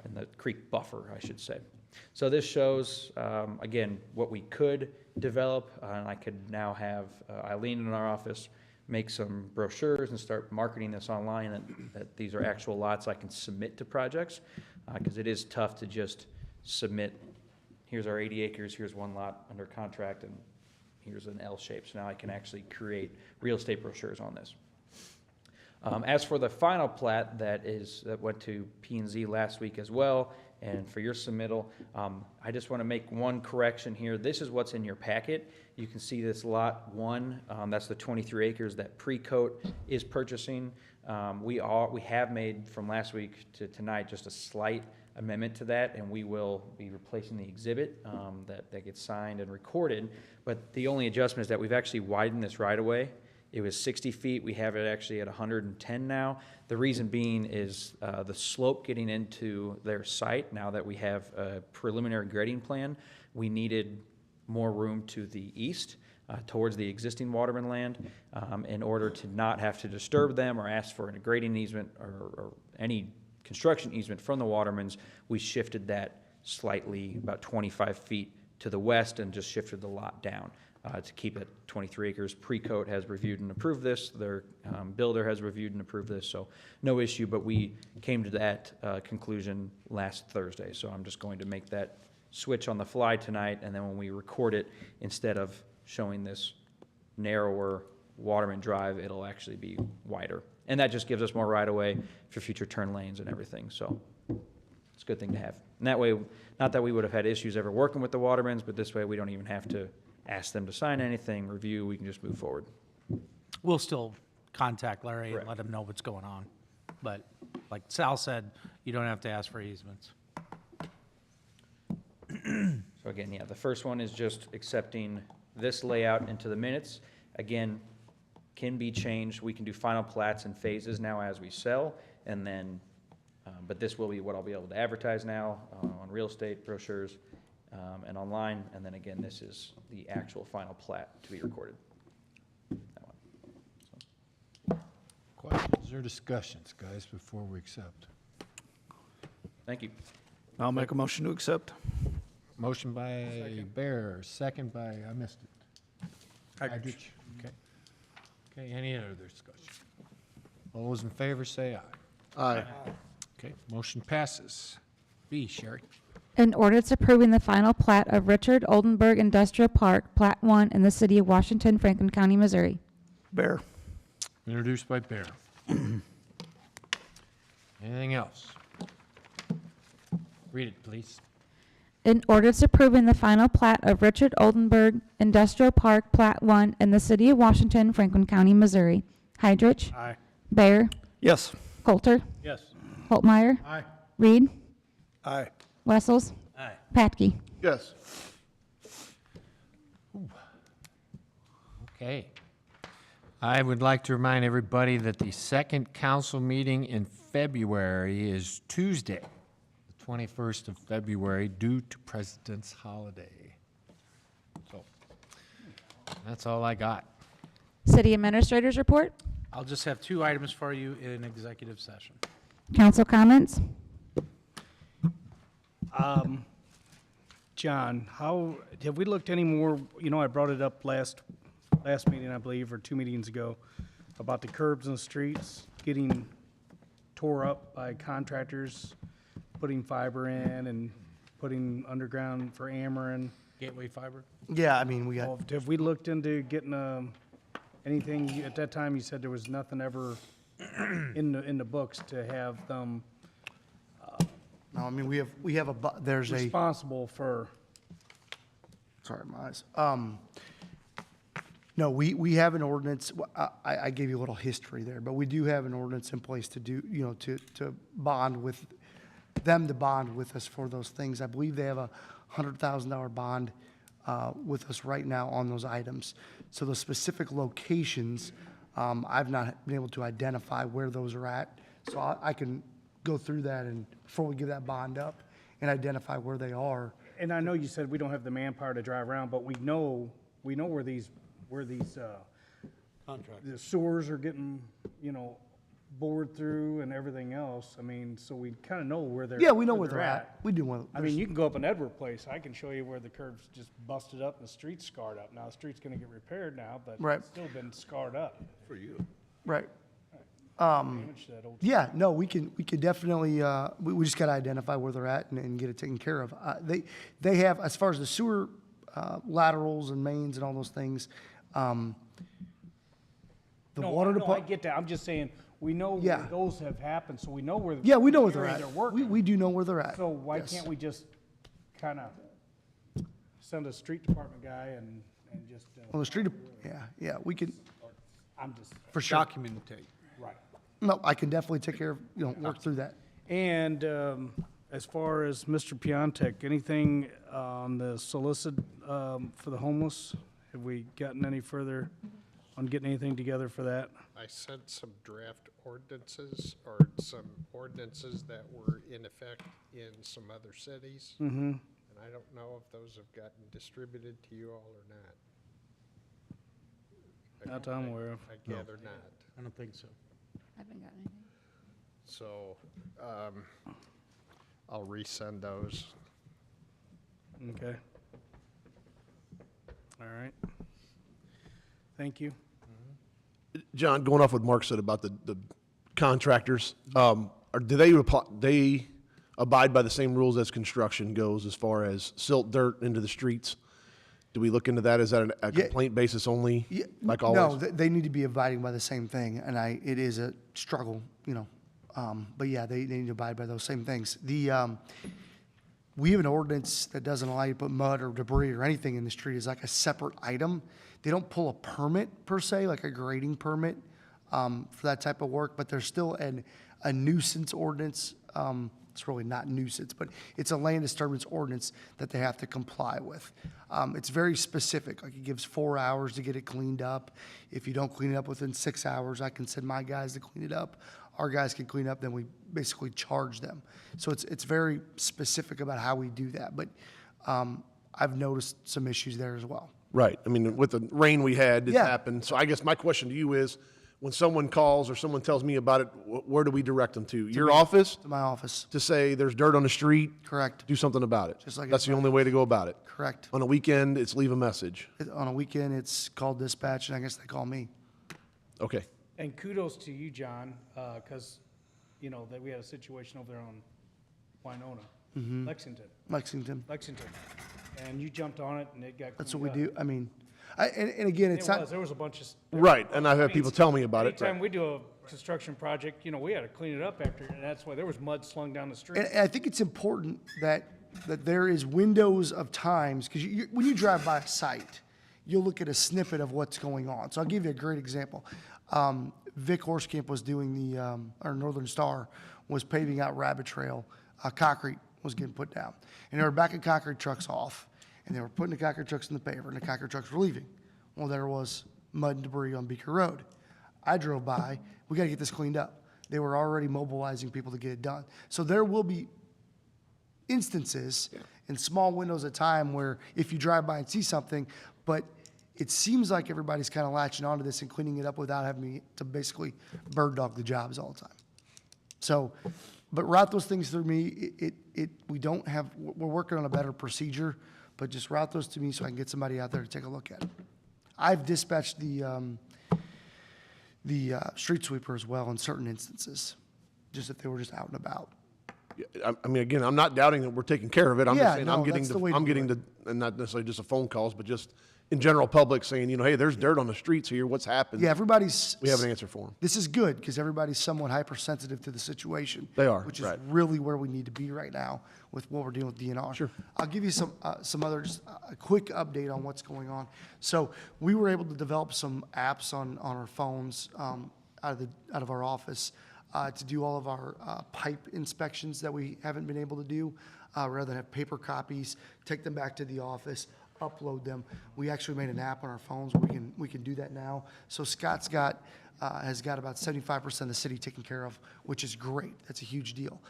in the creek buffer, I should say. So this shows, again, what we could develop, and I could now have Eileen in our office make some brochures and start marketing this online, that these are actual lots I can submit to projects, because it is tough to just submit, here's our 80 acres, here's one lot under contract, and here's an L shape. So now I can actually create real estate brochures on this. As for the final plat that went to P&Z last week as well, and for your submittal, I just want to make one correction here. This is what's in your packet. You can see this Lot 1, that's the 23 acres that Pre-Coat is purchasing. We have made from last week to tonight just a slight amendment to that, and we will be replacing the exhibit that gets signed and recorded. But the only adjustment is that we've actually widened this right-of-way. It was 60 feet. We have it actually at 110 now. The reason being is the slope getting into their site, now that we have a preliminary grading plan, we needed more room to the east towards the existing Waterman land in order to not have to disturb them or ask for a grading easement or any construction easement from the Watermans. We shifted that slightly, about 25 feet to the west, and just shifted the lot down to keep it 23 acres. Pre-Coat has reviewed and approved this. Their builder has reviewed and approved this, so no issue, but we came to that conclusion last Thursday. So I'm just going to make that switch on the fly tonight, and then when we record it, instead of showing this narrower Waterman Drive, it'll actually be wider. And that just gives us more right-of-way for future turn lanes and everything, so it's a good thing to have. And that way, not that we would have had issues ever working with the Watermans, but this way we don't even have to ask them to sign anything, review, we can just move forward. We'll still contact Larry Correct. and let him know what's going on. But like Sal said, you don't have to ask for easements. So again, yeah, the first one is just accepting this layout into the minutes. Again, can be changed. We can do final plats and phases now as we sell, and then, but this will be what I'll be able to advertise now on real estate brochures and online. And then again, this is the actual final plat to be recorded. That one. Questions or discussions, guys, before we accept? Thank you. I'll make a motion to accept. Motion by Bear, second by, I missed it. Hydrich. Okay. Okay, any other discussion? All those in favor say aye. Aye. Okay, motion passes. B, Sherry. An ordinance approving the final plat of Richard Oldenburg Industrial Park, Plat 1 in the city of Washington, Franklin County, Missouri. Bear. Introduced by Bear. Anything else? Read it, please. An ordinance approving the final plat of Richard Oldenburg Industrial Park, Plat 1 in the city of Washington, Franklin County, Missouri. Hydrich. Aye. Bear. Yes. Coulter. Yes. Holtmeyer. Aye. Reed. Aye. Wessels. Aye. Patke. Yes. Okay. I would like to remind everybody that the second council meeting in February is Tuesday, the 21st of February, due to President's holiday. So, that's all I got. City Administrator's Report. I'll just have 2 items for you in executive session. Council comments. John, how, have we looked any more, I brought it up last last meeting, I believe, or 2 meetings ago, about the curbs and the streets getting tore up by contractors, putting fiber in and putting underground for Ameren. Gateway Fiber? Yeah, I mean, we got, Well, have we looked into getting anything, at that time you said there was nothing ever in the books to have them no, I mean, we have there's a, responsible for, sorry, my eyes. No, we have an ordinance, I gave you a little history there, but we do have an ordinance in place to do, you know, to bond with, them to bond with us for those things. I believe they have a $100,000 bond with us right now on those items. So the specific locations, I've not been able to identify where those are at. So I can go through that and, before we give that bond up, and identify where they are. and I know you said we don't have the manpower to drive around, but we know where these Contract. the sewers are getting, you know, bored through and everything else. I mean, so we kind of know where they're. Yeah, we know where they're at. We do want. I mean, you can go up in Edward Place. I can show you where the curb's just busted up and the street's scarred up. Now, the street's gonna get repaired now, but Right. it's still been scarred up. For you. Right. Damage to that old. Yeah, no, we can definitely, we just gotta identify where they're at and get it taken care of. They have, as far as the sewer, laterals and mains and all those things, the No, water no, I department. get that. I'm just saying, we know Yeah. where those have happened, so we know where. Yeah, we know where they're area at. They're working. We do know where they're at. So why Yes. can't we just kind of send a street department guy and just, Well, the street, yeah, we can, I'm just, for sure. Documentate. right. No, I can definitely take care of, work through that. And as far as Mr. Piontek, anything on the solicit for the homeless? Have we gotten any further on getting anything together for that? I sent some draft ordinances, or some ordinances that were in effect in some other cities. Mm-hmm. And I don't know if those have gotten distributed to you all or not. Not that I'm aware of. I gather not. I don't think so. I haven't got anything. So, I'll resend those. Okay. All right. Thank you. John, going off what Mark said about the contractors, do they abide by the same rules as construction goes as far as silt dirt into the streets? Do we look into that? Is that a complaint basis only, like always? No, they need to be abiding by the same thing, and it is a struggle, but yeah, they need to abide by those same things. We have an ordinance that doesn't allow you to put mud or debris or anything in the street. It's like a separate item. They don't pull a permit per se, like a grading permit, for that type of work, but there's still a nuisance ordinance. It's really not nuisance, but it's a land disturbance ordinance that they have to comply with. It's very specific, like it gives 4 hours to get it cleaned up. If you don't clean it up within 6 hours, I can send my guys to clean it up. Our guys can clean up, then we basically charge them. So it's very specific about how we do that, but I've noticed some issues there as well. Right. I mean, with the rain we had, it's Yeah. happened. So I guess my question to you is, when someone calls or someone tells me about it, where do we direct them to? Your office? To my office. To say there's dirt on the street? Correct. Do something about it. Just like That's the only way to go about it. Correct. On a weekend, it's leave a message. On a weekend, it's called dispatch, and I guess they call me. Okay. And kudos to you, John, because, that we had a situation over there on Winona, Lexington. Lexington. And you jumped on it and it got That's what cleaned we up. do. I mean, and again, it's not. There was a bunch of. Right, and I've had people tell me about it. Anytime we do a construction project, we had to clean it up after, and that's why there was mud slung down the street. And I think it's important that there is windows of times, because when you drive by a site, you'll look at a snippet of what's going on. So I'll give you a great example. Vic Horskamp was doing our Northern Star was paving out Rabbit Trail. Concrete was getting put down. And they were backing concrete trucks off, and they were putting the concrete trucks in the paver, and the concrete trucks were leaving. Well, there was mud and debris on Beaker Road. I drove by, we got to get this cleaned up. They were already mobilizing people to get it done. So there will be instances in small windows of time where if you drive by and see something, but it seems like everybody's kind of latching onto this and cleaning it up without having to basically bird dog the jobs all the time. So, but route those things through me. We're working on a better procedure, but just route those to me so I can get somebody out there to take a look at it. I've dispatched the street sweeper as well in certain instances, just if they were just out and about. I mean, again, I'm not doubting that we're taking care of it. I'm Yeah, just saying, no, I'm getting that's the way to I'm do getting the, and not necessarily just a phone calls, but just in general public saying, hey, there's dirt on the streets here. What's happened? Yeah, everybody's. We have an answer for them. This is good because everybody's somewhat hypersensitive to the situation. They are, which is right. really where we need to be right now with what we're dealing with DNR. Sure. I'll give you some other just a quick update on what's going on. So we were able to develop some apps on our phones out of our office to do all of our pipe inspections that we haven't been able to do. Rather than have paper copies, take them back to the office, upload them. We actually made an app on our phones where we can do that now. So Scott's has got about 75% of the city taken care of, which is great. That's a huge deal.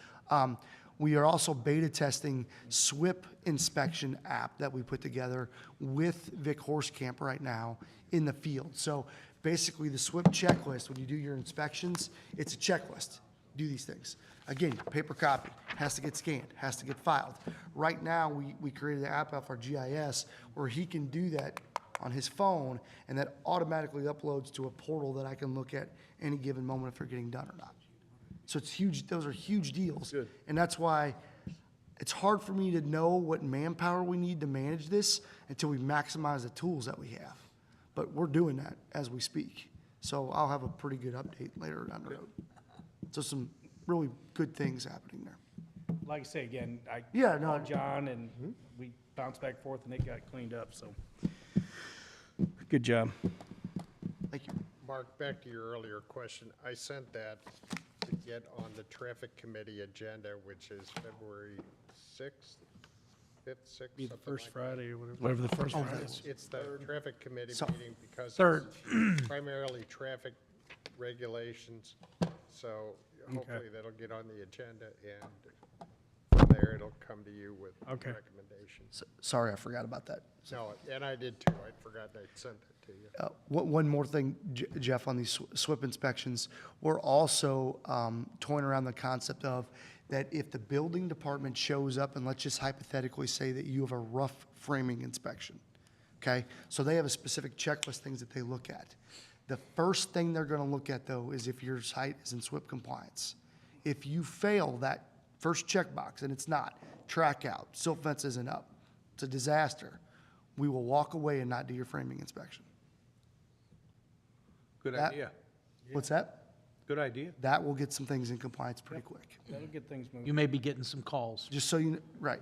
We are also beta testing SWIP inspection app that we put together with Vic Horse Camp right now in the field. So basically the SWIP checklist, when you do your inspections, it's a checklist. Do these things. Again, paper copy, has to get scanned, has to get filed. Right now, we created an app off our GIS where he can do that on his phone, and that automatically uploads to a portal that I can look at any given moment if they're getting done or not. So it's huge, those are huge deals. Good. And that's why it's hard for me to know what manpower we need to manage this until we maximize the tools that we have. But we're doing that as we speak. So I'll have a pretty good update later down the road. So some really good things happening there. Like I say, again, I Yeah, no. called John, and we bounced back and forth, and it got cleaned up, so. Good job. Thank you. Mark, back to your earlier question, I sent that to get on the traffic committee agenda, which is February 6th, 5th, 6th, Be the something first like that. Friday or whatever the first Friday is. It's the traffic committee So- meeting because Third. it's primarily traffic regulations. So hopefully that'll get on the agenda, and from there it'll come to you with Okay. recommendations. Sorry, I forgot about that. No, and I did too. I forgot I sent it to you. One more thing, Jeff, on these SWIP inspections, we're also toying around the concept of that if the building department shows up, and let's just hypothetically say that you have a rough framing inspection, okay? So they have a specific checklist, things that they look at. The first thing they're gonna look at, though, is if your site is in SWIP compliance. If you fail that first checkbox, and it's not, track out, silt fence isn't up, it's a disaster, we will walk away and not do your framing inspection. Good That- idea. What's that? Good idea. That will get some things in compliance pretty quick. That'll get things moving. You may be getting some calls. Just so you, right.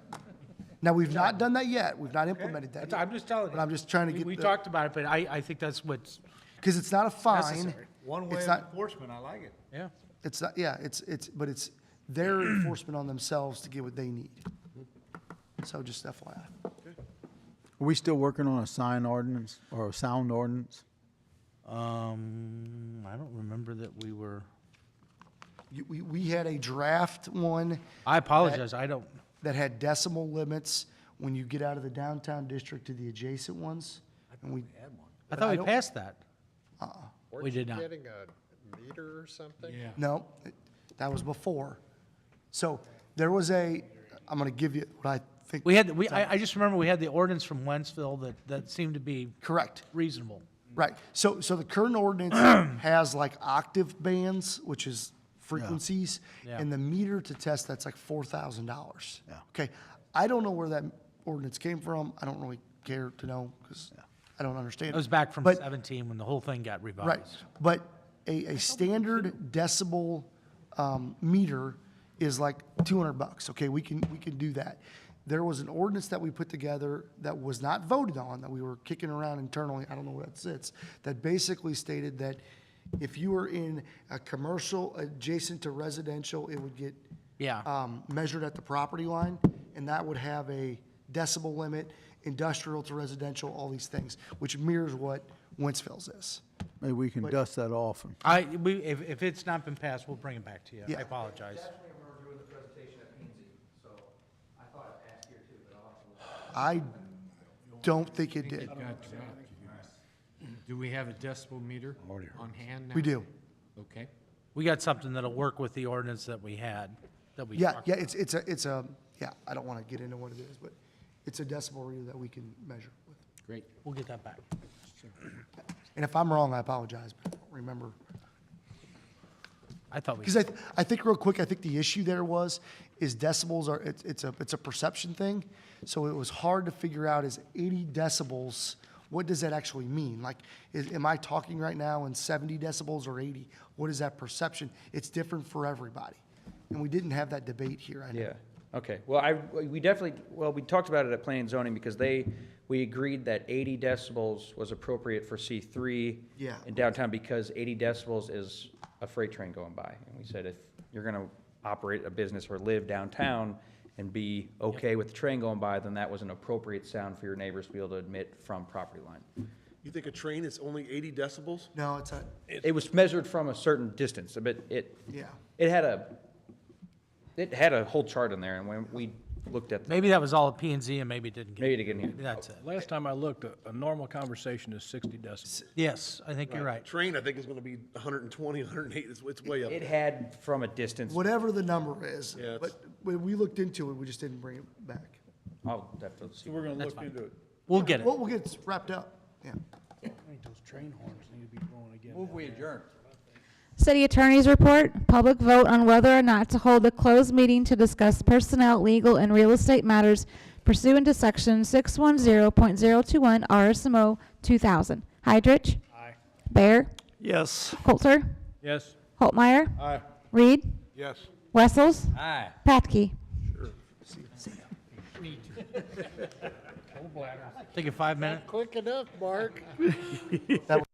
Now, we've not done that yet. We've not implemented that I'm yet. just telling you. But I'm just trying to We- get We the- talked about it, but I think that's what's, Because it's not a fine. Necessary. One way It's of not, enforcement, I like it. yeah. it's not, yeah, but it's their enforcement on themselves to get what they need. So just FYI. Are we still working on a sign ordinance or a sound ordinance? I don't remember that we were, We had a draft one. I apologize, I don't, That had decimal limits when you get out of the downtown district to the adjacent ones. And we, I thought we don't- passed that. Weren't We did you not. getting a meter or something? Yeah. no, that was before. So there was I'm going to give you what I think. We had, I just remember we had the ordinance from Wentzville that seemed to be Correct. reasonable. Right. So the current ordinance has like octave bands, which is frequencies, Yeah. and the meter to test, that's like $4,000. Yeah. Okay. I don't know where that ordinance came from. I don't really care to know because I don't understand. It was back from But- 17 when the whole thing got revised. Right. But a standard decibel meter is like $200. Okay, we can do that. There was an ordinance that we put together that was not voted on, that we were kicking around internally, I don't know where that sits, that basically stated that if you were in a commercial adjacent to residential, it would get Yeah. measured at the property line, and that would have a decibel limit, industrial to residential, all these things, which mirrors what Wentzville's is. Maybe we can dust that off and If it's not been passed, we'll bring it back to you. Yeah. I apologize. I don't think it did. Got dropped. Do we have a decibel meter on hand now? We do. Okay. We got something that'll work with the ordinance that we had, that we Yeah, talked yeah, about. it's a, yeah, I don't want to get into what it is, but it's a decibel reader that we can measure with. Great. We'll get that back. And if I'm wrong, I apologize, but I don't remember. I thought we. Because I think real quick, I think the issue there is decibels are, it's a perception thing. So it was hard to figure out, is 80 decibels, what does that actually mean? Like, am I talking right now in 70 decibels or 80? What is that perception? It's different for everybody. And we didn't have that debate here, I know. Yeah, okay. Well, we definitely, we talked about it at planning and zoning because we agreed that 80 decibels was appropriate for C3 Yeah. in downtown because 80 decibels is a freight train going by. And we said if you're gonna operate a business or live downtown and be okay with the train going by, then that was an appropriate sound for your neighbors to be able to emit from property line. You think a train is only 80 decibels? No, it's a, It was measured from a certain distance, but yeah. it had a whole chart in there, and when we looked at, Maybe that was all at P and Z and maybe it didn't get. maybe it didn't hear. That's it. Last time I looked, a normal conversation is 60 decibels. Yes, I think you're right. Train, I think, is gonna be 120, 108, it's way up. It had from a distance. Whatever the number is. Yeah, But when we looked into it, we just didn't bring it back. I'll definitely see. We're gonna That's look fine. into it. We'll get it. Well, we'll get it wrapped up, yeah. I think those train horns need to be blowing again. Move we adjourn. City Attorney's Report, public vote on whether or not to hold a closed meeting to discuss personnel, legal, and real estate matters pursuant to Section 610.021 RSMO 2000. Heidrich? Aye. Bear? Yes. Coulter? Yes? Holtmeyer? Aye. Reed? Yes. Wessels? Aye. Patke? Take a 5 minute. Quick enough, Mark. That